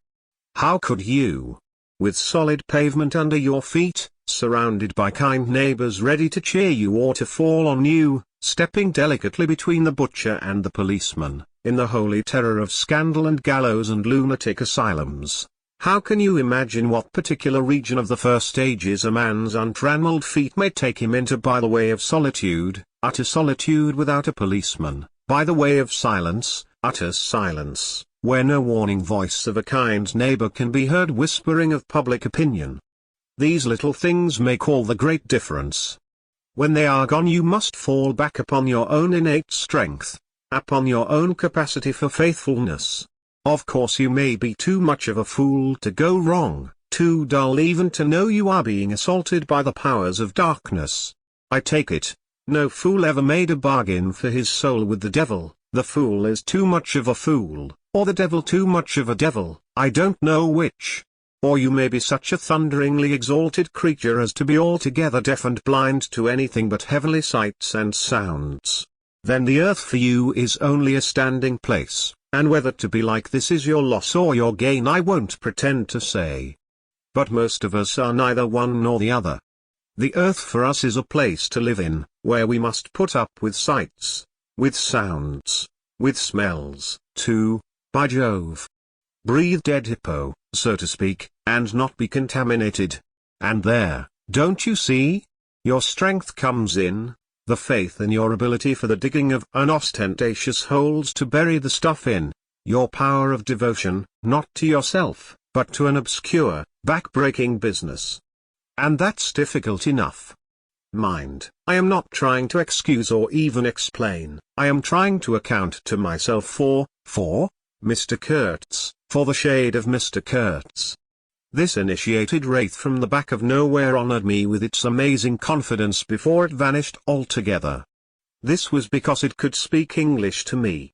How could you? With solid pavement under your feet, surrounded by kind neighbors ready to cheer you or to fall on you, stepping delicately between the butcher and the policeman, in the holy terror of scandal and gallows and lunatic asylums. How can you imagine what particular region of the first ages a man's untrammeled feet may take him into by the way of solitude, utter solitude without a policeman, by the way of silence, utter silence, where no warning voice of a kind neighbor can be heard whispering of public opinion? These little things make all the great difference. When they are gone you must fall back upon your own innate strength, upon your own capacity for faithfulness. Of course you may be too much of a fool to go wrong, too dull even to know you are being assaulted by the powers of darkness. I take it, no fool ever made a bargain for his soul with the devil. The fool is too much of a fool, or the devil too much of a devil, I don't know which. or you may be such a thunderingly exalted creature as to be altogether deaf and blind to anything but heavenly sights and sounds. Then the earth for you is only a standing place, and whether to be like this is your loss or your gain I won't pretend to say. But most of us are neither one nor the other. The earth for us is a place to live in, where we must put up with sights, with sounds, with smells, too, by Jove. Breathe dead hippo, so to speak, and not be contaminated. And there, don't you see? Your strength comes in, the faith in your ability for the digging of unostentatious holes to bury the stuff in, your power of devotion, not to yourself, but to an obscure, back-breaking business. And that's difficult enough. Mind, I am not trying to excuse or even explain, I am trying to account to myself for Mr. Kurtz, for the shade of Mr. Kurtz. This initiated wraith from the back of nowhere honored me with its amazing confidence before it vanished altogether. This was because it could speak English to me.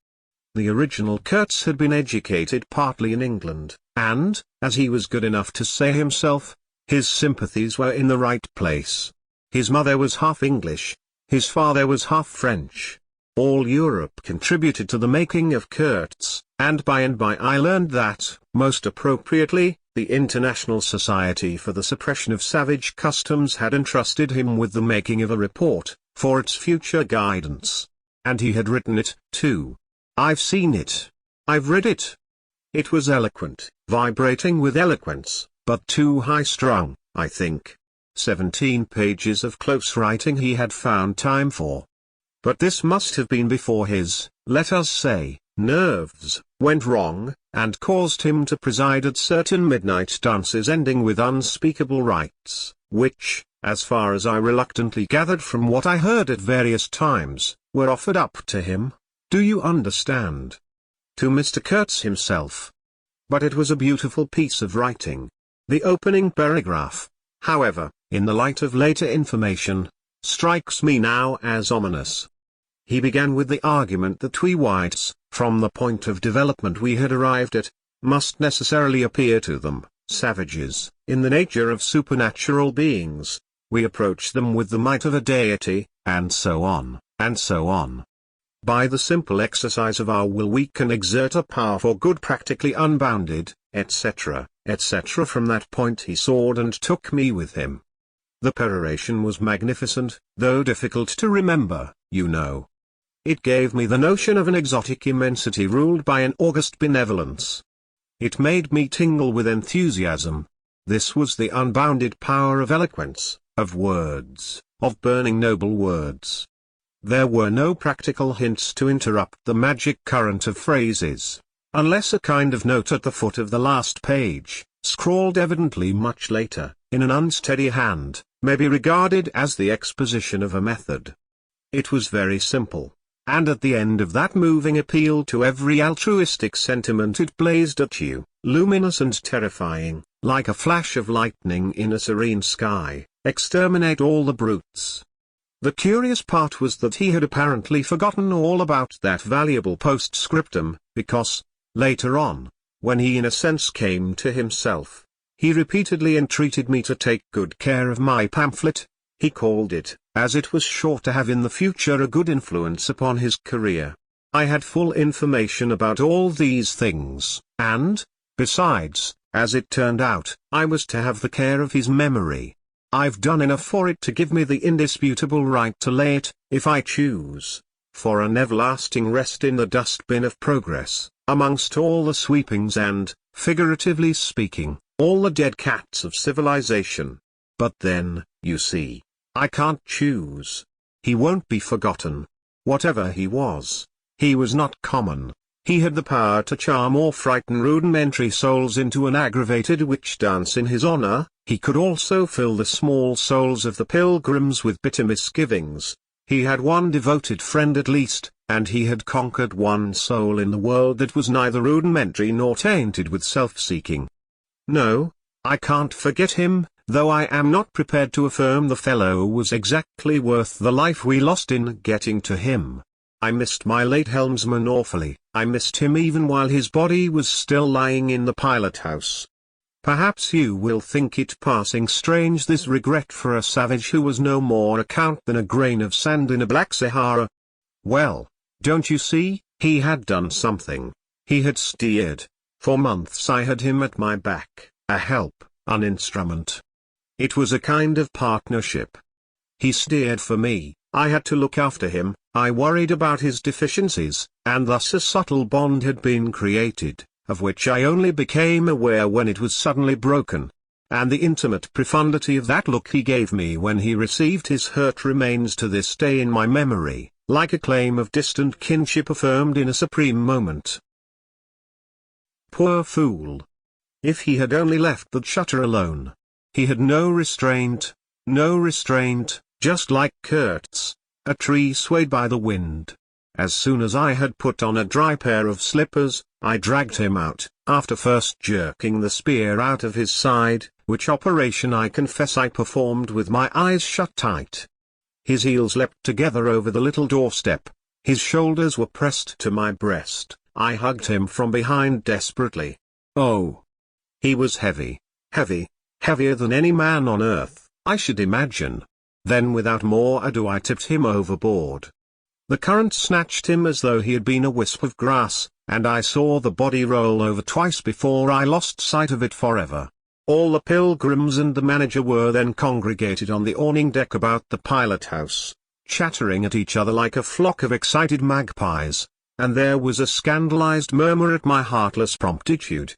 The original Kurtz had been educated partly in England, and, as he was good enough to say himself, his sympathies were in the right place. His mother was half English, his father was half French. All Europe contributed to the making of Kurtz, and by I learned that, most appropriately, the International Society for the Suppression of Savage Customs had entrusted him with the making of a report, for its future guidance. And he had written it, too. I've seen it. I've read it. It was eloquent, vibrating with eloquence, but too high-strung, I think. 17 pages of close writing he had found time for. But this must have been before his, let us say, nerves went wrong, and caused him to preside at certain midnight dances ending with unspeakable rites, which, as far as I reluctantly gathered from what I heard at various times, were offered up to him. Do you understand? To Mr. Kurtz himself. But it was a beautiful piece of writing. The opening paragraph, however, in the light of later information, strikes me now as ominous. He began with the argument that we whites, from the point of development we had arrived at, must necessarily appear to them, savages, in the nature of supernatural beings. We approach them with the might of a deity, and so on, and so on. By the simple exercise of our will we can exert a power for good practically unbounded, etc., etc. From that point he soared and took me with him. The peroration was magnificent, though difficult to remember, you know. It gave me the notion of an exotic immensity ruled by an august benevolence. It made me tingle with enthusiasm. This was the unbounded power of eloquence, of words, of burning noble words. There were no practical hints to interrupt the magic current of phrases, unless a kind of note at the foot of the last page, scrawled evidently much later, in an unsteady hand, may be regarded as the exposition of a method. It was very simple, and at the end of that moving appeal to every altruistic sentiment it blazed at you, luminous and terrifying, like a flash of lightning in a serene sky, exterminate all the brutes. The curious part was that he had apparently forgotten all about that valuable postscriptum, because, later on, when he in a sense came to himself, he repeatedly entreated me to take good care of my pamphlet. He called it, as it was sure to have in the future a good influence upon his career. I had full information about all these things, and, besides, as it turned out, I was to have the care of his memory. I've done enough for it to give me the indisputable right to lay it, if I choose, for an everlasting rest in the dustbin of progress, amongst all the sweepings and, figuratively speaking, all the dead cats of civilization. But then, you see, I can't choose. He won't be forgotten. Whatever he was not common. He had the power to charm or frighten rudimentary souls into an aggravated witch dance in his honor. He could also fill the small souls of the pilgrims with bitter misgivings. He had one devoted friend at least, and he had conquered one soul in the world that was neither rudimentary nor tainted with self-seeking. No, I can't forget him, though I am not prepared to affirm the fellow was exactly worth the life we lost in getting to him. I missed my late helmsman awfully. I missed him even while his body was still lying in the pilot-house. Perhaps you will think it passing strange, this regret for a savage who was no more account than a grain of sand in a black Sahara. Well, don't you see, he had done something. He had steered. For months I had him at my back, a help, an instrument. It was a kind of partnership. He steered for me, I had to look after him, I worried about his deficiencies, and thus a subtle bond had been created, of which I only became aware when it was suddenly broken. And the intimate profundity of that look he gave me when he received his hurt remains to this day in my memory, like a claim of distant kinship affirmed in a supreme moment. Poor fool! If he had only left the shutter alone! He had no restraint, just like Kurtz, a tree swayed by the wind. As soon as I had put on a dry pair of slippers, I dragged him out, after first jerking the spear out of his side, which operation I confess I performed with my eyes shut tight. His heels leapt together over the little doorstep, his shoulders were pressed to my breast, I hugged him from behind desperately. Oh! He was heavy, heavier than any man on earth, I should imagine. Then without more ado I tipped him overboard. The current snatched him as though he had been a wisp of grass, and I saw the body roll over twice before I lost sight of it forever. All the pilgrims and the manager were then congregated on the awning deck about the pilot house, chattering at each other like a flock of excited magpies, and there was a scandalized murmur at my heartless promptitude.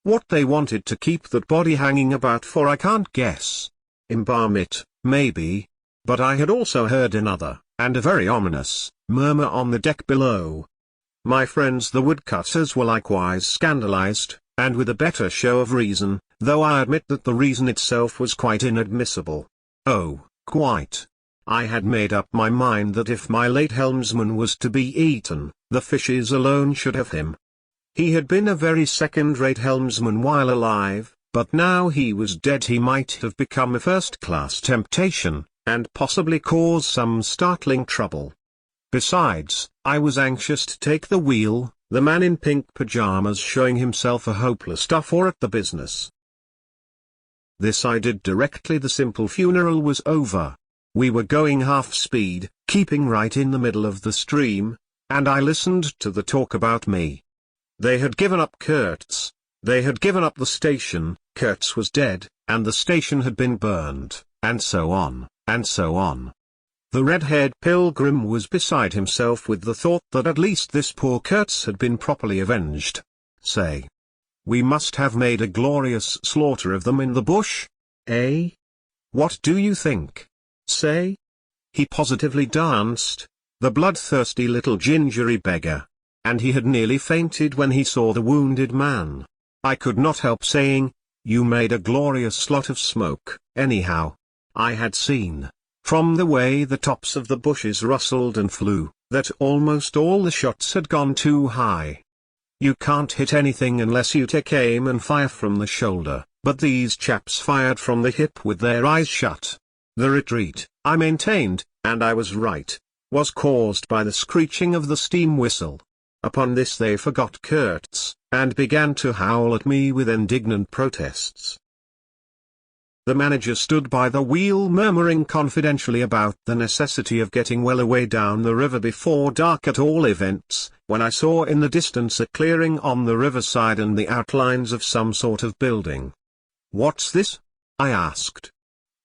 What they wanted to keep that body hanging about for I can't guess. Embalm it, maybe. But I had also heard another, and a very ominous, murmur on the deck below. My friends the woodcutters were likewise scandalized, and with a better show of reason, though I admit that the reason itself was quite inadmissible. Oh, quite. I had made up my mind that if my late helmsman was to be eaten, the fishes alone should have him. He had been a very second-rate helmsman while alive, but now he was dead he might have become a first-class temptation, and possibly cause some startling trouble. Besides, I was anxious to take the wheel, the man in pink pyjamas showing himself a hopeless duffer at the business. This I did directly the simple funeral was over. We were going half-speed, keeping right in the middle of the stream, and I listened to the talk about me. They had given up Kurtz. They had given up the station, Kurtz was dead, and the station had been burned, and so on, and so on. The red-haired pilgrim was beside himself with the thought that at least this poor Kurtz had been properly avenged. Say. We must have made a glorious slaughter of them in the bush? Eh? What do you think? Say? He positively danced, the bloodthirsty little gingery beggar. And he had nearly fainted when he saw the wounded man. I could not help saying, you made a glorious lot of smoke, anyhow. I had seen, from the way the tops of the bushes rustled and flew, that almost all the shots had gone too high. You can't hit anything unless you take aim and fire from the shoulder, but these chaps fired from the hip with their eyes shut. The retreat, I maintained, and I was right, was caused by the screeching of the steam whistle. Upon this they forgot Kurtz, and began to howl at me with indignant protests. The manager stood by the wheel murmuring confidentially about the necessity of getting well away down the river before dark at all events, when I saw in the distance a clearing on the riverside and the outlines of some sort of building. "What's this?" I asked.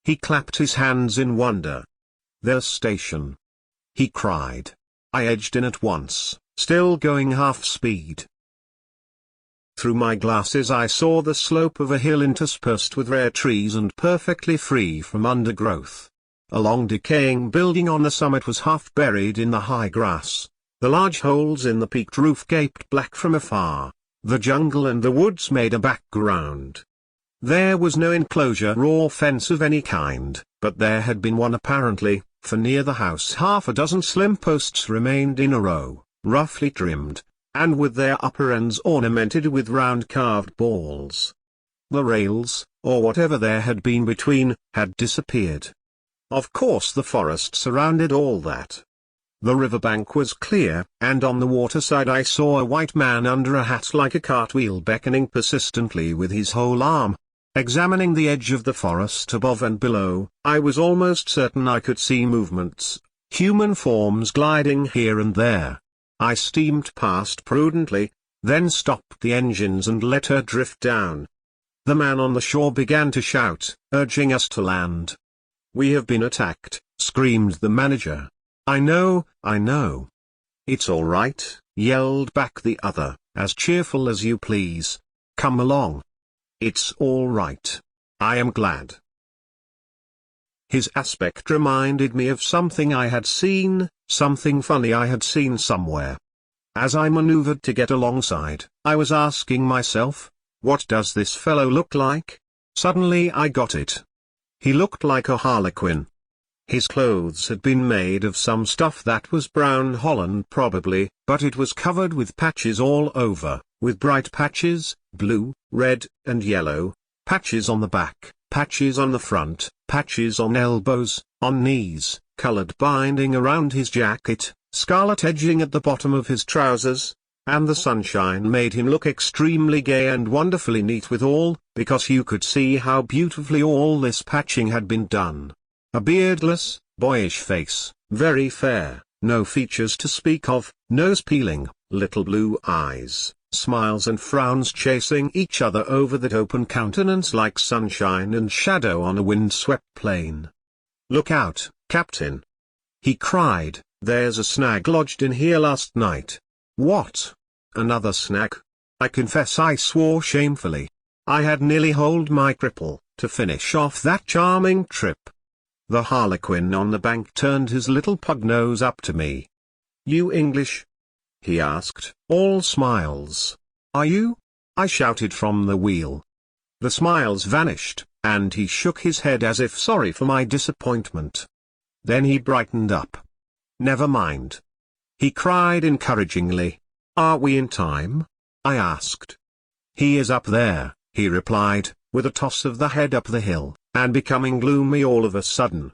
He clapped his hands in wonder. "The station," he cried. I edged in at once, still going half speed. Through my glasses I saw the slope of a hill interspersed with rare trees and perfectly free from undergrowth. A long decaying building on the summit was half buried in the high grass. The large holes in the peaked roof gaped black from afar. The jungle and the woods made a background. There was no enclosure or fence of any kind, but there had been one apparently, for near the house half a dozen slim posts remained in a row, roughly trimmed, and with their upper ends ornamented with round carved balls. The rails, or whatever there had been between, had disappeared. Of course the forest surrounded all that. The riverbank was clear, and on the waterside I saw a white man under a hat like a cartwheel beckoning persistently with his whole arm, Examining the edge of the forest above and below, I was almost certain I could see movements, human forms gliding here and there. I steamed past prudently, then stopped the engines and let her drift down. The man on the shore began to shout, urging us to land. "We have been attacked," screamed the manager. I know. "It's all right," yelled back the other, as cheerful as you please. "Come along. It's all right. I am glad." His aspect reminded me of something I had seen, something funny I had seen somewhere. As I maneuvered to get alongside, I was asking myself, what does this fellow look like? Suddenly I got it. He looked like a harlequin. His clothes had been made of some stuff that was brown holland probably, but it was covered with patches all over, with bright patches, blue, red, and yellow, patches on the back, patches on the front, patches on elbows, on knees, colored binding around his jacket, scarlet edging at the bottom of his trousers, and the sunshine made him look extremely gay and wonderfully neat withal, because you could see how beautifully all this patching had been done. A beardless, boyish face, very fair, no features to speak of, nose peeling, little blue eyes, smiles and frowns chasing each other over that open countenance like sunshine and shadow on a wind-swept plain. "Look out, Captain!" he cried, "there's a snag lodged in here last night." "What? Another snag?" I confess I swore shamefully. I had nearly holed my cripple, to finish off that charming trip. The harlequin on the bank turned his little pug nose up to me. "You English?" he asked, all smiles. "Are you?" I shouted from the wheel. The smiles vanished, and he shook his head as if sorry for my disappointment. Then he brightened up. "Never mind," he cried encouragingly. "Are we in time?" I asked. "He is up there," he replied, with a toss of the head up the hill, and becoming gloomy all of a sudden.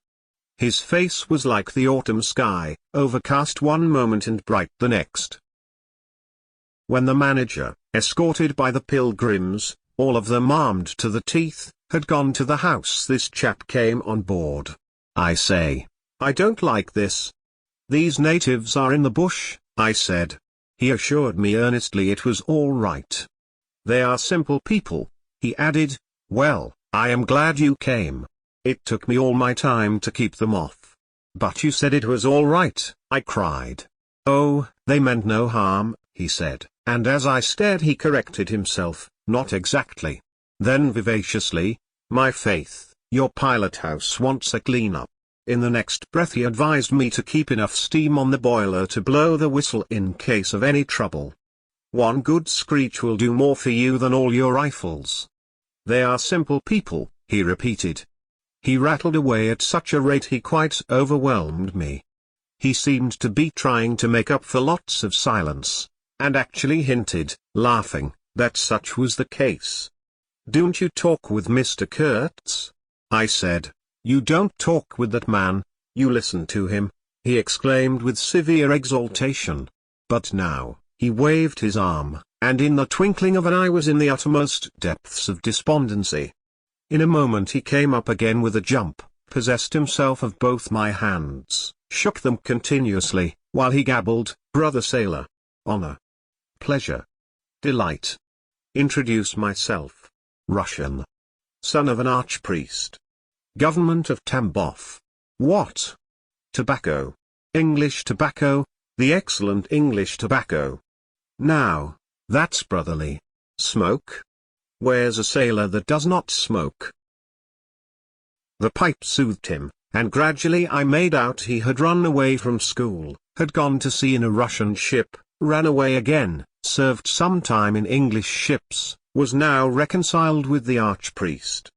His face was like the autumn sky, overcast one moment and bright the next. When the manager, escorted by the pilgrims, all of them armed to the teeth, had gone to the house, this chap came on board. "I say, I don't like this. These natives are in the bush," I said. He assured me earnestly it was all right. "They are simple people," he added. "Well, I am glad you came. It took me all my time to keep them off." "But you said it was all right," I cried. "Oh, they meant no harm," he said, and as I stared he corrected himself, "Not exactly." Then vivaciously, "My faith, your pilot house wants a clean-up." In the next breath he advised me to keep enough steam on the boiler to blow the whistle in case of any trouble. "One good screech will do more for you than all your rifles." "They are simple people," he repeated. He rattled away at such a rate he quite overwhelmed me. He seemed to be trying to make up for lots of silence, and actually hinted, laughing, that such was the case. "Don't you talk with Mr. Kurtz?" I said. "You don't talk with that man, you listen to him," he exclaimed with severe exaltation. But now, he waved his arm, and in the twinkling of an eye was in the uttermost depths of despondency. In a moment he came up again with a jump, possessed himself of both my hands, shook them continuously, while he gabbled, "Brother sailor. Honor. Pleasure. Delight. Introduce myself. Russian. Son of an archpriest. Government of Tambov. What? Tobacco. English tobacco, the excellent English tobacco. Now, that's brotherly. Smoke? Where's a sailor that does not smoke?" The pipe soothed him, and gradually I made out he had run away from school, had gone to sea in a Russian ship, ran away again, served some time in English ships, was now reconciled with the archpriest.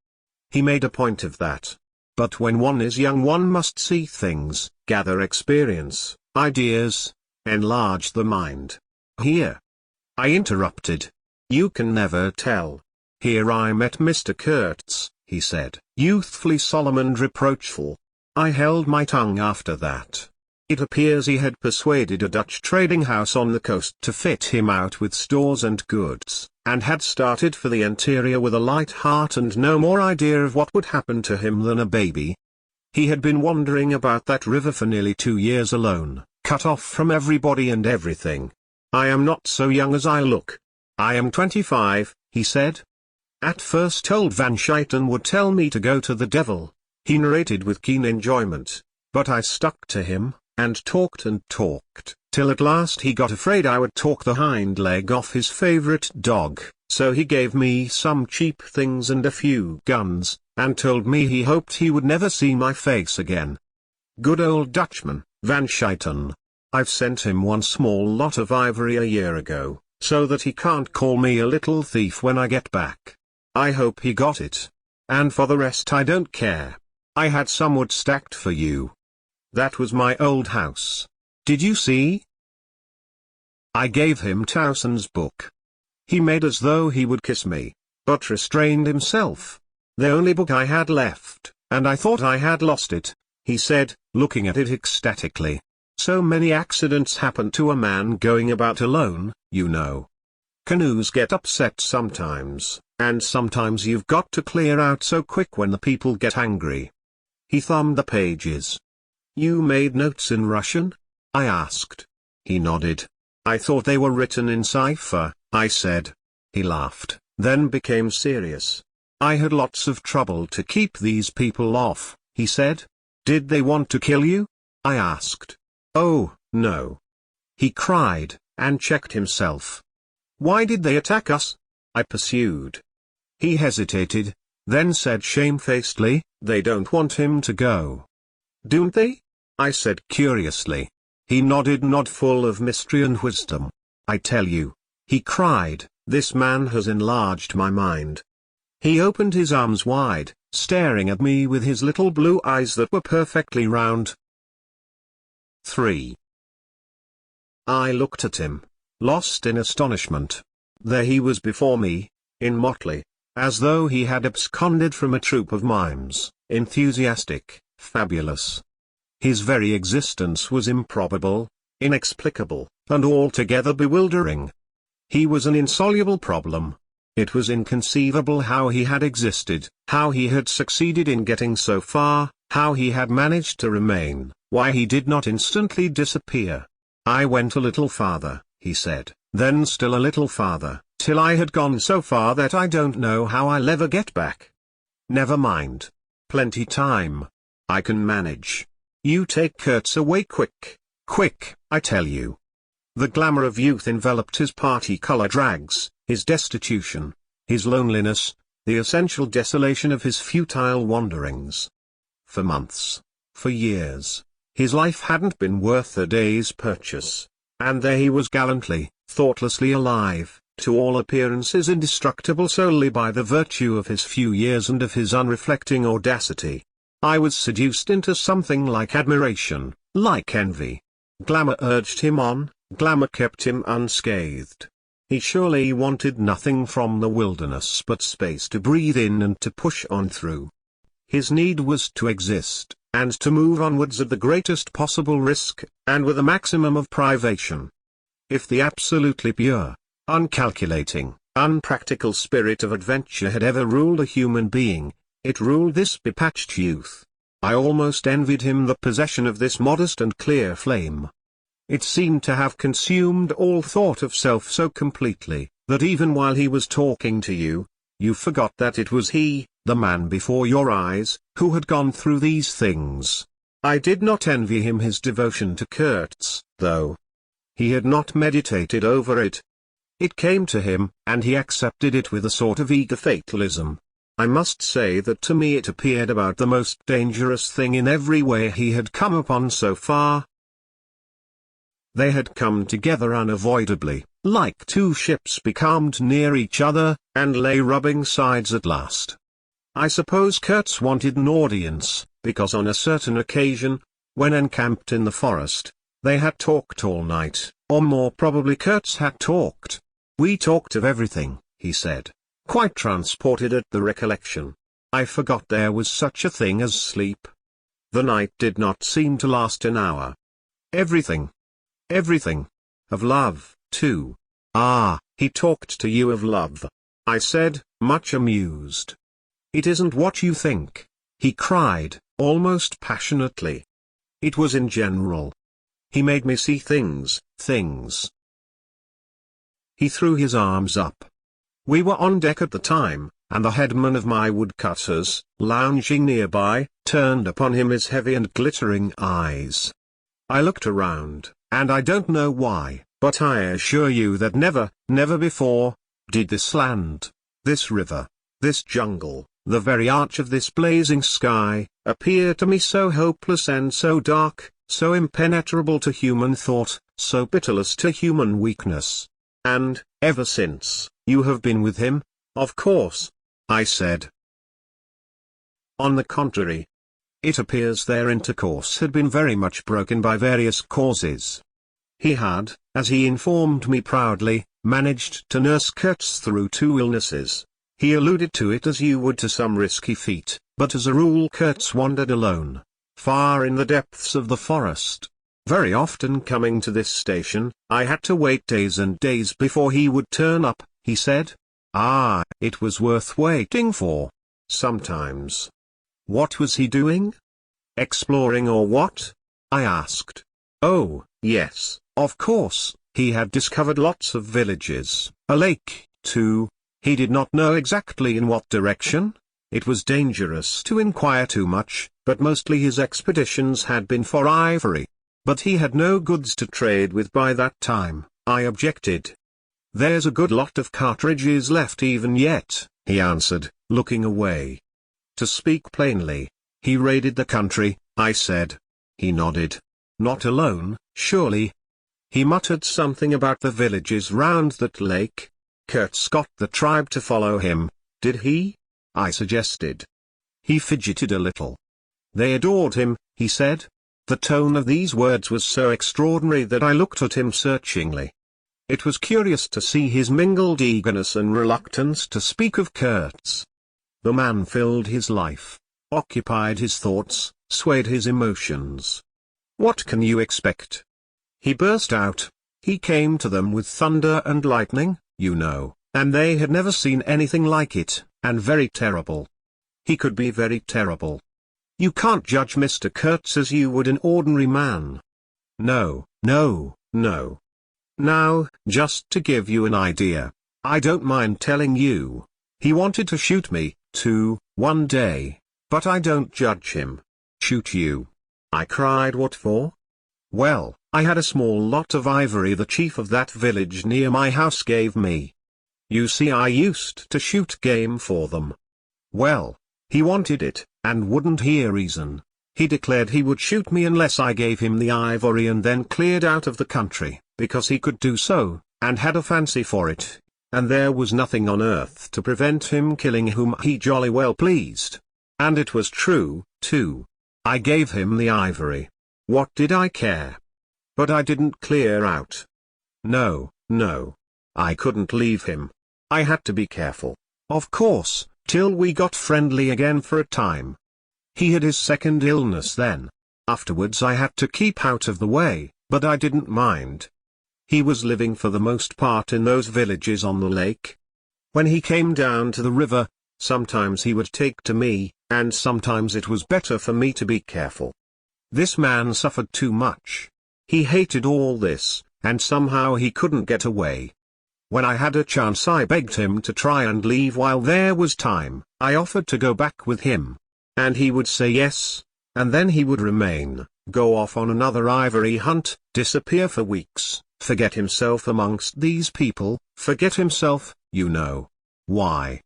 He made a point of that. But when one is young one must see things, gather experience, ideas, enlarge the mind. "Here," I interrupted. "You can never tell. Here I met Mr. Kurtz," he said, youthfully solemn and reproachful. I held my tongue after that. It appears he had persuaded a Dutch trading house on the coast to fit him out with stores and goods, and had started for the interior with a light heart and no more idea of what would happen to him than a baby. He had been wandering about that river for nearly 2 years alone, cut off from everybody and everything. "I am not so young as I look. I am 25, he said. At first old Van Schieten would tell me to go to the devil, he narrated with keen enjoyment, but I stuck to him, and talked, till at last he got afraid I would talk the hind leg off his favorite dog, so he gave me some cheap things and a few guns, and told me he hoped he would never see my face again. Good old Dutchman, Van Schieten. I've sent him one small lot of ivory a year ago, so that he can't call me a little thief when I get back. I hope he got it. And for the rest I don't care. I had some wood stacked for you. That was my old house. Did you see?" I gave him Towson's book. He made as though he would kiss me, but restrained himself. "The only book I had left, and I thought I had lost it," he said, looking at it ecstatically. "So many accidents happen to a man going about alone, you know. Canoes get upset sometimes, and sometimes you've got to clear out so quick when the people get angry." He thumbed the pages. "You made notes in Russian?" I asked. He nodded. "I thought they were written in cipher," I said. He laughed, then became serious. "I had lots of trouble to keep these people off," he said. "Did they want to kill you?" I asked. "Oh, no." He cried, and checked himself. "Why did they attack us?" I pursued. He hesitated, then said shamefacedly, "They don't want him to go." "Don't they?" I said curiously. He nodded, nod full of mystery and wisdom. "I tell you," he cried, "this man has enlarged my mind." He opened his arms wide, staring at me with his little blue eyes that were perfectly round. 3. I looked at him, lost in astonishment. There he was before me, in motley, as though he had absconded from a troupe of mimes, enthusiastic, fabulous. His very existence was improbable, inexplicable, and altogether bewildering. He was an insoluble problem. It was inconceivable how he had existed, how he had succeeded in getting so far, how he had managed to remain, why he did not instantly disappear. "I went a little farther," he said, "then still a little farther, till I had gone so far that I don't know how I'll ever get back. Never mind. Plenty time. I can manage. You take Kurtz away quick, quick, I tell you." The glamour of youth enveloped his party-colored rags, his destitution, his loneliness, the essential desolation of his futile wanderings. For months, for years, his life hadn't been worth a day's purchase, and there he was gallantly, thoughtlessly alive, to all appearances indestructible solely by the virtue of his few years and of his unreflecting audacity. I was seduced into something like admiration, like envy. Glamour urged him on, glamour kept him unscathed. He surely wanted nothing from the wilderness but space to breathe in and to push on through. His need was to exist, and to move onwards at the greatest possible risk, and with a maximum of privation. If the absolutely pure, uncalculating, unpractical spirit of adventure had ever ruled a human being, it ruled this bepatched youth. I almost envied him the possession of this modest and clear flame. It seemed to have consumed all thought of self so completely, that even while he was talking to you, you forgot that it was he, the man before your eyes, who had gone through these things. I did not envy him his devotion to Kurtz, though. He had not meditated over it. It came to him, and he accepted it with a sort of eager fatalism. I must say that to me it appeared about the most dangerous thing in every way he had come upon so far. They had come together unavoidably, like two ships becalmed near each other, and lay rubbing sides at last. I suppose Kurtz wanted an audience, because on a certain occasion, when encamped in the forest, they had talked all night, or more probably Kurtz had talked. "We talked of everything," he said, quite transported at the recollection. "I forgot there was such a thing as sleep. The night did not seem to last an hour. Everything. Everything. Of love, too. Ah, He talked to you of love, I said, much amused. It isn't what you think, he cried, almost passionately. It was in general. He made me see things. He threw his arms up. We were on deck at the time, and the headman of my woodcutters, lounging nearby, turned upon him his heavy and glittering eyes. I looked around, and I don't know why, but I assure you that never before, did this land, this river, this jungle, the very arch of this blazing sky, appear to me so hopeless and so dark, so impenetrable to human thought, so pitiless to human weakness. And, ever since, you have been with him, of course, I said. On the contrary. It appears their intercourse had been very much broken by various causes. He had, as he informed me proudly, managed to nurse Kurtz through 2 illnesses. He alluded to it as you would to some risky feat, but as a rule Kurtz wandered alone, far in the depths of the forest. Very often coming to this station, I had to wait days and days before he would turn up, he said. Ah, it was worth waiting for. Sometimes. What was he doing? Exploring or what? I asked. Oh, yes, of course, he had discovered lots of villages, a lake, too. He did not know exactly in what direction. It was dangerous to inquire too much, but mostly his expeditions had been for ivory. But he had no goods to trade with by that time, I objected. There's a good lot of cartridges left even yet, he answered, looking away. To speak plainly, he raided the country, I said. He nodded. Not alone, surely. He muttered something about the villages round that lake. Kurtz got the tribe to follow him, did he? I suggested. He fidgeted a little. They adored him, he said. The tone of these words was so extraordinary that I looked at him searchingly. It was curious to see his mingled eagerness and reluctance to speak of Kurtz. The man filled his life, occupied his thoughts, swayed his emotions. What can you expect? He burst out. He came to them with thunder and lightning, you know, and they had never seen anything like it, and very terrible. He could be very terrible. You can't judge Mr. Kurtz as you would an ordinary man. No. Now, just to give you an idea, I don't mind telling you, he wanted to shoot me, too, one day, but I don't judge him. Shoot you? I cried. What for? Well, I had a small lot of ivory the chief of that village near my house gave me. You see, I used to shoot game for them. Well, he wanted it, and wouldn't hear reason. He declared he would shoot me unless I gave him the ivory, and then cleared out of the country, because he could do so, and had a fancy for it, and there was nothing on earth to prevent him killing whom he jolly well pleased. And it was true, too. I gave him the ivory. What did I care? But I didn't clear out. No. I couldn't leave him. I had to be careful, of course, till we got friendly again for a time. He had his second illness then. Afterwards I had to keep out of the way, but I didn't mind. He was living for the most part in those villages on the lake. When he came down to the river, sometimes he would take to me, and sometimes it was better for me to be careful. This man suffered too much. He hated all this, and somehow he couldn't get away. When I had a chance I begged him to try and leave while there was time. I offered to go back with him. And he would say yes, and then he would remain, go off on another ivory hunt, disappear for weeks, forget himself amongst these people, forget himself, you know. Why?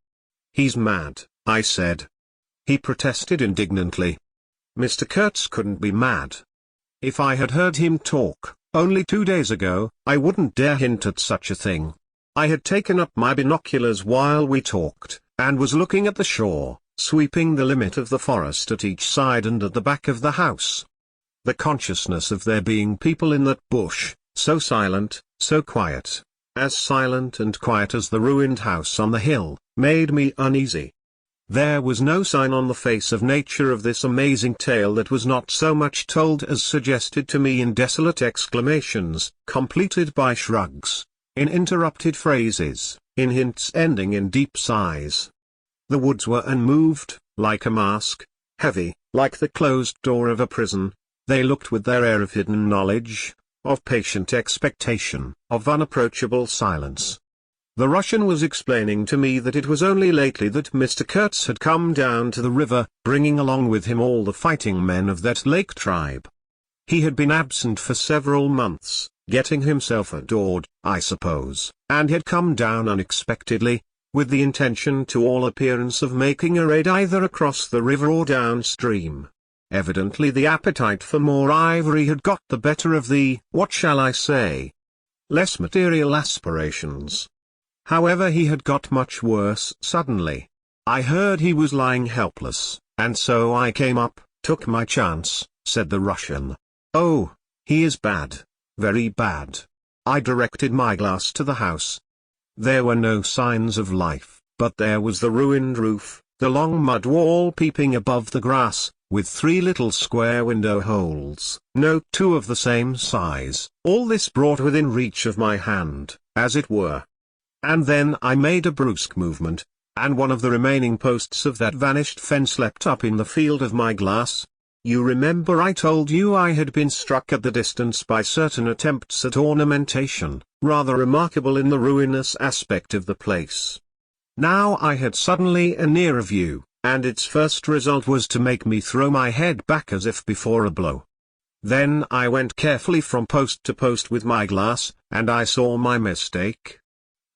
He's mad, I said. He protested indignantly. Mr. Kurtz couldn't be mad. If I had heard him talk, only 2 days ago, I wouldn't dare hint at such a thing. I had taken up my binoculars while we talked, and was looking at the shore, sweeping the limit of the forest at each side and at the back of the house. The consciousness of there being people in that bush, so silent, so quiet, as silent and quiet as the ruined house on the hill, made me uneasy. There was no sign on the face of nature of this amazing tale that was not so much told as suggested to me in desolate exclamations, completed by shrugs. in interrupted phrases, in hints ending in deep sighs. The woods were unmoved, like a mask, heavy, like the closed door of a prison. They looked with their air of hidden knowledge, of patient expectation, of unapproachable silence. The Russian was explaining to me that it was only lately that Mr. Kurtz had come down to the river, bringing along with him all the fighting men of that lake tribe. He had been absent for several months, getting himself adored, I suppose, and had come down unexpectedly, with the intention to all appearance of making a raid either across the river or downstream. Evidently the appetite for more ivory had got the better of the, what shall I say, less material aspirations. However, he had got much worse suddenly. I heard he was lying helpless, and so I came up, took my chance, said the Russian. Oh, he is bad, very bad. I directed my glass to the house. There were no signs of life, but there was the ruined roof, the long mud wall peeping above the grass, with 3 little square window holes, no 2 of the same size, all this brought within reach of my hand, as it were. And then I made a brusque movement, and one of the remaining posts of that vanished fence leapt up in the field of my glass. You remember I told you I had been struck at the distance by certain attempts at ornamentation, rather remarkable in the ruinous aspect of the place. Now I had suddenly a nearer view, and its first result was to make me throw my head back as if before a blow. Then I went carefully from post to post with my glass, and I saw my mistake.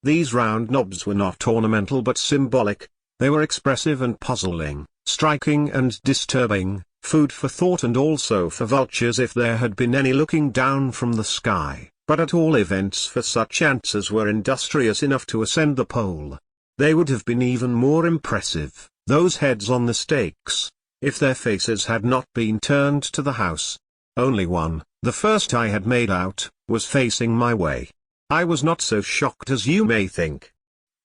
These round knobs were not ornamental but symbolic. They were expressive and puzzling, striking and disturbing, food for thought and also for vultures if there had been any looking down from the sky, but at all events for such ants as were industrious enough to ascend the pole. They would have been even more impressive, those heads on the stakes, if their faces had not been turned to the house. Only one, the first I had made out, was facing my way. I was not so shocked as you may think.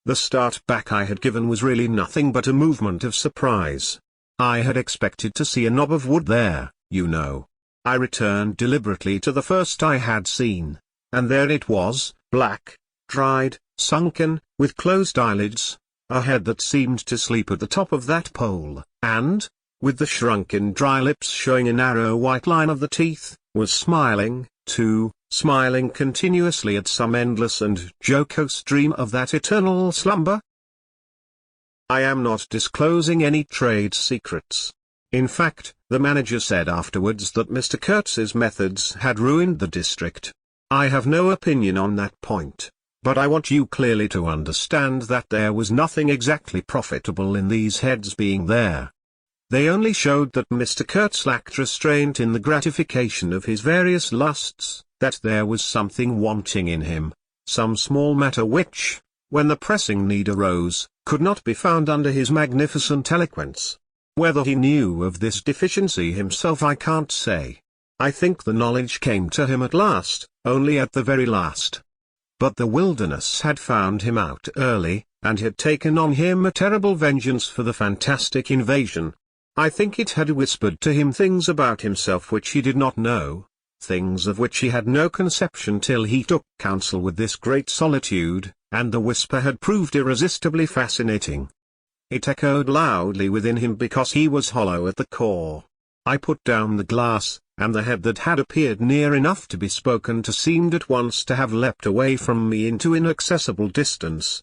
The start back I had given was really nothing but a movement of surprise. I had expected to see a knob of wood there, you know. I returned deliberately to the first I had seen, and there it was, black, dried, sunken, with closed eyelids, a head that seemed to sleep at the top of that pole, and, with the shrunken dry lips showing a narrow white line of the teeth, was smiling, too, smiling continuously at some endless and jocose dream of that eternal slumber. I am not disclosing any trade secrets. In fact, the manager said afterwards that Mr. Kurtz's methods had ruined the district. I have no opinion on that point, but I want you clearly to understand that there was nothing exactly profitable in these heads being there. They only showed that Mr. Kurtz lacked restraint in the gratification of his various lusts, that there was something wanting in him, some small matter which, when the pressing need arose, could not be found under his magnificent eloquence. Whether he knew of this deficiency himself I can't say. I think the knowledge came to him at last, only at the very last. But the wilderness had found him out early, and had taken on him a terrible vengeance for the fantastic invasion. I think it had whispered to him things about himself which he did not know, things of which he had no conception till he took counsel with this great solitude, and the whisper had proved irresistibly fascinating. It echoed loudly within him because he was hollow at the core. I put down the glass, and the head that had appeared near enough to be spoken to seemed at once to have leapt away from me into inaccessible distance.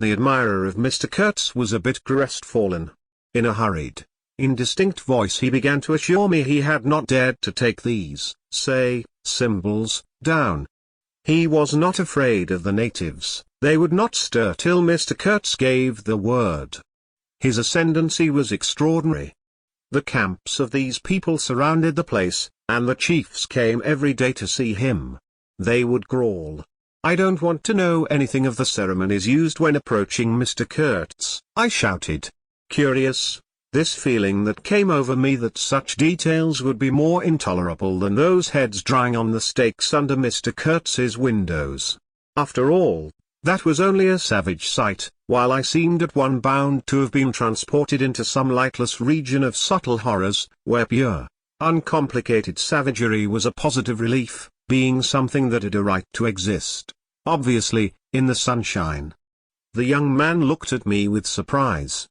The admirer of Mr. Kurtz was a bit crestfallen. In a hurried, indistinct voice he began to assure me he had not dared to take these, say, symbols, down. He was not afraid of the natives, they would not stir till Mr. Kurtz gave the word. His ascendancy was extraordinary. The camps of these people surrounded the place, and the chiefs came every day to see him. They would growl, "I don't want to know anything of the ceremonies used when approaching Mr. Kurtz," I shouted. Curious, this feeling that came over me that such details would be more intolerable than those heads drying on the stakes under Mr. Kurtz's windows. After all, that was only a savage sight, while I seemed at one bound to have been transported into some lightless region of subtle horrors, where pure, uncomplicated savagery was a positive relief, being something that had a right to exist, obviously, in the sunshine. The young man looked at me with surprise.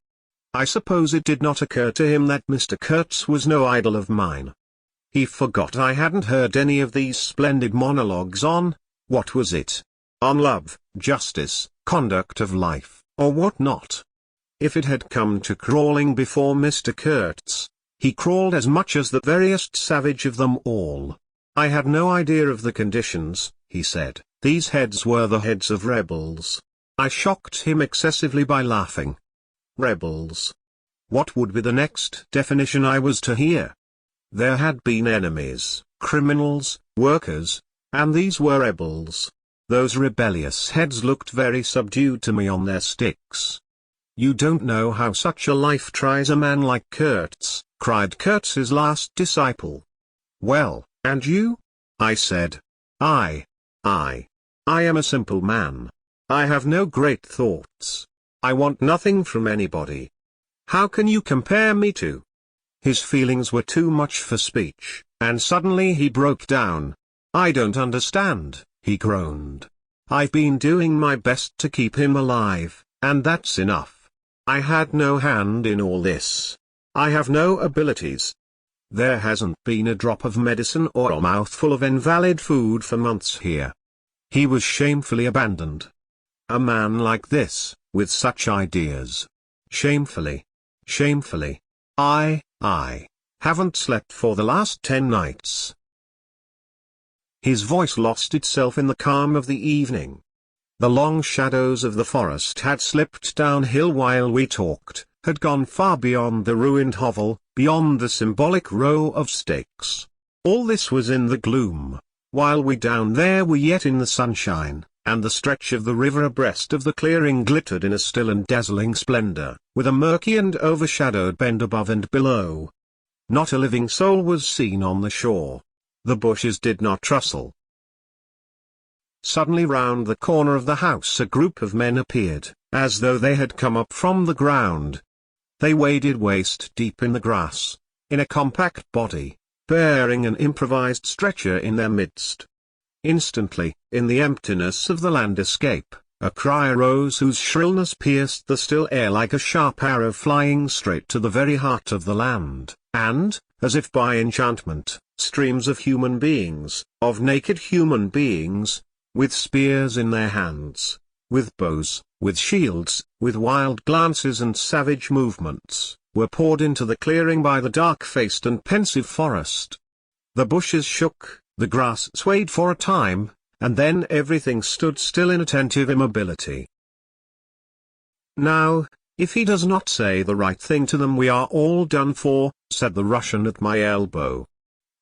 I suppose it did not occur to him that Mr. Kurtz was no idol of mine. He forgot I hadn't heard any of these splendid monologues on, what was it? On love, justice, conduct of life, or what not. If it had come to crawling before Mr. Kurtz, he crawled as much as the veriest savage of them all. I had no idea of the conditions, he said. These heads were the heads of rebels. I shocked him excessively by laughing. Rebels. What would be the next definition I was to hear? There had been enemies, criminals, workers, and these were rebels. Those rebellious heads looked very subdued to me on their sticks. You don't know how such a life tries a man like Kurtz, cried Kurtz's last disciple. Well, and you? I said. I am a simple man. I have no great thoughts. I want nothing from anybody. How can you compare me to? His feelings were too much for speech, and suddenly he broke down. I don't understand, he groaned. I've been doing my best to keep him alive, and that's enough. I had no hand in all this. I have no abilities. There hasn't been a drop of medicine or a mouthful of invalid food for months here. He was shamefully abandoned. A man like this, with such ideas. Shamefully. Shamefully. I haven't slept for the last 10 nights. His voice lost itself in the calm of the evening. The long shadows of the forest had slipped downhill while we talked, had gone far beyond the ruined hovel, beyond the symbolic row of stakes. All this was in the gloom, while we down there were yet in the sunshine, and the stretch of the river abreast of the clearing glittered in a still and dazzling splendor, with a murky and overshadowed bend above and below. Not a living soul was seen on the shore. The bushes did not rustle. Suddenly round the corner of the house a group of men appeared, as though they had come up from the ground. They waded waist deep in the grass, in a compact body, bearing an improvised stretcher in their midst. Instantly, in the emptiness of the landscape, a cry arose whose shrillness pierced the still air like a sharp arrow flying straight to the very heart of the land, and, as if by enchantment, streams of human beings, of naked human beings, with spears in their hands, with bows, with shields, with wild glances and savage movements, were poured into the clearing by the dark-faced and pensive forest. The bushes shook, the grass swayed for a time, and then everything stood still in attentive immobility. "Now, if he does not say the right thing to them we are all done for," said the Russian at my elbow.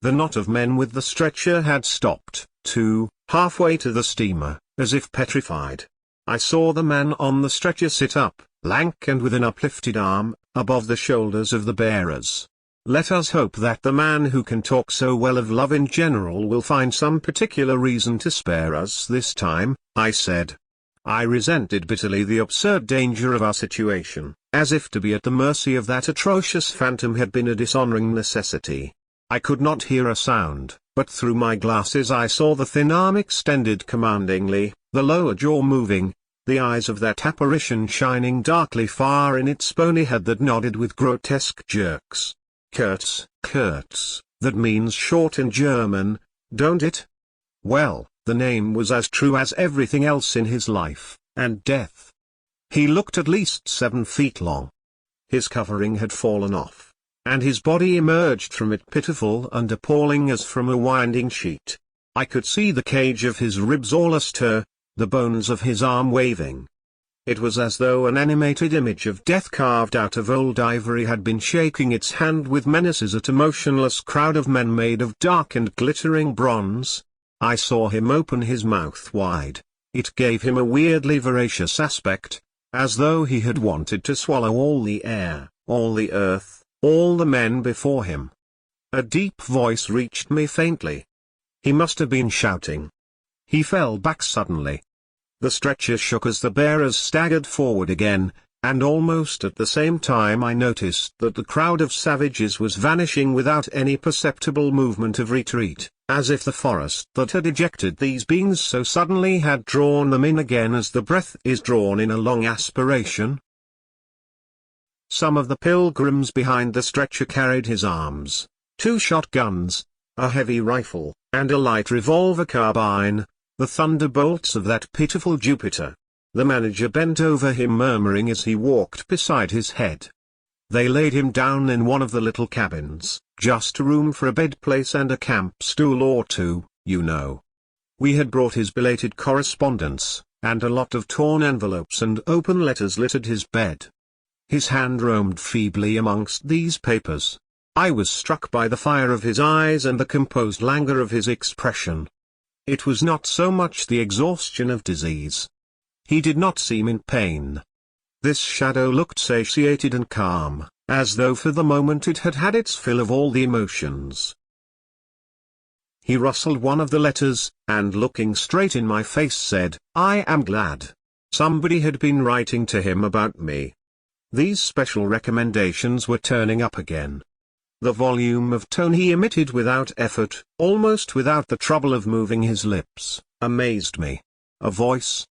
The knot of men with the stretcher had stopped, too, halfway to the steamer, as if petrified. I saw the man on the stretcher sit up, lank and with an uplifted arm, above the shoulders of the bearers. Let us hope that the man who can talk so well of love in general will find some particular reason to spare us this time, I said. I resented bitterly the absurd danger of our situation, as if to be at the mercy of that atrocious phantom had been a dishonoring necessity. I could not hear a sound, but through my glasses I saw the thin arm extended commandingly, the lower jaw moving, the eyes of that apparition shining darkly far in its bony head that nodded with grotesque jerks. Kurtz, that means short in German, don't it? Well, the name was as true as everything else in his life, and death. He looked at least 7 feet long. His covering had fallen off, and his body emerged from it pitiful and appalling as from a winding sheet. I could see the cage of his ribs all astir, the bones of his arm waving. It was as though an animated image of death carved out of old ivory had been shaking its hand with menaces at a motionless crowd of men made of dark and glittering bronze. I saw him open his mouth wide. It gave him a weirdly voracious aspect, as though he had wanted to swallow all the air, all the earth, all the men before him. A deep voice reached me faintly. He must have been shouting. He fell back suddenly. The stretcher shook as the bearers staggered forward again, and almost at the same time I noticed that the crowd of savages was vanishing without any perceptible movement of retreat, as if the forest that had ejected these beings so suddenly had drawn them in again as the breath is drawn in a long aspiration. Some of the pilgrims behind the stretcher carried his arms, 2 shotguns, a heavy rifle, and a light revolver carbine, the thunderbolts of that pitiful Jupiter. The manager bent over him murmuring as he walked beside his head. They laid him down in one of the little cabins, just room for a bed place and a camp stool or 2, you know. We had brought his belated correspondence, and a lot of torn envelopes and open letters littered his bed. His hand roamed feebly amongst these papers. I was struck by the fire of his eyes and the composed languor of his expression. It was not so much the exhaustion of disease. He did not seem in pain. This shadow looked satiated and calm, as though for the moment it had had its fill of all the emotions. He rustled one of the letters, and looking straight in my face said, "I am glad. Somebody had been writing to him about me." These special recommendations were turning up again. The volume of tone he emitted without effort, almost without the trouble of moving his lips, amazed me. A voice.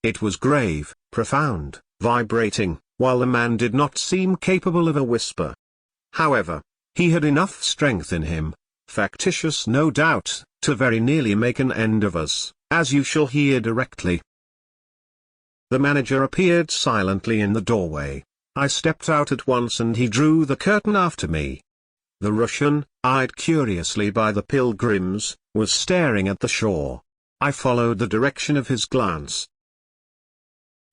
It was grave, profound, vibrating, while the man did not seem capable of a whisper. However, he had enough strength in him, factitious no doubt, to very nearly make an end of us, as you shall hear directly. The manager appeared silently in the doorway. I stepped out at once and he drew the curtain after me. The Russian, eyed curiously by the pilgrims, was staring at the shore. I followed the direction of his glance.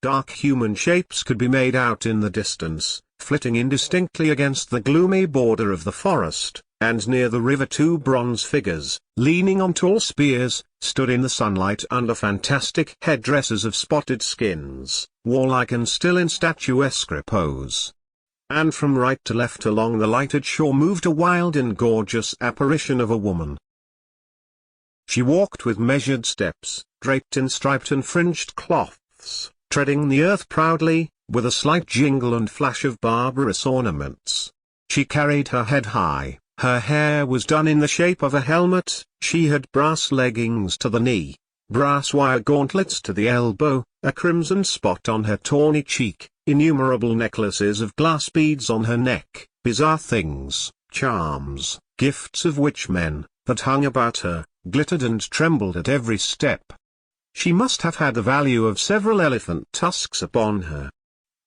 Dark human shapes could be made out in the distance, flitting indistinctly against the gloomy border of the forest, and near the river 2 bronze figures, leaning on tall spears, stood in the sunlight under fantastic headdresses of spotted skins, warlike and still in statuesque repose. And from right to left along the lighted shore moved a wild and gorgeous apparition of a woman. She walked with measured steps, draped in striped and fringed cloths, treading the earth proudly, with a slight jingle and flash of barbarous ornaments. She carried her head high, her hair was done in the shape of a helmet, she had brass leggings to the knee, brass wire gauntlets to the elbow, a crimson spot on her tawny cheek, innumerable necklaces of glass beads on her neck, bizarre things, charms, gifts of witchmen, that hung about her, glittered and trembled at every step. She must have had the value of several elephant tusks upon her.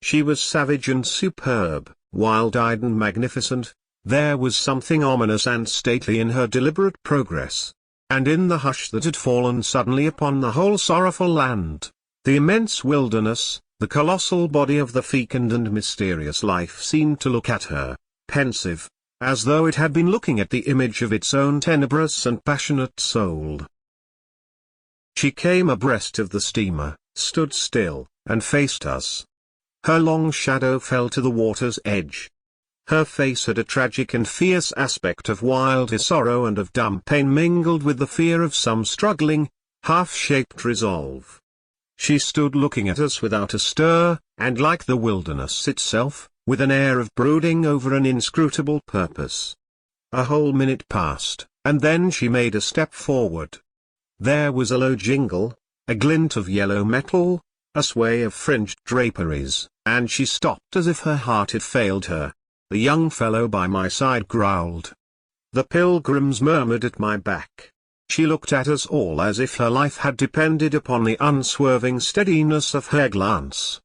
She was savage and superb, wild-eyed and magnificent. There was something ominous and stately in her deliberate progress. And in the hush that had fallen suddenly upon the whole sorrowful land, the immense wilderness, the colossal body of the fecund and mysterious life seemed to look at her, pensive, as though it had been looking at the image of its own tenebrous and passionate soul. She came abreast of the steamer, stood still, and faced us. Her long shadow fell to the water's edge. Her face had a tragic and fierce aspect of wild sorrow and of dumb pain mingled with the fear of some struggling, half-shaped resolve. She stood looking at us without a stir, and like the wilderness itself, with an air of brooding over an inscrutable purpose. A whole minute passed, and then she made a step forward. There was a low jingle, a glint of yellow metal, a sway of fringed draperies, and she stopped as if her heart had failed her. The young fellow by my side growled. The pilgrims murmured at my back. She looked at us all as if her life had depended upon the unswerving steadiness of her glance.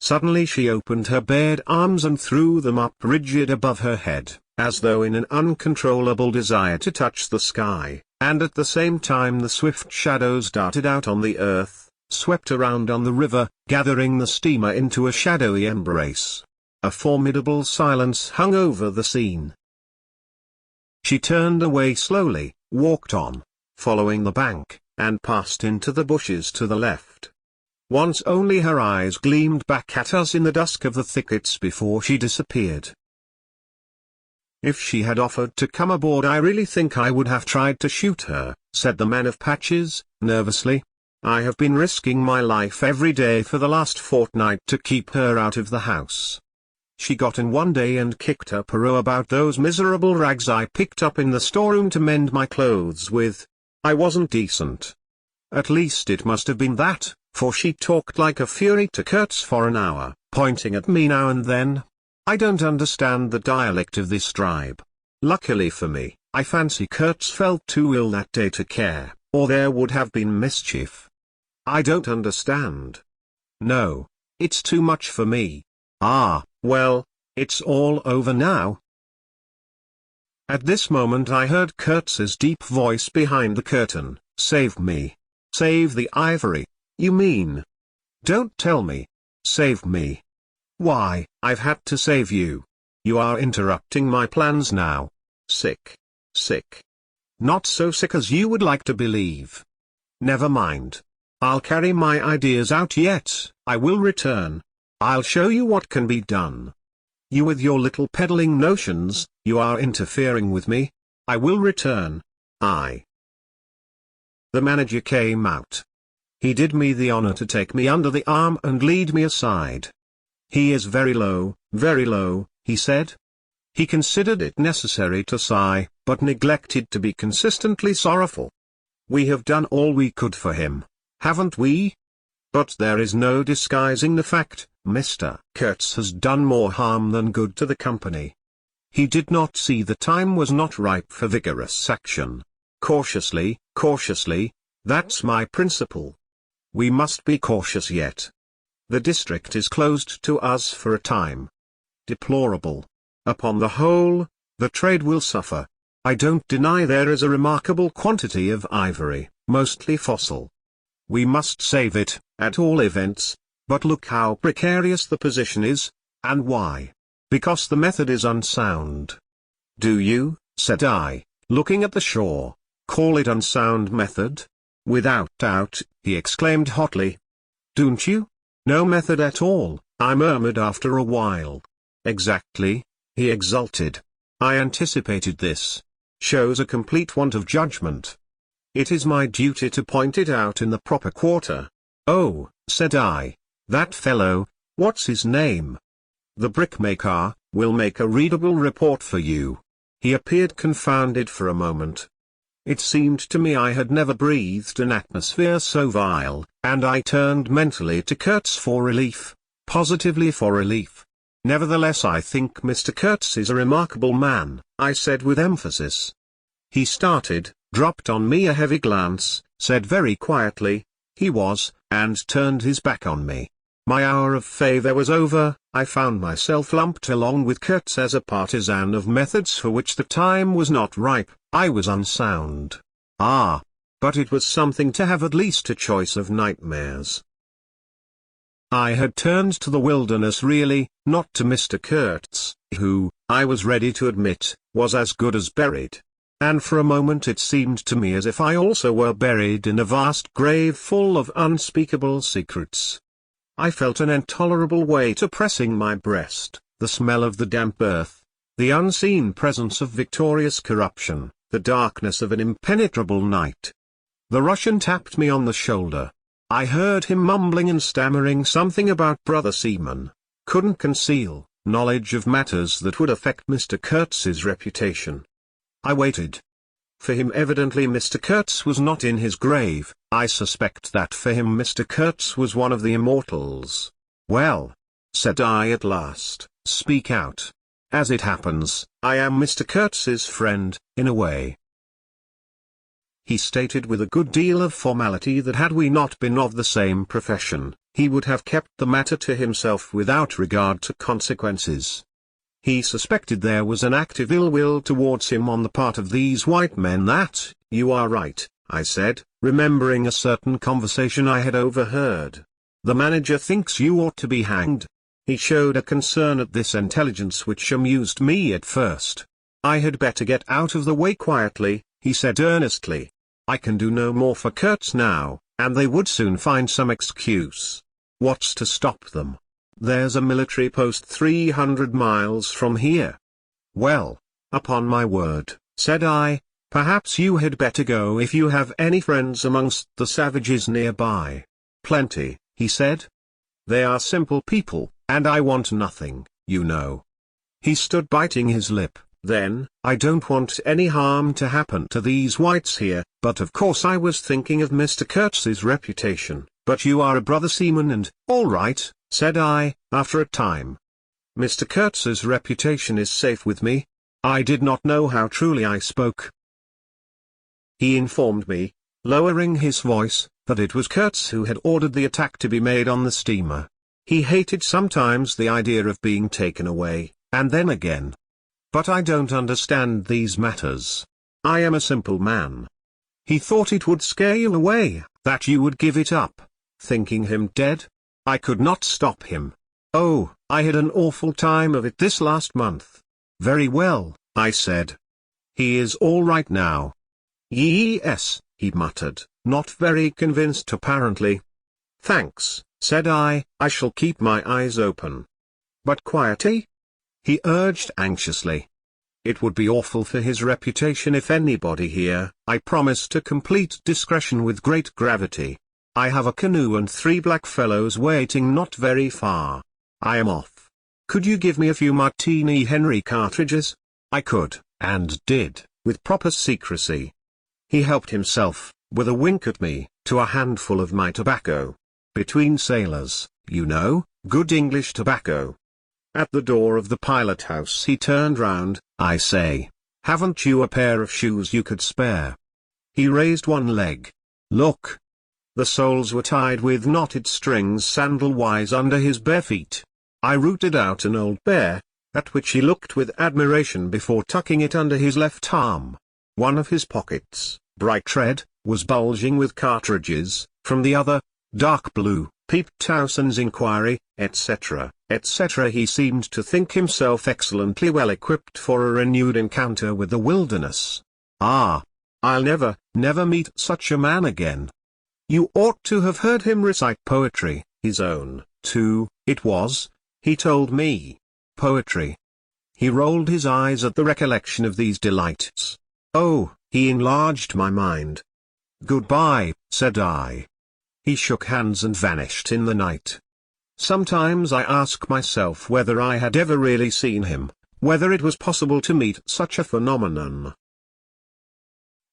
Suddenly she opened her bared arms and threw them up rigid above her head, as though in an uncontrollable desire to touch the sky, and at the same time the swift shadows darted out on the earth, swept around on the river, gathering the steamer into a shadowy embrace. A formidable silence hung over the scene. She turned away slowly, walked on, following the bank, and passed into the bushes to the left. Once only her eyes gleamed back at us in the dusk of the thickets before she disappeared. If she had offered to come aboard I really think I would have tried to shoot her, said the man of patches, nervously. I have been risking my life every day for the last fortnight to keep her out of the house. She got in one day and kicked up a row about those miserable rags I picked up in the storeroom to mend my clothes with. I wasn't decent. At least it must have been that, for she talked like a fury to Kurtz for an hour, pointing at me now and then. I don't understand the dialect of this tribe. Luckily for me, I fancy Kurtz felt too ill that day to care, or there would have been mischief. I don't understand. No, it's too much for me. Ah, well, it's all over now. At this moment I heard Kurtz's deep voice behind the curtain. Save me. Save the ivory, you mean? Don't tell me. Save me. Why, I've had to save you. You are interrupting my plans now. Sick. Sick. Not so sick as you would like to believe. Never mind. I'll carry my ideas out yet. I will return. I'll show you what can be done. You with your little peddling notions, you are interfering with me. I will return. The manager came out. He did me the honor to take me under the arm and lead me aside. He is very low, he said. He considered it necessary to sigh, but neglected to be consistently sorrowful. We have done all we could for him, haven't we? But there is no disguising the fact, Mr. Kurtz has done more harm than good to the company. He did not see the time was not ripe for vigorous action. Cautiously, that's my principle. We must be cautious yet. The district is closed to us for a time. Deplorable. Upon the whole, the trade will suffer. I don't deny there is a remarkable quantity of ivory, mostly fossil. We must save it, at all events, but look how precarious the position is, and why. Because the method is unsound. Do you, said I, looking at the shore, call it unsound method? Without doubt, he exclaimed hotly. Don't you? No method at all, I murmured after a while. Exactly, he exulted. I anticipated this. Shows a complete want of judgment. It is my duty to point it out in the proper quarter. Oh, said I, that fellow, what's his name? The brickmaker, will make a readable report for you. He appeared confounded for a moment. It seemed to me I had never breathed an atmosphere so vile, and I turned mentally to Kurtz for relief, positively for relief. Nevertheless, I think Mr. Kurtz is a remarkable man, I said with emphasis. He started, dropped on me a heavy glance, said very quietly, he was, and turned his back on me. My hour of favor was over. I found myself lumped along with Kurtz as a partisan of methods for which the time was not ripe. I was unsound. Ah! But it was something to have at least a choice of nightmares. I had turned to the wilderness really, not to Mr. Kurtz, who, I was ready to admit, was as good as buried. And for a moment it seemed to me as if I also were buried in a vast grave full of unspeakable secrets. I felt an intolerable weight oppressing my breast, the smell of the damp earth, the unseen presence of victorious corruption, the darkness of an impenetrable night. The Russian tapped me on the shoulder. I heard him mumbling and stammering something about Brother Seaman. Couldn't conceal knowledge of matters that would affect Mr. Kurtz's reputation. I waited. For him evidently Mr. Kurtz was not in his grave. I suspect that for him Mr. Kurtz was one of the immortals. Well, said I at last, speak out. As it happens, I am Mr. Kurtz's friend, in a way. He stated with a good deal of formality that had we not been of the same profession, he would have kept the matter to himself without regard to consequences. He suspected there was an active ill will towards him on the part of these white men. That, you are right, I said, remembering a certain conversation I had overheard. The manager thinks you ought to be hanged. He showed a concern at this intelligence which amused me at first. I had better get out of the way quietly, he said earnestly. I can do no more for Kurtz now, and they would soon find some excuse. What's to stop them? There's a military post 300 miles from here. Well, upon my word, said I, Perhaps you had better go if you have any friends amongst the savages nearby. Plenty, he said. They are simple people, and I want nothing, you know. He stood biting his lip. Then, I don't want any harm to happen to these whites here, but of course I was thinking of Mr. Kurtz's reputation. But you are a brother seaman and, all right, said I, after a time. Mr. Kurtz's reputation is safe with me. I did not know how truly I spoke. He informed me, lowering his voice, that it was Kurtz who had ordered the attack to be made on the steamer. He hated sometimes the idea of being taken away, and then again. But I don't understand these matters. I am a simple man. He thought it would scare you away, that you would give it up, thinking him dead. I could not stop him. Oh, I had an awful time of it this last month. Very well, I said. He is all right now. Yes, he muttered, not very convinced apparently. Thanks, said I shall keep my eyes open. But quietly? He urged anxiously. It would be awful for his reputation if anybody here. I promised a complete discretion with great gravity. I have a canoe and 3 black fellows waiting not very far. I am off. Could you give me a few Martini Henry cartridges? I could, and did, with proper secrecy. He helped himself, with a wink at me, to a handful of my tobacco. Between sailors, you know, good English tobacco. At the door of the pilot house he turned round. I say, haven't you a pair of shoes you could spare? He raised one leg. Look. The soles were tied with knotted strings sandal-wise under his bare feet. I rooted out an old bear, at which he looked with admiration before tucking it under his left arm. One of his pockets, bright red, was bulging with cartridges, from the other, dark blue, peeped Towson's inquiry, etc., etc. He seemed to think himself excellently well equipped for a renewed encounter with the wilderness. Ah! I'll never meet such a man again. You ought to have heard him recite poetry, his own, too, it was, he told me. Poetry. He rolled his eyes at the recollection of these delights. Oh, he enlarged my mind. Goodbye, said I. He shook hands and vanished in the night. Sometimes I ask myself whether I had ever really seen him, whether it was possible to meet such a phenomenon.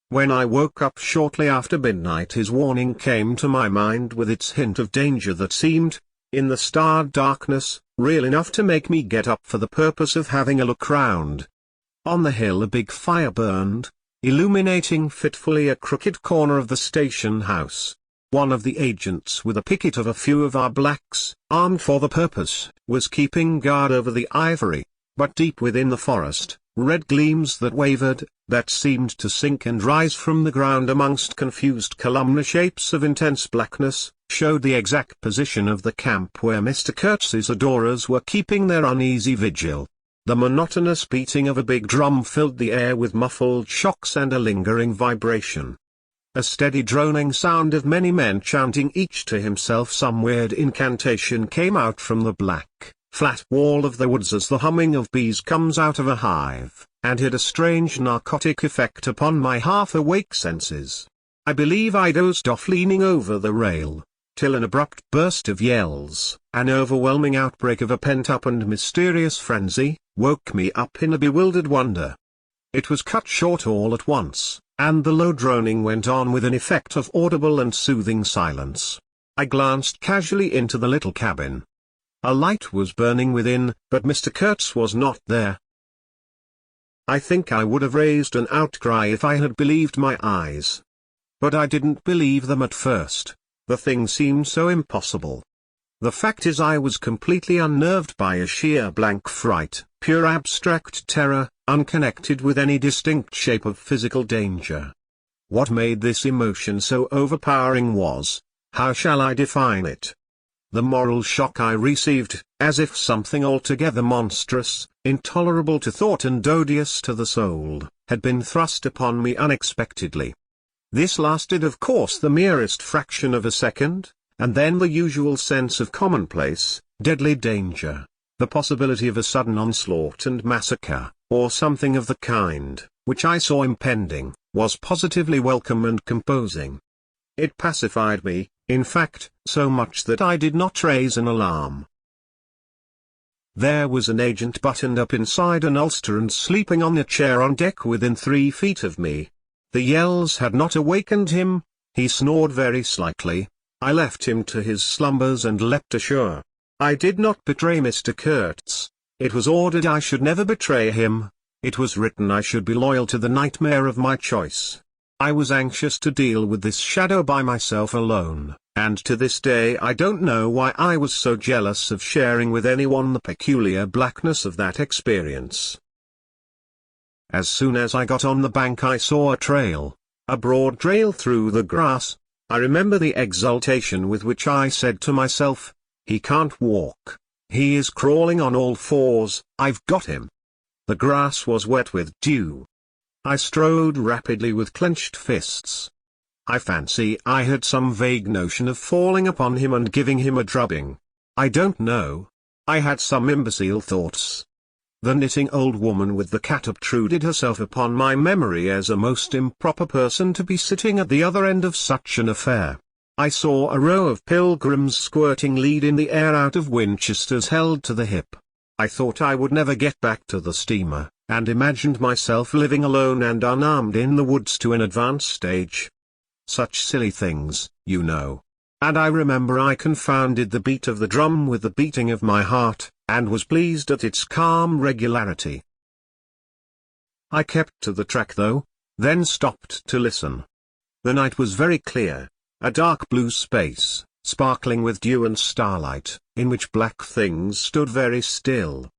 When I woke up shortly after midnight his warning came to my mind with its hint of danger that seemed, in the starred darkness, real enough to make me get up for the purpose of having a look round. On the hill a big fire burned, illuminating fitfully a crooked corner of the station house. One of the agents with a picket of a few of our blacks, armed for the purpose, was keeping guard over the ivory, but deep within the forest, red gleams that wavered, that seemed to sink and rise from the ground amongst confused columnar shapes of intense blackness, showed the exact position of the camp where Mr. Kurtz's adorers were keeping their uneasy vigil. The monotonous beating of a big drum filled the air with muffled shocks and a lingering vibration. A steady droning sound of many men chanting each to himself some weird incantation came out from the black, flat wall of the woods as the humming of bees comes out of a hive, and had a strange narcotic effect upon my half-awake senses. I believe I dozed off leaning over the rail, till an abrupt burst of yells, an overwhelming outbreak of a pent-up and mysterious frenzy, woke me up in a bewildered wonder. It was cut short all at once, and the low droning went on with an effect of audible and soothing silence. I glanced casually into the little cabin. A light was burning within, but Mr. Kurtz was not there. I think I would have raised an outcry if I had believed my eyes. But I didn't believe them at first. The thing seemed so impossible. The fact is I was completely unnerved by a sheer blank fright, pure abstract terror, unconnected with any distinct shape of physical danger. What made this emotion so overpowering was, how shall I define it? The moral shock I received, as if something altogether monstrous, intolerable to thought and odious to the soul, had been thrust upon me unexpectedly. This lasted of course the merest fraction of a second, and then the usual sense of commonplace, deadly danger, the possibility of a sudden onslaught and massacre, or something of the kind, which I saw impending, was positively welcome and composing. It pacified me, in fact, so much that I did not raise an alarm. There was an agent buttoned up inside an ulster and sleeping on a chair on deck within 3 feet of me. The yells had not awakened him, he snored very slightly. I left him to his slumbers and leapt ashore. I did not betray Mr. Kurtz. It was ordered I should never betray him. It was written I should be loyal to the nightmare of my choice. I was anxious to deal with this shadow by myself alone, and to this day I don't know why I was so jealous of sharing with anyone the peculiar blackness of that experience. As soon as I got on the bank I saw a trail, a broad trail through the grass. I remember the exultation with which I said to myself, "He can't walk. He is crawling on all fours, I've got him." The grass was wet with dew. I strode rapidly with clenched fists. I fancy I had some vague notion of falling upon him and giving him a drubbing. I don't know. I had some imbecile thoughts. The knitting old woman with the cat obtruded herself upon my memory as a most improper person to be sitting at the other end of such an affair. I saw a row of pilgrims squirting lead in the air out of Winchesters held to the hip. I thought I would never get back to the steamer, and imagined myself living alone and unarmed in the woods to an advanced age. Such silly things, you know. And I remember I confounded the beat of the drum with the beating of my heart, and was pleased at its calm regularity. I kept to the track though, then stopped to listen. The night was very clear, a dark blue space, sparkling with dew and starlight, in which black things stood very still.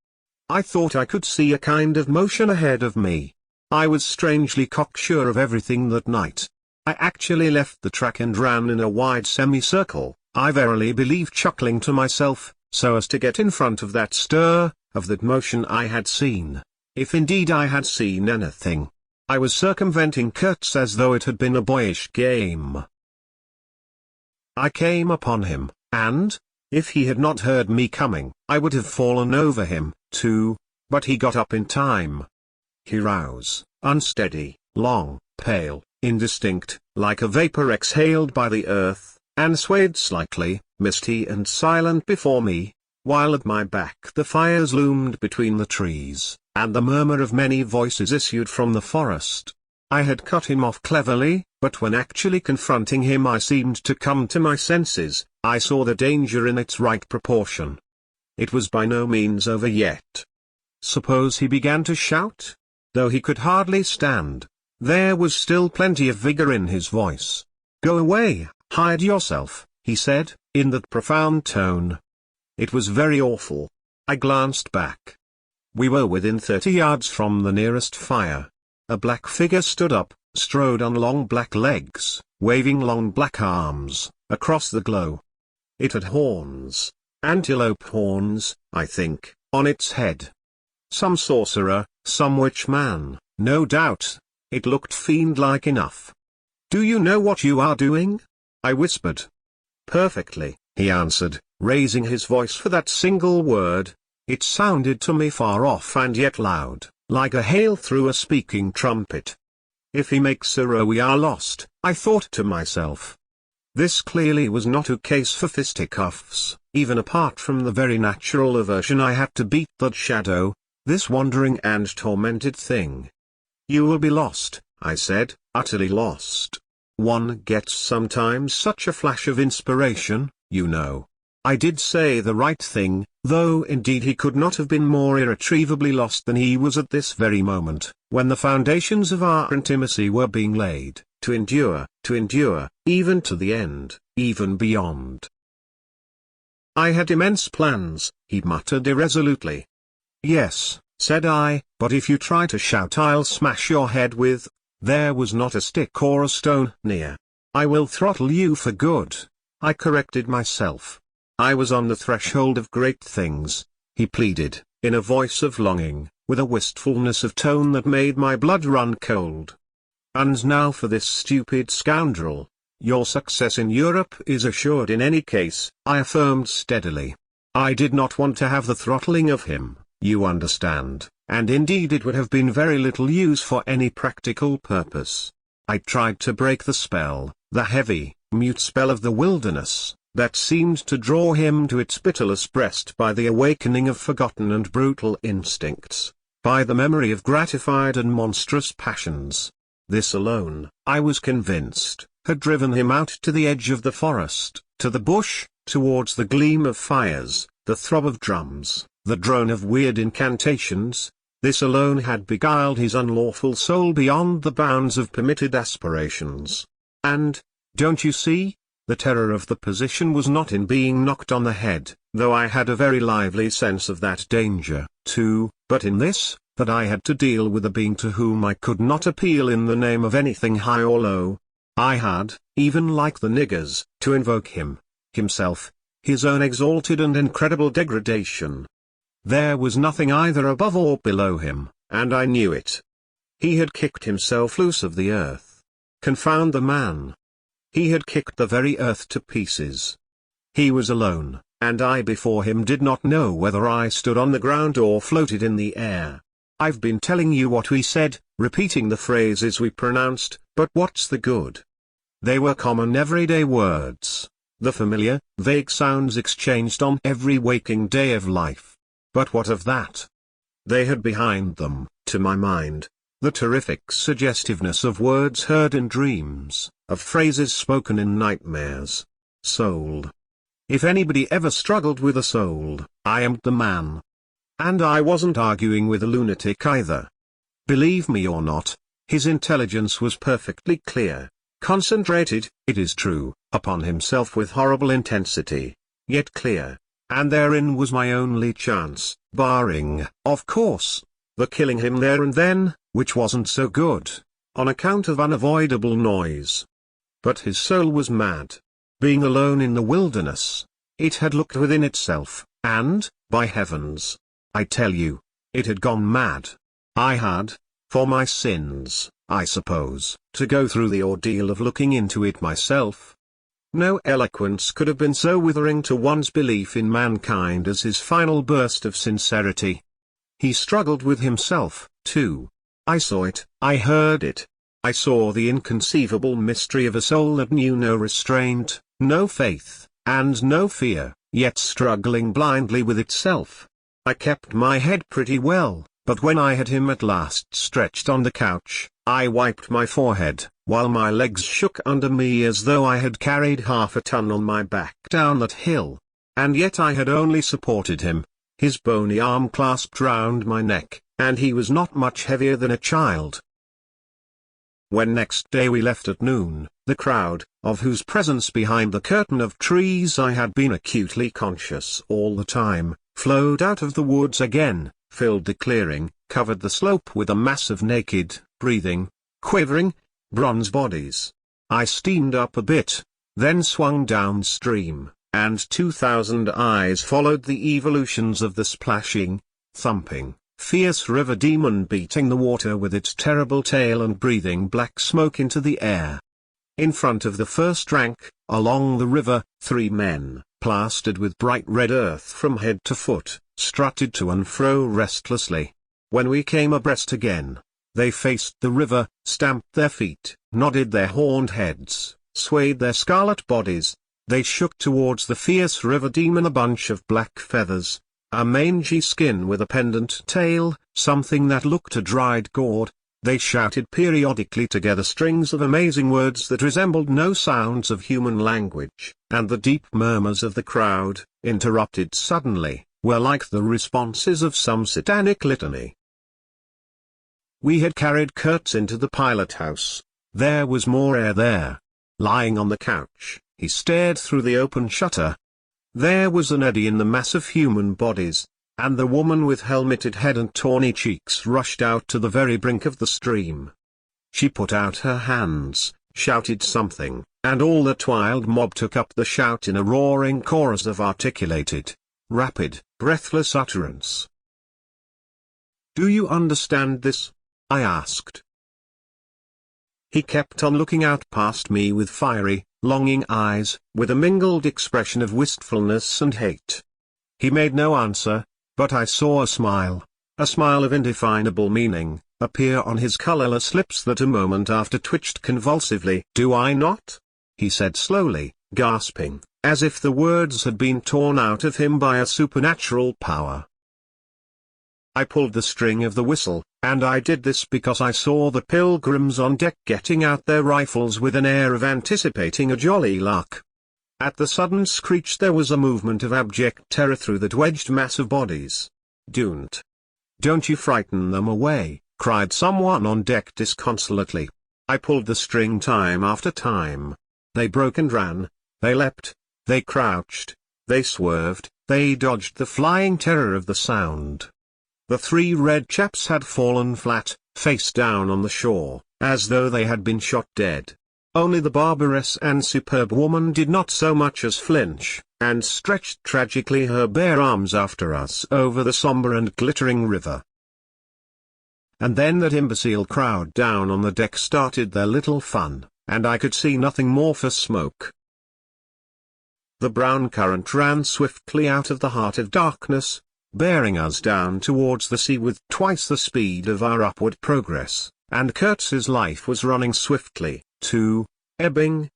I thought I could see a kind of motion ahead of me. I was strangely cocksure of everything that night. I actually left the track and ran in a wide semicircle, I verily believe chuckling to myself, so as to get in front of that stir, of that motion I had seen. If indeed I had seen anything. I was circumventing Kurtz as though it had been a boyish game. I came upon him, and, if he had not heard me coming, I would have fallen over him, too, but he got up in time. He rose, unsteady, long, pale, indistinct, like a vapor exhaled by the earth, and swayed slightly, misty and silent before me, while at my back the fires loomed between the trees, and the murmur of many voices issued from the forest. I had cut him off cleverly, but when actually confronting him I seemed to come to my senses. I saw the danger in its right proportion. It was by no means over yet. Suppose he began to shout? Though he could hardly stand, there was still plenty of vigor in his voice. "Go away, hide yourself," he said, in that profound tone. It was very awful. I glanced back. We were within 30 yards from the nearest fire. A black figure stood up, strode on long black legs, waving long black arms, across the glow. It had horns, antelope horns, I think, on its head. Some sorcerer, some witch man, no doubt. It looked fiend-like enough. "Do you know what you are doing?" I whispered. "Perfectly," he answered, raising his voice for that single word. It sounded to me far off and yet loud, like a hail through a speaking trumpet. "If he makes a row we are lost," I thought to myself. This clearly was not a case for fisticuffs, even apart from the very natural aversion I had to beat that shadow, this wandering and tormented thing. "You will be lost," I said, "utterly lost. One gets sometimes such a flash of inspiration, you know." I did say the right thing, though indeed he could not have been more irretrievably lost than he was at this very moment, when the foundations of our intimacy were being laid, to endure, even to the end, even beyond. "I had immense plans," he muttered irresolutely. "Yes," said I, "but if you try to shout I'll smash your head with—" There was not a stick or a stone near. "I will throttle you for good," I corrected myself. I was on the threshold of great things, he pleaded, in a voice of longing, with a wistfulness of tone that made my blood run cold. "And now for this stupid scoundrel. Your success in Europe is assured in any case," I affirmed steadily. I did not want to have the throttling of him, you understand, and indeed it would have been very little use for any practical purpose. I tried to break the spell, the heavy, mute spell of the wilderness, that seemed to draw him to its pitiless breast by the awakening of forgotten and brutal instincts, by the memory of gratified and monstrous passions. This alone, I was convinced, had driven him out to the edge of the forest, to the bush, towards the gleam of fires, the throb of drums, the drone of weird incantations. This alone had beguiled his unlawful soul beyond the bounds of permitted aspirations. And, don't you see, the terror of the position was not in being knocked on the head, though I had a very lively sense of that danger, too, but in this, that I had to deal with a being to whom I could not appeal in the name of anything high or low. I had, even like the niggers, to invoke him, himself, his own exalted and incredible degradation. There was nothing either above or below him, and I knew it. He had kicked himself loose of the earth. Confound the man! He had kicked the very earth to pieces. He was alone, and I before him did not know whether I stood on the ground or floated in the air. I've been telling you what we said, repeating the phrases we pronounced, but what's the good? They were common everyday words, the familiar, vague sounds exchanged on every waking day of life. But what of that? They had behind them, to my mind, the terrific suggestiveness of words heard in dreams, of phrases spoken in nightmares. Soul. If anybody ever struggled with a soul, I am the man. And I wasn't arguing with a lunatic either. Believe me or not, his intelligence was perfectly clear, concentrated, it is true, upon himself with horrible intensity, yet clear. And therein was my only chance, barring, of course, the killing him there and then, which wasn't so good, on account of unavoidable noise. But his soul was mad. Being alone in the wilderness, it had looked within itself, and, by heavens, I tell you, it had gone mad. I had, for my sins, I suppose, to go through the ordeal of looking into it myself. No eloquence could have been so withering to one's belief in mankind as his final burst of sincerity. He struggled with himself, too. I saw it, I heard it. I saw the inconceivable mystery of a soul that knew no restraint, no faith, and no fear, yet struggling blindly with itself. I kept my head pretty well, but when I had him at last stretched on the couch, I wiped my forehead, while my legs shook under me as though I had carried half a ton on my back down that hill. And yet I had only supported him, his bony arm clasped round my neck, and he was not much heavier than a child. When next day we left at noon, the crowd, of whose presence behind the curtain of trees I had been acutely conscious all the time, flowed out of the woods again, filled the clearing, covered the slope with a mass of naked, breathing, quivering, bronze bodies. I steamed up a bit, then swung downstream, and 2,000 eyes followed the evolutions of the splashing, thumping, fierce river demon beating the water with its terrible tail and breathing black smoke into the air. In front of the first rank, along the river, 3 men, plastered with bright red earth from head to foot, strutted to and fro restlessly. When we came abreast again, they faced the river, stamped their feet, nodded their horned heads, swayed their scarlet bodies. They shook towards the fierce river demon a bunch of black feathers, a mangy skin with a pendant tail, something that looked a dried gourd. They shouted periodically together strings of amazing words that resembled no sounds of human language, and the deep murmurs of the crowd, interrupted suddenly, were like the responses of some satanic litany. We had carried Kurtz into the pilot house. There was more air there. Lying on the couch, he stared through the open shutter. There was an eddy in the mass of human bodies, and the woman with helmeted head and tawny cheeks rushed out to the very brink of the stream. She put out her hands, shouted something, and all that wild mob took up the shout in a roaring chorus of articulated, rapid, breathless utterance. "Do you understand this?" I asked. He kept on looking out past me with fiery, longing eyes, with a mingled expression of wistfulness and hate. He made no answer, but I saw a smile of indefinable meaning, appear on his colourless lips that a moment after twitched convulsively. "Do I not?" he said slowly, gasping, as if the words had been torn out of him by a supernatural power. I pulled the string of the whistle, and I did this because I saw the pilgrims on deck getting out their rifles with an air of anticipating a jolly lark. At the sudden screech there was a movement of abject terror through that wedged mass of bodies. Don't you frighten them away," cried someone on deck disconsolately. I pulled the string time after time. They broke and ran, they leapt, they crouched, they swerved, they dodged the flying terror of the sound. The three red chaps had fallen flat, face down on the shore, as though they had been shot dead. Only the barbarous and superb woman did not so much as flinch, and stretched tragically her bare arms after us over the sombre and glittering river. And then that imbecile crowd down on the deck started their little fun, and I could see nothing more for smoke. The brown current ran swiftly out of the heart of darkness, bearing us down towards the sea with twice the speed of our upward progress, and Kurtz's life was running swiftly, too, ebbing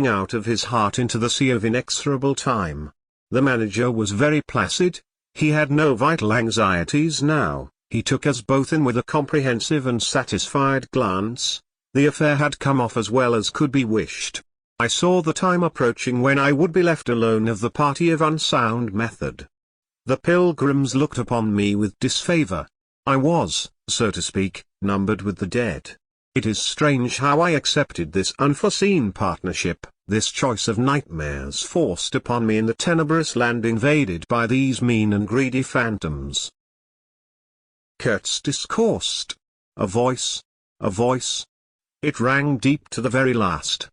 out of his heart into the sea of inexorable time. The manager was very placid, he had no vital anxieties now, he took us both in with a comprehensive and satisfied glance. The affair had come off as well as could be wished. I saw the time approaching when I would be left alone of the party of unsound method. The pilgrims looked upon me with disfavor. I was, so to speak, numbered with the dead. It is strange how I accepted this unforeseen partnership, this choice of nightmares forced upon me in the tenebrous land invaded by these mean and greedy phantoms. Kurtz discoursed. A voice. It rang deep to the very last.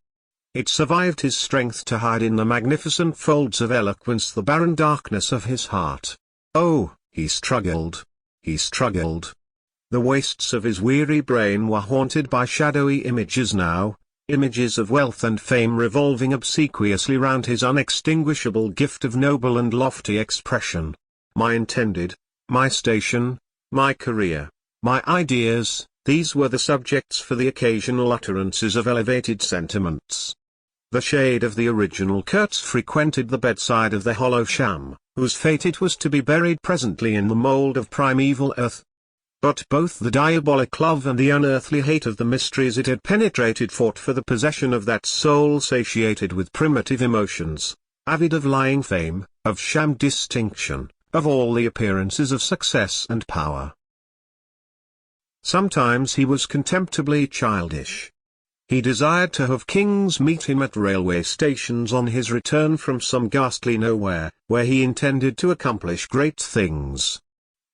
It survived his strength to hide in the magnificent folds of eloquence the barren darkness of his heart. Oh, he struggled. The wastes of his weary brain were haunted by shadowy images now, images of wealth and fame revolving obsequiously round his unextinguishable gift of noble and lofty expression. My intended, my station, my career, my ideas, these were the subjects for the occasional utterances of elevated sentiments. The shade of the original Kurtz frequented the bedside of the hollow sham, whose fate it was to be buried presently in the mould of primeval earth. But both the diabolic love and the unearthly hate of the mysteries it had penetrated fought for the possession of that soul satiated with primitive emotions, avid of lying fame, of sham distinction, of all the appearances of success and power. Sometimes he was contemptibly childish. He desired to have kings meet him at railway stations on his return from some ghastly nowhere, where he intended to accomplish great things.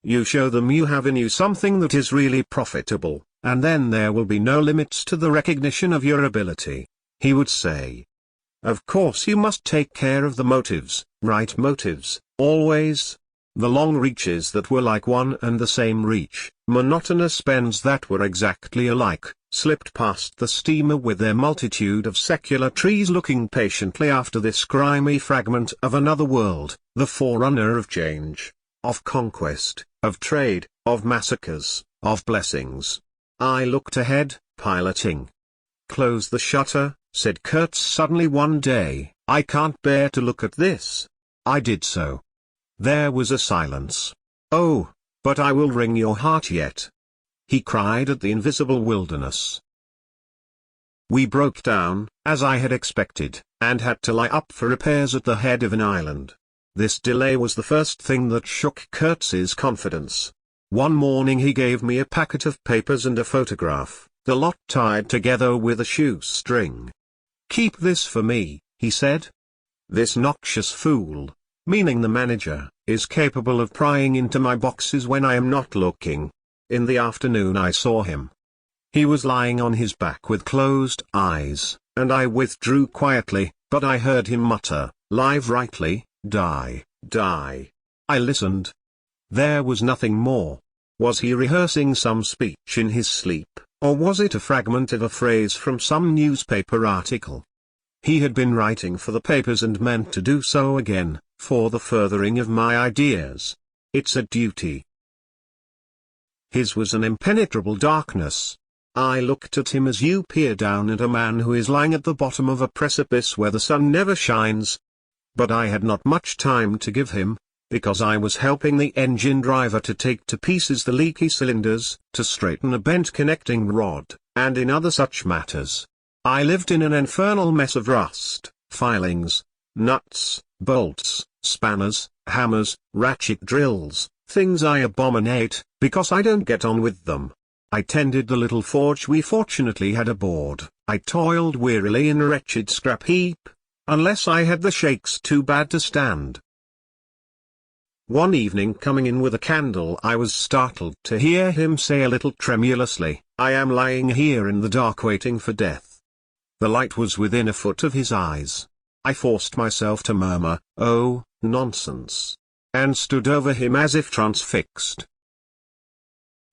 You show them you have in you something that is really profitable, and then there will be no limits to the recognition of your ability, he would say. Of course you must take care of the motives, right motives, always. The long reaches that were like one and the same reach, monotonous bends that were exactly alike, slipped past the steamer with their multitude of secular trees looking patiently after this grimy fragment of another world, the forerunner of change, of conquest, of trade, of massacres, of blessings. I looked ahead, piloting. "Close the shutter," said Kurtz suddenly one day, "I can't bear to look at this." I did so. There was a silence. "Oh, but I will wring your heart yet," he cried at the invisible wilderness. We broke down, as I had expected, and had to lie up for repairs at the head of an island. This delay was the first thing that shook Kurtz's confidence. One morning he gave me a packet of papers and a photograph, the lot tied together with a shoestring. "Keep this for me," he said. "This noxious fool," meaning the manager, "is capable of prying into my boxes when I am not looking." In the afternoon I saw him. He was lying on his back with closed eyes, and I withdrew quietly, but I heard him mutter, "Live rightly, die, die." I listened. There was nothing more. Was he rehearsing some speech in his sleep, or was it a fragment of a phrase from some newspaper article? He had been writing for the papers and meant to do so again, for the furthering of my ideas. It's a duty. His was an impenetrable darkness. I looked at him as you peer down at a man who is lying at the bottom of a precipice where the sun never shines. But I had not much time to give him, because I was helping the engine driver to take to pieces the leaky cylinders, to straighten a bent connecting rod, and in other such matters. I lived in an infernal mess of rust, filings, nuts, bolts, spanners, hammers, ratchet drills, things I abominate, because I don't get on with them. I tended the little forge we fortunately had aboard. I toiled wearily in a wretched scrap heap, unless I had the shakes too bad to stand. One evening, coming in with a candle, I was startled to hear him say a little tremulously, "I am lying here in the dark waiting for death." The light was within a foot of his eyes. I forced myself to murmur, "Oh, nonsense," and stood over him as if transfixed.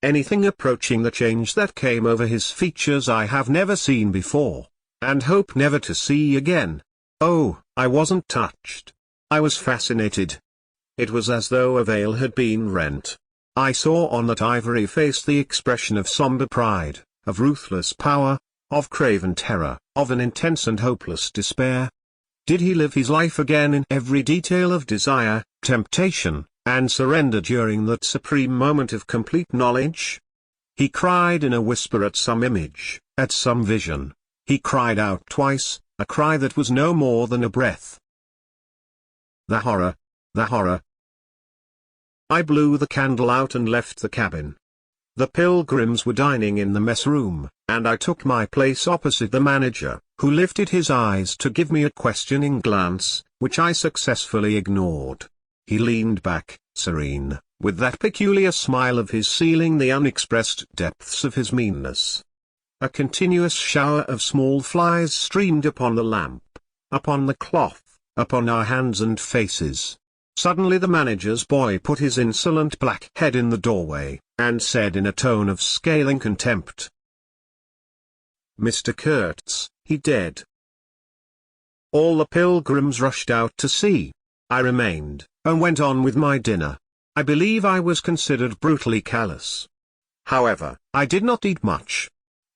Anything approaching the change that came over his features I have never seen before, and hope never to see again. Oh, I wasn't touched. I was fascinated. It was as though a veil had been rent. I saw on that ivory face the expression of somber pride, of ruthless power, of craven terror, of an intense and hopeless despair. Did he live his life again in every detail of desire, temptation, and surrender during that supreme moment of complete knowledge? He cried in a whisper at some image, at some vision. He cried out twice, a cry that was no more than a breath. The horror! The horror! I blew the candle out and left the cabin. The pilgrims were dining in the mess room, and I took my place opposite the manager, who lifted his eyes to give me a questioning glance, which I successfully ignored. He leaned back, serene, with that peculiar smile of his sealing the unexpressed depths of his meanness. A continuous shower of small flies streamed upon the lamp, upon the cloth, upon our hands and faces. Suddenly the manager's boy put his insolent black head in the doorway, and said in a tone of scathing contempt, "Mr. Kurtz, he dead." All the pilgrims rushed out to see. I remained, and went on with my dinner. I believe I was considered brutally callous. However, I did not eat much.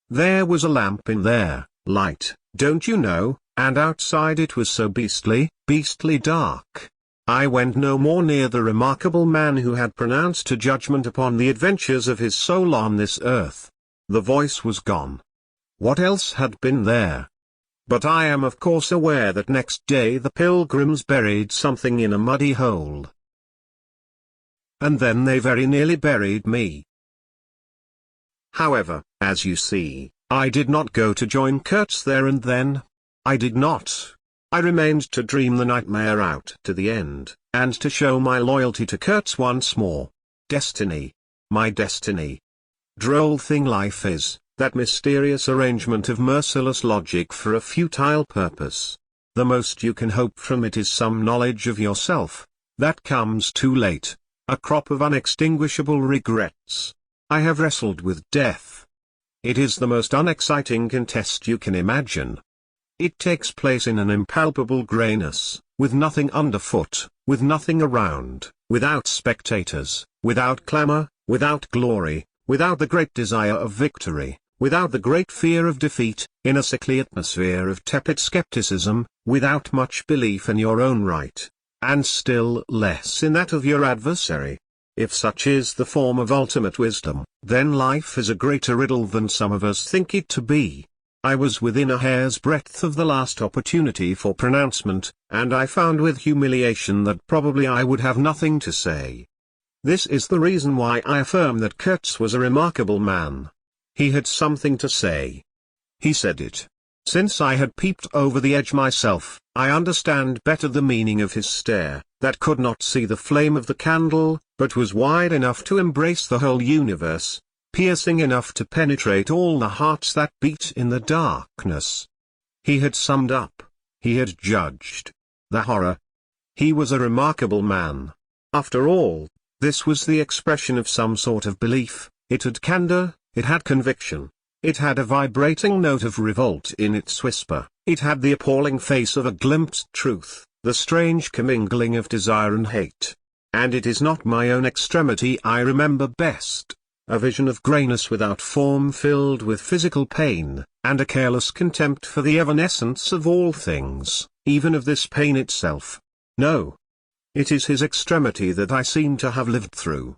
There was a lamp in there, light, don't you know, and outside it was so beastly dark. I went no more near the remarkable man who had pronounced a judgment upon the adventures of his soul on this earth. The voice was gone. What else had been there? But I am of course aware that next day the pilgrims buried something in a muddy hole. And then they very nearly buried me. However, as you see, I did not go to join Kurtz there and then. I did not. I remained to dream the nightmare out to the end, and to show my loyalty to Kurtz once more. Destiny. My destiny. Droll thing life is, that mysterious arrangement of merciless logic for a futile purpose. The most you can hope from it is some knowledge of yourself. That comes too late. A crop of unextinguishable regrets. I have wrestled with death. It is the most unexciting contest you can imagine. It takes place in an impalpable grayness, with nothing underfoot, with nothing around, without spectators, without clamor, without glory, without the great desire of victory, without the great fear of defeat, in a sickly atmosphere of tepid skepticism, without much belief in your own right, and still less in that of your adversary. If such is the form of ultimate wisdom, then life is a greater riddle than some of us think it to be. I was within a hair's breadth of the last opportunity for pronouncement, and I found with humiliation that probably I would have nothing to say. This is the reason why I affirm that Kurtz was a remarkable man. He had something to say. He said it. Since I had peeped over the edge myself, I understand better the meaning of his stare, that could not see the flame of the candle, but was wide enough to embrace the whole universe, piercing enough to penetrate all the hearts that beat in the darkness. He had summed up. He had judged. The horror. He was a remarkable man. After all, this was the expression of some sort of belief. It had candor, it had conviction. It had a vibrating note of revolt in its whisper. It had the appalling face of a glimpsed truth, the strange commingling of desire and hate. And it is not my own extremity I remember best. a vision of greyness without form filled with physical pain, and a careless contempt for the evanescence of all things, even of this pain itself. No. It is his extremity that I seem to have lived through.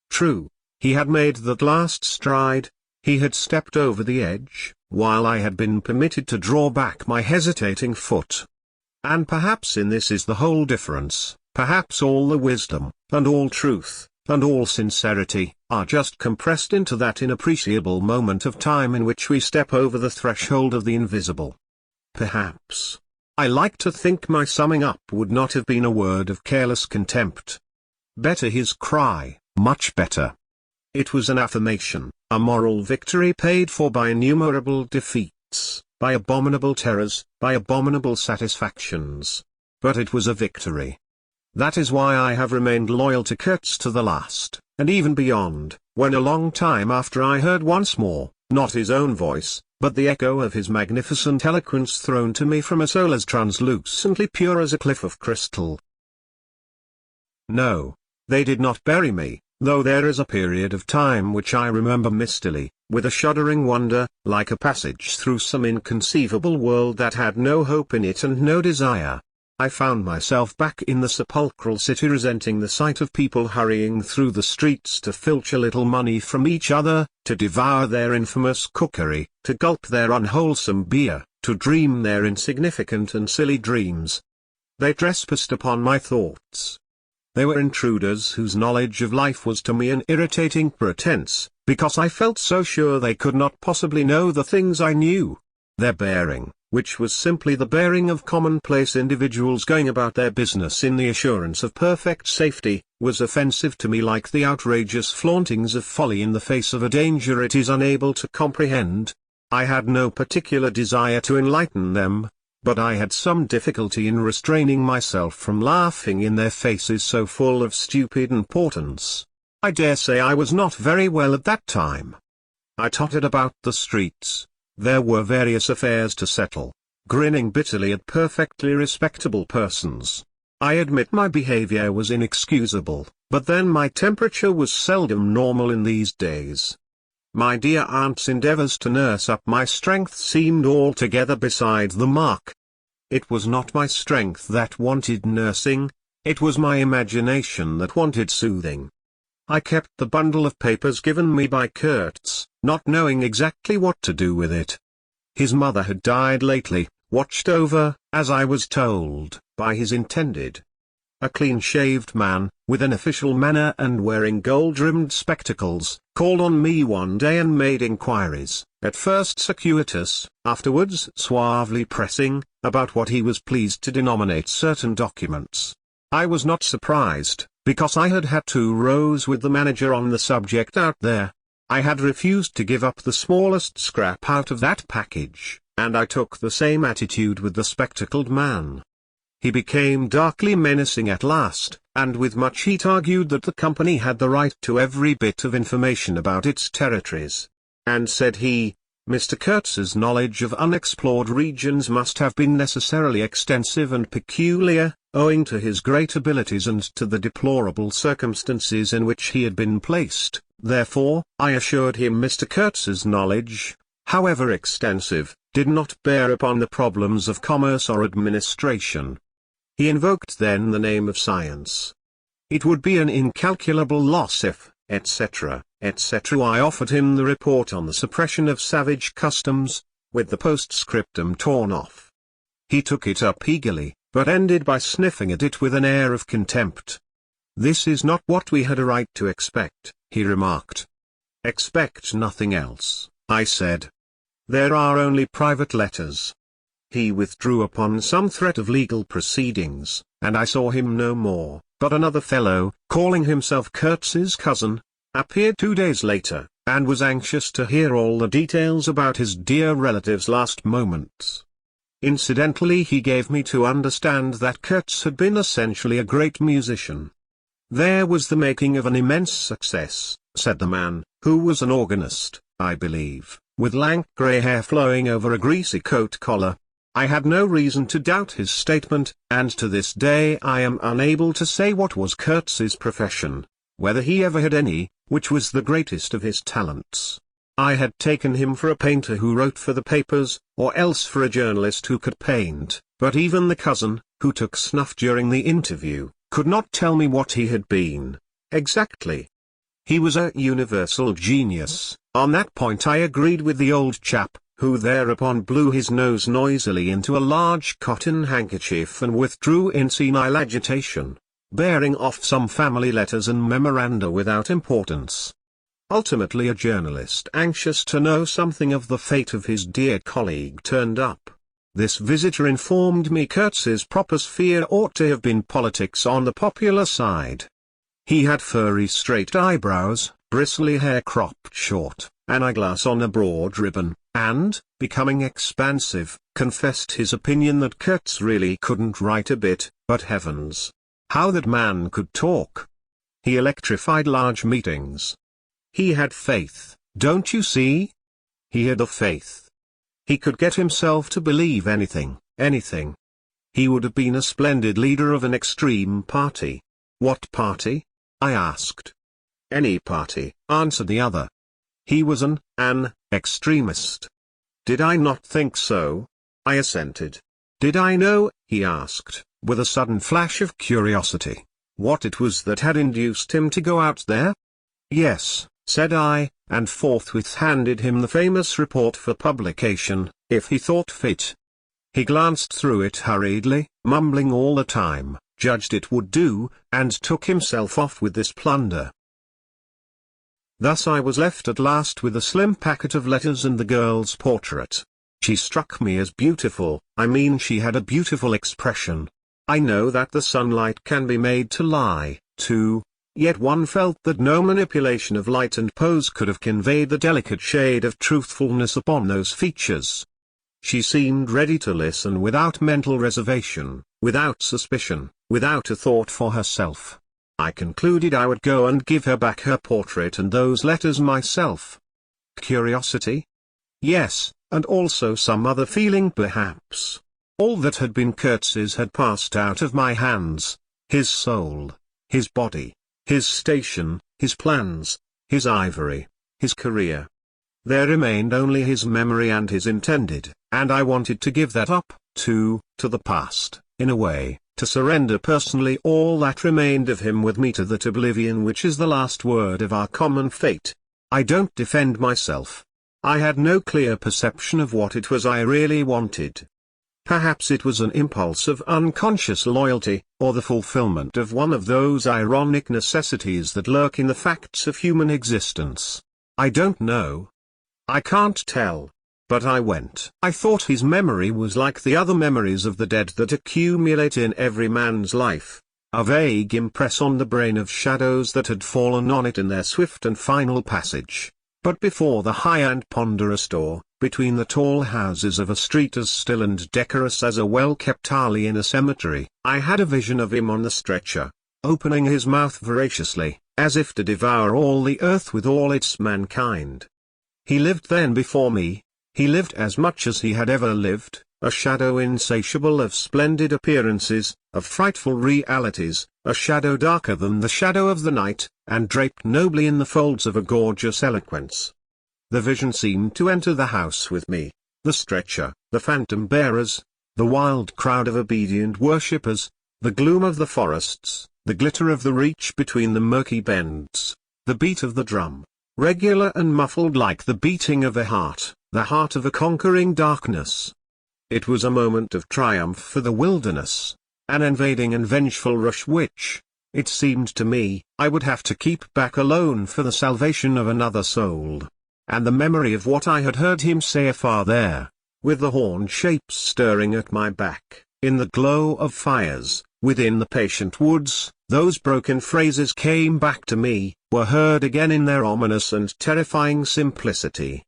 True, he had made that last stride, he had stepped over the edge, while I had been permitted to draw back my hesitating foot. And perhaps in this is the whole difference, perhaps all the wisdom, and all truth, and all sincerity, are just compressed into that inappreciable moment of time in which we step over the threshold of the invisible. Perhaps. I like to think my summing up would not have been a word of careless contempt. Better his cry, much better. It was an affirmation, a moral victory paid for by innumerable defeats, by abominable terrors, by abominable satisfactions. But it was a victory. That is why I have remained loyal to Kurtz to the last, and even beyond, when a long time after I heard once more, not his own voice, but the echo of his magnificent eloquence thrown to me from a soul as translucently pure as a cliff of crystal. No, they did not bury me, though there is a period of time which I remember mistily, with a shuddering wonder, like a passage through some inconceivable world that had no hope in it and no desire. I found myself back in the sepulchral city, resenting the sight of people hurrying through the streets to filch a little money from each other, to devour their infamous cookery, to gulp their unwholesome beer, to dream their insignificant and silly dreams. They trespassed upon my thoughts. They were intruders whose knowledge of life was to me an irritating pretense, because I felt so sure they could not possibly know the things I knew. Their bearing, which was simply the bearing of commonplace individuals going about their business in the assurance of perfect safety, was offensive to me like the outrageous flauntings of folly in the face of a danger it is unable to comprehend. I had no particular desire to enlighten them, but I had some difficulty in restraining myself from laughing in their faces so full of stupid importance. I dare say I was not very well at that time. I tottered about the streets. There were various affairs to settle, grinning bitterly at perfectly respectable persons. I admit my behavior was inexcusable, but then my temperature was seldom normal in these days. My dear aunt's endeavors to nurse up my strength seemed altogether beside the mark. It was not my strength that wanted nursing, it was my imagination that wanted soothing. I kept the bundle of papers given me by Kurtz, not knowing exactly what to do with it. His mother had died lately, watched over, as I was told, by his intended. A clean-shaved man, with an official manner and wearing gold-rimmed spectacles, called on me one day and made inquiries, at first circuitous, afterwards suavely pressing, about what he was pleased to denominate certain documents. I was not surprised, because I had had 2 rows with the manager on the subject out there. I had refused to give up the smallest scrap out of that package, and I took the same attitude with the spectacled man. He became darkly menacing at last, and with much heat argued that the company had the right to every bit of information about its territories. And said he, Mr. Kurtz's knowledge of unexplored regions must have been necessarily extensive and peculiar, owing to his great abilities and to the deplorable circumstances in which he had been placed. Therefore, I assured him Mr. Kurtz's knowledge, however extensive, did not bear upon the problems of commerce or administration. He invoked then the name of science. It would be an incalculable loss if, etc., etc. I offered him the report on the suppression of savage customs, with the postscriptum torn off. He took it up eagerly, but ended by sniffing at it with an air of contempt. This is not what we had a right to expect, he remarked. Expect nothing else, I said. There are only private letters. He withdrew upon some threat of legal proceedings, and I saw him no more, but another fellow, calling himself Kurtz's cousin, appeared 2 days later, and was anxious to hear all the details about his dear relative's last moments. Incidentally, he gave me to understand that Kurtz had been essentially a great musician. There was the making of an immense success, said the man, who was an organist, I believe, with lank grey hair flowing over a greasy coat collar. I had no reason to doubt his statement, and to this day I am unable to say what was Kurtz's profession. whether he ever had any, which was the greatest of his talents. I had taken him for a painter who wrote for the papers, or else for a journalist who could paint, but even the cousin, who took snuff during the interview, could not tell me what he had been, exactly. He was a universal genius. On that point I agreed with the old chap, who thereupon blew his nose noisily into a large cotton handkerchief and withdrew in senile agitation, bearing off some family letters and memoranda without importance. Ultimately a journalist anxious to know something of the fate of his dear colleague turned up. This visitor informed me Kurtz's proper sphere ought to have been politics on the popular side. He had furry straight eyebrows, bristly hair cropped short, an eyeglass on a broad ribbon, and, becoming expansive, confessed his opinion that Kurtz really couldn't write a bit, but heavens, how that man could talk! He electrified large meetings. He had faith, don't you see? He had a faith. He could get himself to believe anything, anything. He would have been a splendid leader of an extreme party. What party? I asked. Any party, answered the other. He was an extremist. Did I not think so? I assented. Did I know, he asked, with a sudden flash of curiosity, what it was that had induced him to go out there? Yes, said I, and forthwith handed him the famous report for publication, if he thought fit. He glanced through it hurriedly, mumbling all the time, judged it would do, and took himself off with this plunder. Thus I was left at last with a slim packet of letters and the girl's portrait. She struck me as beautiful, I mean she had a beautiful expression. I know that the sunlight can be made to lie, too. Yet one felt that no manipulation of light and pose could have conveyed the delicate shade of truthfulness upon those features. She seemed ready to listen without mental reservation, without suspicion, without a thought for herself. I concluded I would go and give her back her portrait and those letters myself. Curiosity? Yes, and also some other feeling perhaps. All that had been Kurtz's had passed out of my hands, his soul, his body, his station, his plans, his ivory, his career. There remained only his memory and his intended, and I wanted to give that up, to the past, in a way, to surrender personally all that remained of him with me to that oblivion which is the last word of our common fate. I don't defend myself. I had no clear perception of what it was I really wanted. Perhaps it was an impulse of unconscious loyalty, or the fulfillment of one of those ironic necessities that lurk in the facts of human existence. I don't know. I can't tell. But I went. I thought his memory was like the other memories of the dead that accumulate in every man's life, a vague impress on the brain of shadows that had fallen on it in their swift and final passage. But before the high and ponderous door, between the tall houses of a street as still and decorous as a well-kept alley in a cemetery, I had a vision of him on the stretcher, opening his mouth voraciously, as if to devour all the earth with all its mankind. He lived then before me, he lived as much as he had ever lived, a shadow insatiable of splendid appearances, of frightful realities, a shadow darker than the shadow of the night, and draped nobly in the folds of a gorgeous eloquence. The vision seemed to enter the house with me, the stretcher, the phantom bearers, the wild crowd of obedient worshippers, the gloom of the forests, the glitter of the reach between the murky bends, the beat of the drum, regular and muffled like the beating of a heart, the heart of a conquering darkness. It was a moment of triumph for the wilderness, an invading and vengeful rush which, it seemed to me, I would have to keep back alone for the salvation of another soul. And the memory of what I had heard him say afar there, with the horn shapes stirring at my back, in the glow of fires, within the patient woods, those broken phrases came back to me, were heard again in their ominous and terrifying simplicity.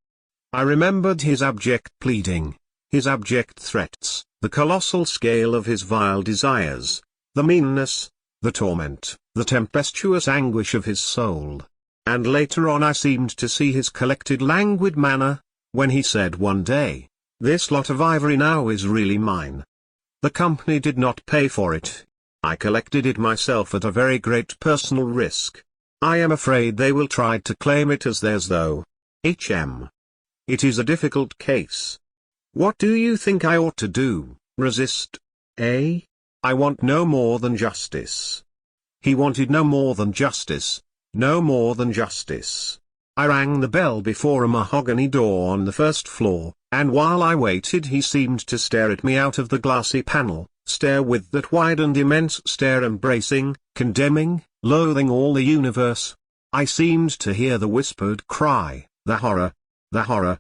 I remembered his abject pleading, his abject threats, the colossal scale of his vile desires, the meanness, the torment, the tempestuous anguish of his soul. And later on I seemed to see his collected languid manner, when he said one day, "This lot of ivory now is really mine. The company did not pay for it. I collected it myself at a very great personal risk. I am afraid they will try to claim it as theirs though. It is a difficult case. What do you think I ought to do? Resist? Eh? I want no more than justice. He wanted no more than justice. No more than justice. I rang the bell before a mahogany door on the first floor, and while I waited he seemed to stare at me out of the glassy panel, stare with that wide and immense stare embracing, condemning, loathing all the universe. I seemed to hear the whispered cry, the horror, the horror.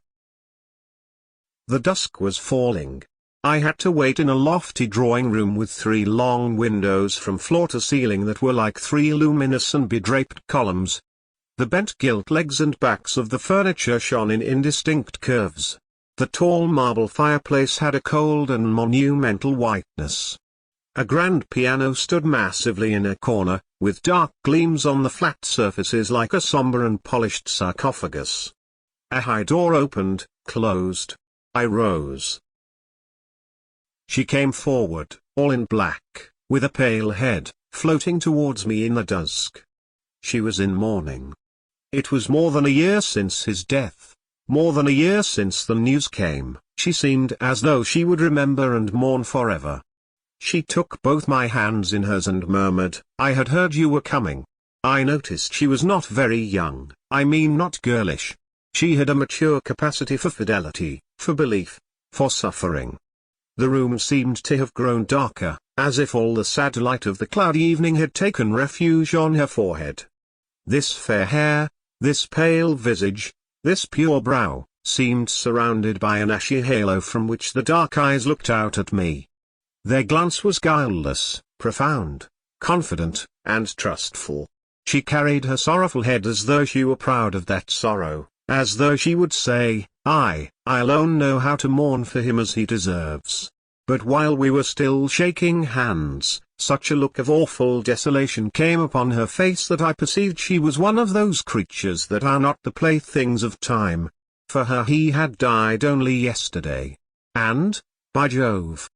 The dusk was falling. I had to wait in a lofty drawing room with 3 long windows from floor to ceiling that were like 3 luminous and bedraped columns. The bent gilt legs and backs of the furniture shone in indistinct curves. The tall marble fireplace had a cold and monumental whiteness. A grand piano stood massively in a corner, with dark gleams on the flat surfaces like a somber and polished sarcophagus. A high door opened, closed. I rose. She came forward, all in black, with a pale head, floating towards me in the dusk. She was in mourning. It was more than a year since his death. More than a year since the news came. She seemed as though she would remember and mourn forever. She took both my hands in hers and murmured, "I had heard you were coming." I noticed she was not very young, I mean not girlish. She had a mature capacity for fidelity, for belief, for suffering. The room seemed to have grown darker, as if all the sad light of the cloudy evening had taken refuge on her forehead. This fair hair, this pale visage, this pure brow, seemed surrounded by an ashy halo from which the dark eyes looked out at me. Their glance was guileless, profound, confident, and trustful. She carried her sorrowful head as though she were proud of that sorrow, as though she would say, I alone know how to mourn for him as he deserves. But while we were still shaking hands, such a look of awful desolation came upon her face that I perceived she was one of those creatures that are not the playthings of time. For her he had died only yesterday. And, by Jove!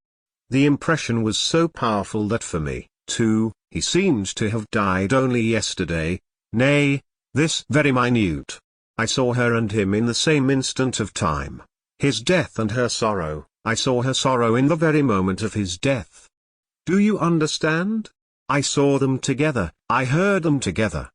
The impression was so powerful that for me, too, he seemed to have died only yesterday, nay, this very minute. I saw her and him in the same instant of time. His death and her sorrow, I saw her sorrow in the very moment of his death. Do you understand? I saw them together, I heard them together.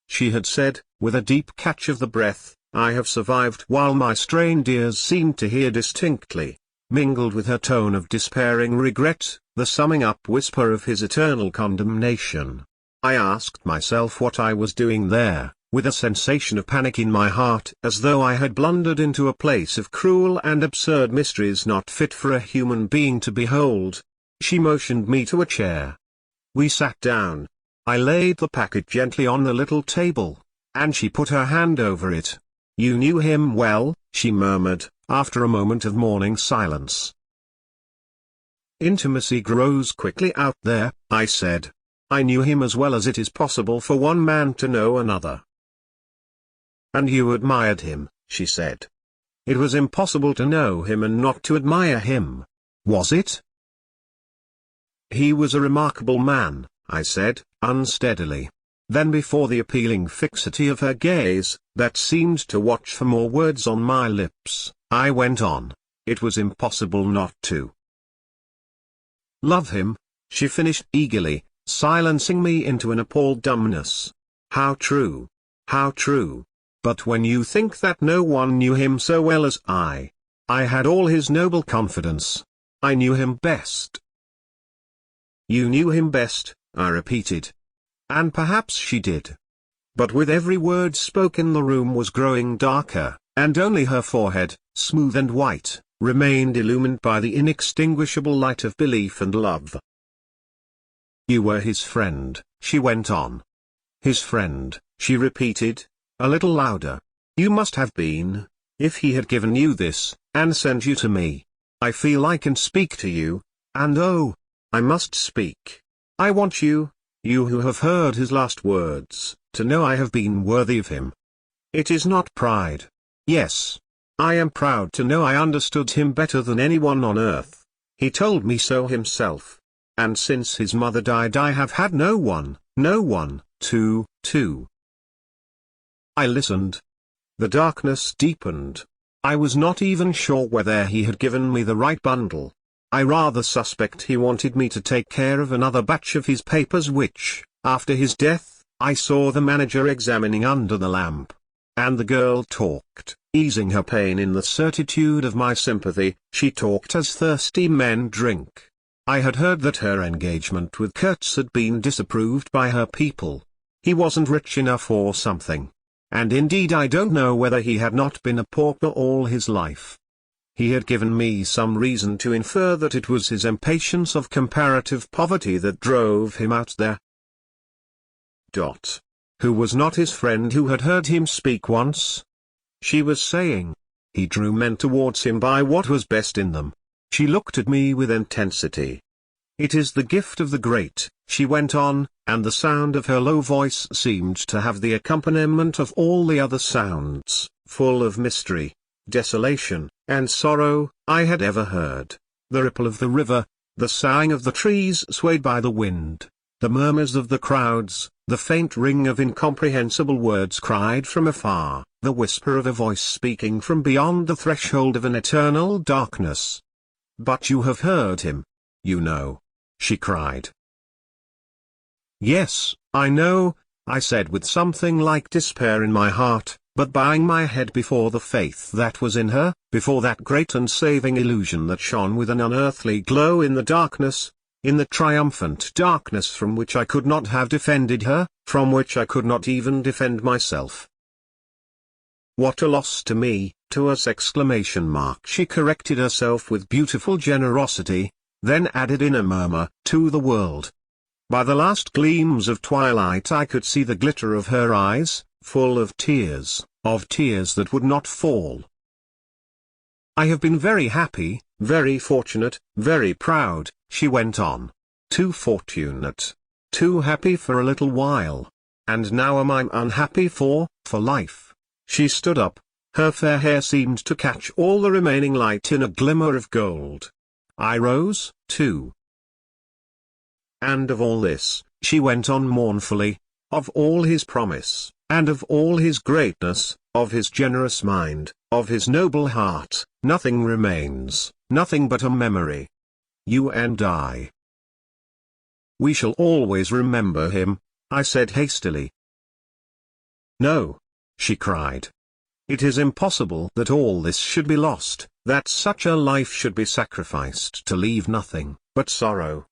She had said, with a deep catch of the breath, I have survived, while my strained ears seemed to hear distinctly, mingled with her tone of despairing regret, the summing up whisper of his eternal condemnation. I asked myself what I was doing there, with a sensation of panic in my heart, as though I had blundered into a place of cruel and absurd mysteries not fit for a human being to behold. She motioned me to a chair. We sat down. I laid the packet gently on the little table, and she put her hand over it. You knew him well, she murmured, after a moment of mourning silence. Intimacy grows quickly out there, I said. I knew him as well as it is possible for one man to know another. And you admired him, she said. It was impossible to know him and not to admire him. Was it? He was a remarkable man, I said, unsteadily. Then before the appealing fixity of her gaze, that seemed to watch for more words on my lips, I went on. It was impossible not to love him, she finished eagerly, silencing me into an appalled dumbness. How true! How true! But when you think that no one knew him so well as I had all his noble confidence. I knew him best. You knew him best, I repeated. And perhaps she did. But with every word spoken the room was growing darker, and only her forehead, smooth and white, remained illumined by the inextinguishable light of belief and love. You were his friend, she went on. His friend, she repeated, a little louder. You must have been, if he had given you this, and sent you to me. I feel I can speak to you, and oh, I must speak. I want you, you who have heard his last words, to know I have been worthy of him. It is not pride. Yes. I am proud to know I understood him better than anyone on earth. He told me so himself. And since his mother died I have had no one, to I listened. The darkness deepened. I was not even sure whether he had given me the right bundle. I rather suspect he wanted me to take care of another batch of his papers which, after his death, I saw the manager examining under the lamp. And the girl talked, easing her pain in the certitude of my sympathy. She talked as thirsty men drink. I had heard that her engagement with Kurtz had been disapproved by her people. He wasn't rich enough or something. And indeed I don't know whether he had not been a pauper all his life. He had given me some reason to infer that it was his impatience of comparative poverty that drove him out there. Who was not his friend who had heard him speak once? She was saying. He drew men towards him by what was best in them. She looked at me with intensity. It is the gift of the great, she went on, and the sound of her low voice seemed to have the accompaniment of all the other sounds, full of mystery, desolation, and sorrow, I had ever heard. The ripple of the river, the sighing of the trees swayed by the wind, the murmurs of the crowds, the faint ring of incomprehensible words cried from afar, the whisper of a voice speaking from beyond the threshold of an eternal darkness. But you have heard him, you know, she cried. Yes, I know, I said with something like despair in my heart, but bowing my head before the faith that was in her, before that great and saving illusion that shone with an unearthly glow in the darkness, in the triumphant darkness from which I could not have defended her, from which I could not even defend myself. What a loss to me, to us! She corrected herself with beautiful generosity, then added in a murmur, to the world. By the last gleams of twilight I could see the glitter of her eyes, full of tears that would not fall. I have been very happy, very fortunate, very proud, she went on. Too fortunate. Too happy for a little while. And now am I unhappy for life. She stood up. Her fair hair seemed to catch all the remaining light in a glimmer of gold. I rose, too. And of all this, she went on mournfully, of all his promise, and of all his greatness, of his generous mind, of his noble heart, nothing remains, nothing but a memory. You and I. We shall always remember him, I said hastily. No, she cried. It is impossible that all this should be lost, that such a life should be sacrificed to leave nothing but sorrow.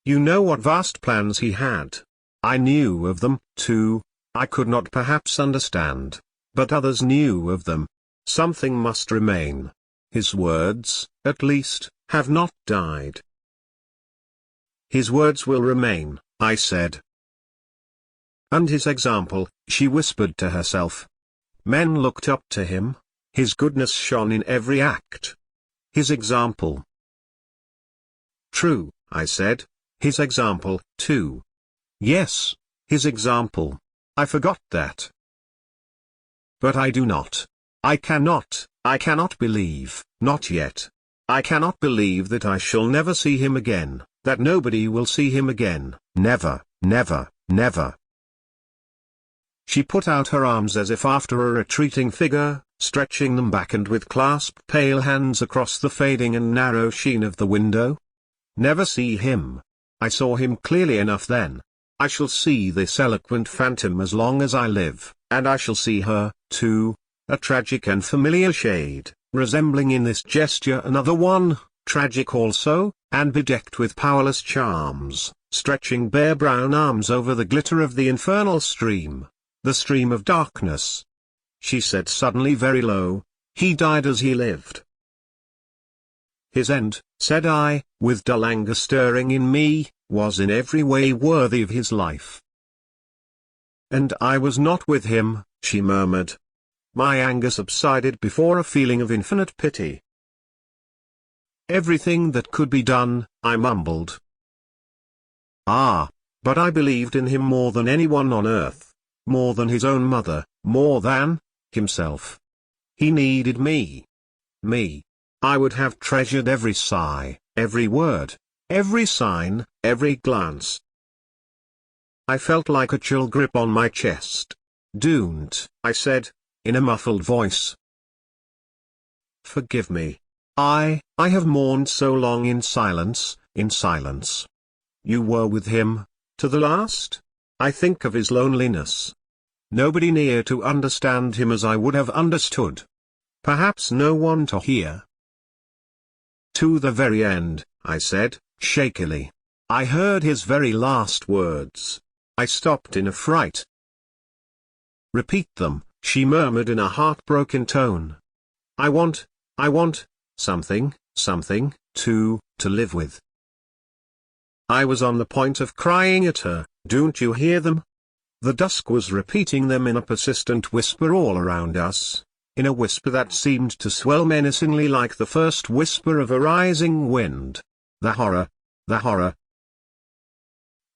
You know what vast plans he had. I knew of them, too. I could not perhaps understand, but others knew of them. Something must remain. His words, at least, have not died. His words will remain, I said. And his example, she whispered to herself. Men looked up to him. His goodness shone in every act. His example. True, I said. His example, too. Yes, his example. I forgot that. But I do not. I cannot believe, not yet. I cannot believe that I shall never see him again, that nobody will see him again, never, never, never. She put out her arms as if after a retreating figure, stretching them back and with clasped pale hands across the fading and narrow sheen of the window. Never see him. I saw him clearly enough then. I shall see this eloquent phantom as long as I live, and I shall see her, too, a tragic and familiar shade, resembling in this gesture another one, tragic also, and bedecked with powerless charms, stretching bare brown arms over the glitter of the infernal stream, the stream of darkness. She said suddenly very low, he died as he lived. His end, said I, with dull anger stirring in me, was in every way worthy of his life. And I was not with him, she murmured. My anger subsided before a feeling of infinite pity. Everything that could be done, I mumbled. Ah, but I believed in him more than anyone on earth, more than his own mother, more than himself. He needed me. Me. I would have treasured every sigh, every word, every sign, every glance. I felt like a chill grip on my chest. "Don't," I said, in a muffled voice. "Forgive me. I have mourned so long in silence, in silence. You were with him, to the last? I think of his loneliness. Nobody near to understand him as I would have understood. Perhaps no one to hear." "To the very end," I said, shakily. "I heard his very last words. I stopped in a fright." "Repeat them," she murmured in a heartbroken tone. I want, something, to live with." I was on the point of crying at her. "Don't you hear them?" The dusk was repeating them in a persistent whisper all around us, in a whisper that seemed to swell menacingly like the first whisper of a rising wind. The horror, the horror.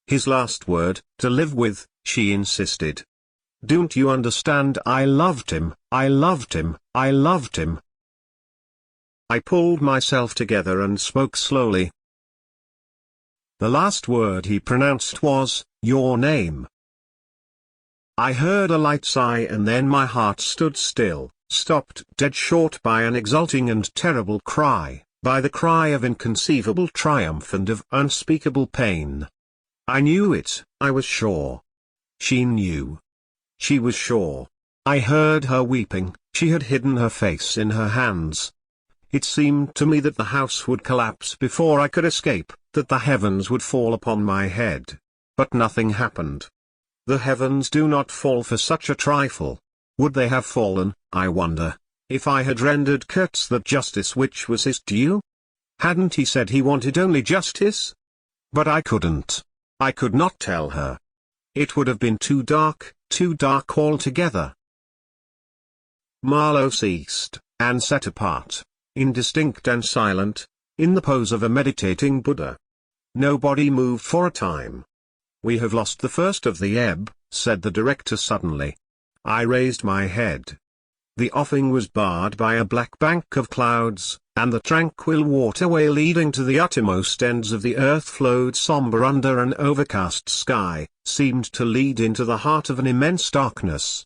"His last word, to live with," she insisted. "Don't you understand? I loved him, I loved him, I loved him." I pulled myself together and spoke slowly. "The last word he pronounced was, your name." I heard a light sigh, and then my heart stood still, stopped dead short by an exulting and terrible cry, by the cry of inconceivable triumph and of unspeakable pain. I knew it, I was sure. She knew. She was sure. I heard her weeping. She had hidden her face in her hands. It seemed to me that the house would collapse before I could escape, that the heavens would fall upon my head. But nothing happened. The heavens do not fall for such a trifle. Would they have fallen, I wonder, if I had rendered Kurtz that justice which was his due? Hadn't he said he wanted only justice? But I couldn't. I could not tell her. It would have been too dark altogether. Marlow ceased, and sat apart, indistinct and silent, in the pose of a meditating Buddha. Nobody moved for a time. "We have lost the first of the ebb," said the director suddenly. I raised my head. The offing was barred by a black bank of clouds, and the tranquil waterway leading to the uttermost ends of the earth flowed sombre under an overcast sky, seemed to lead into the heart of an immense darkness.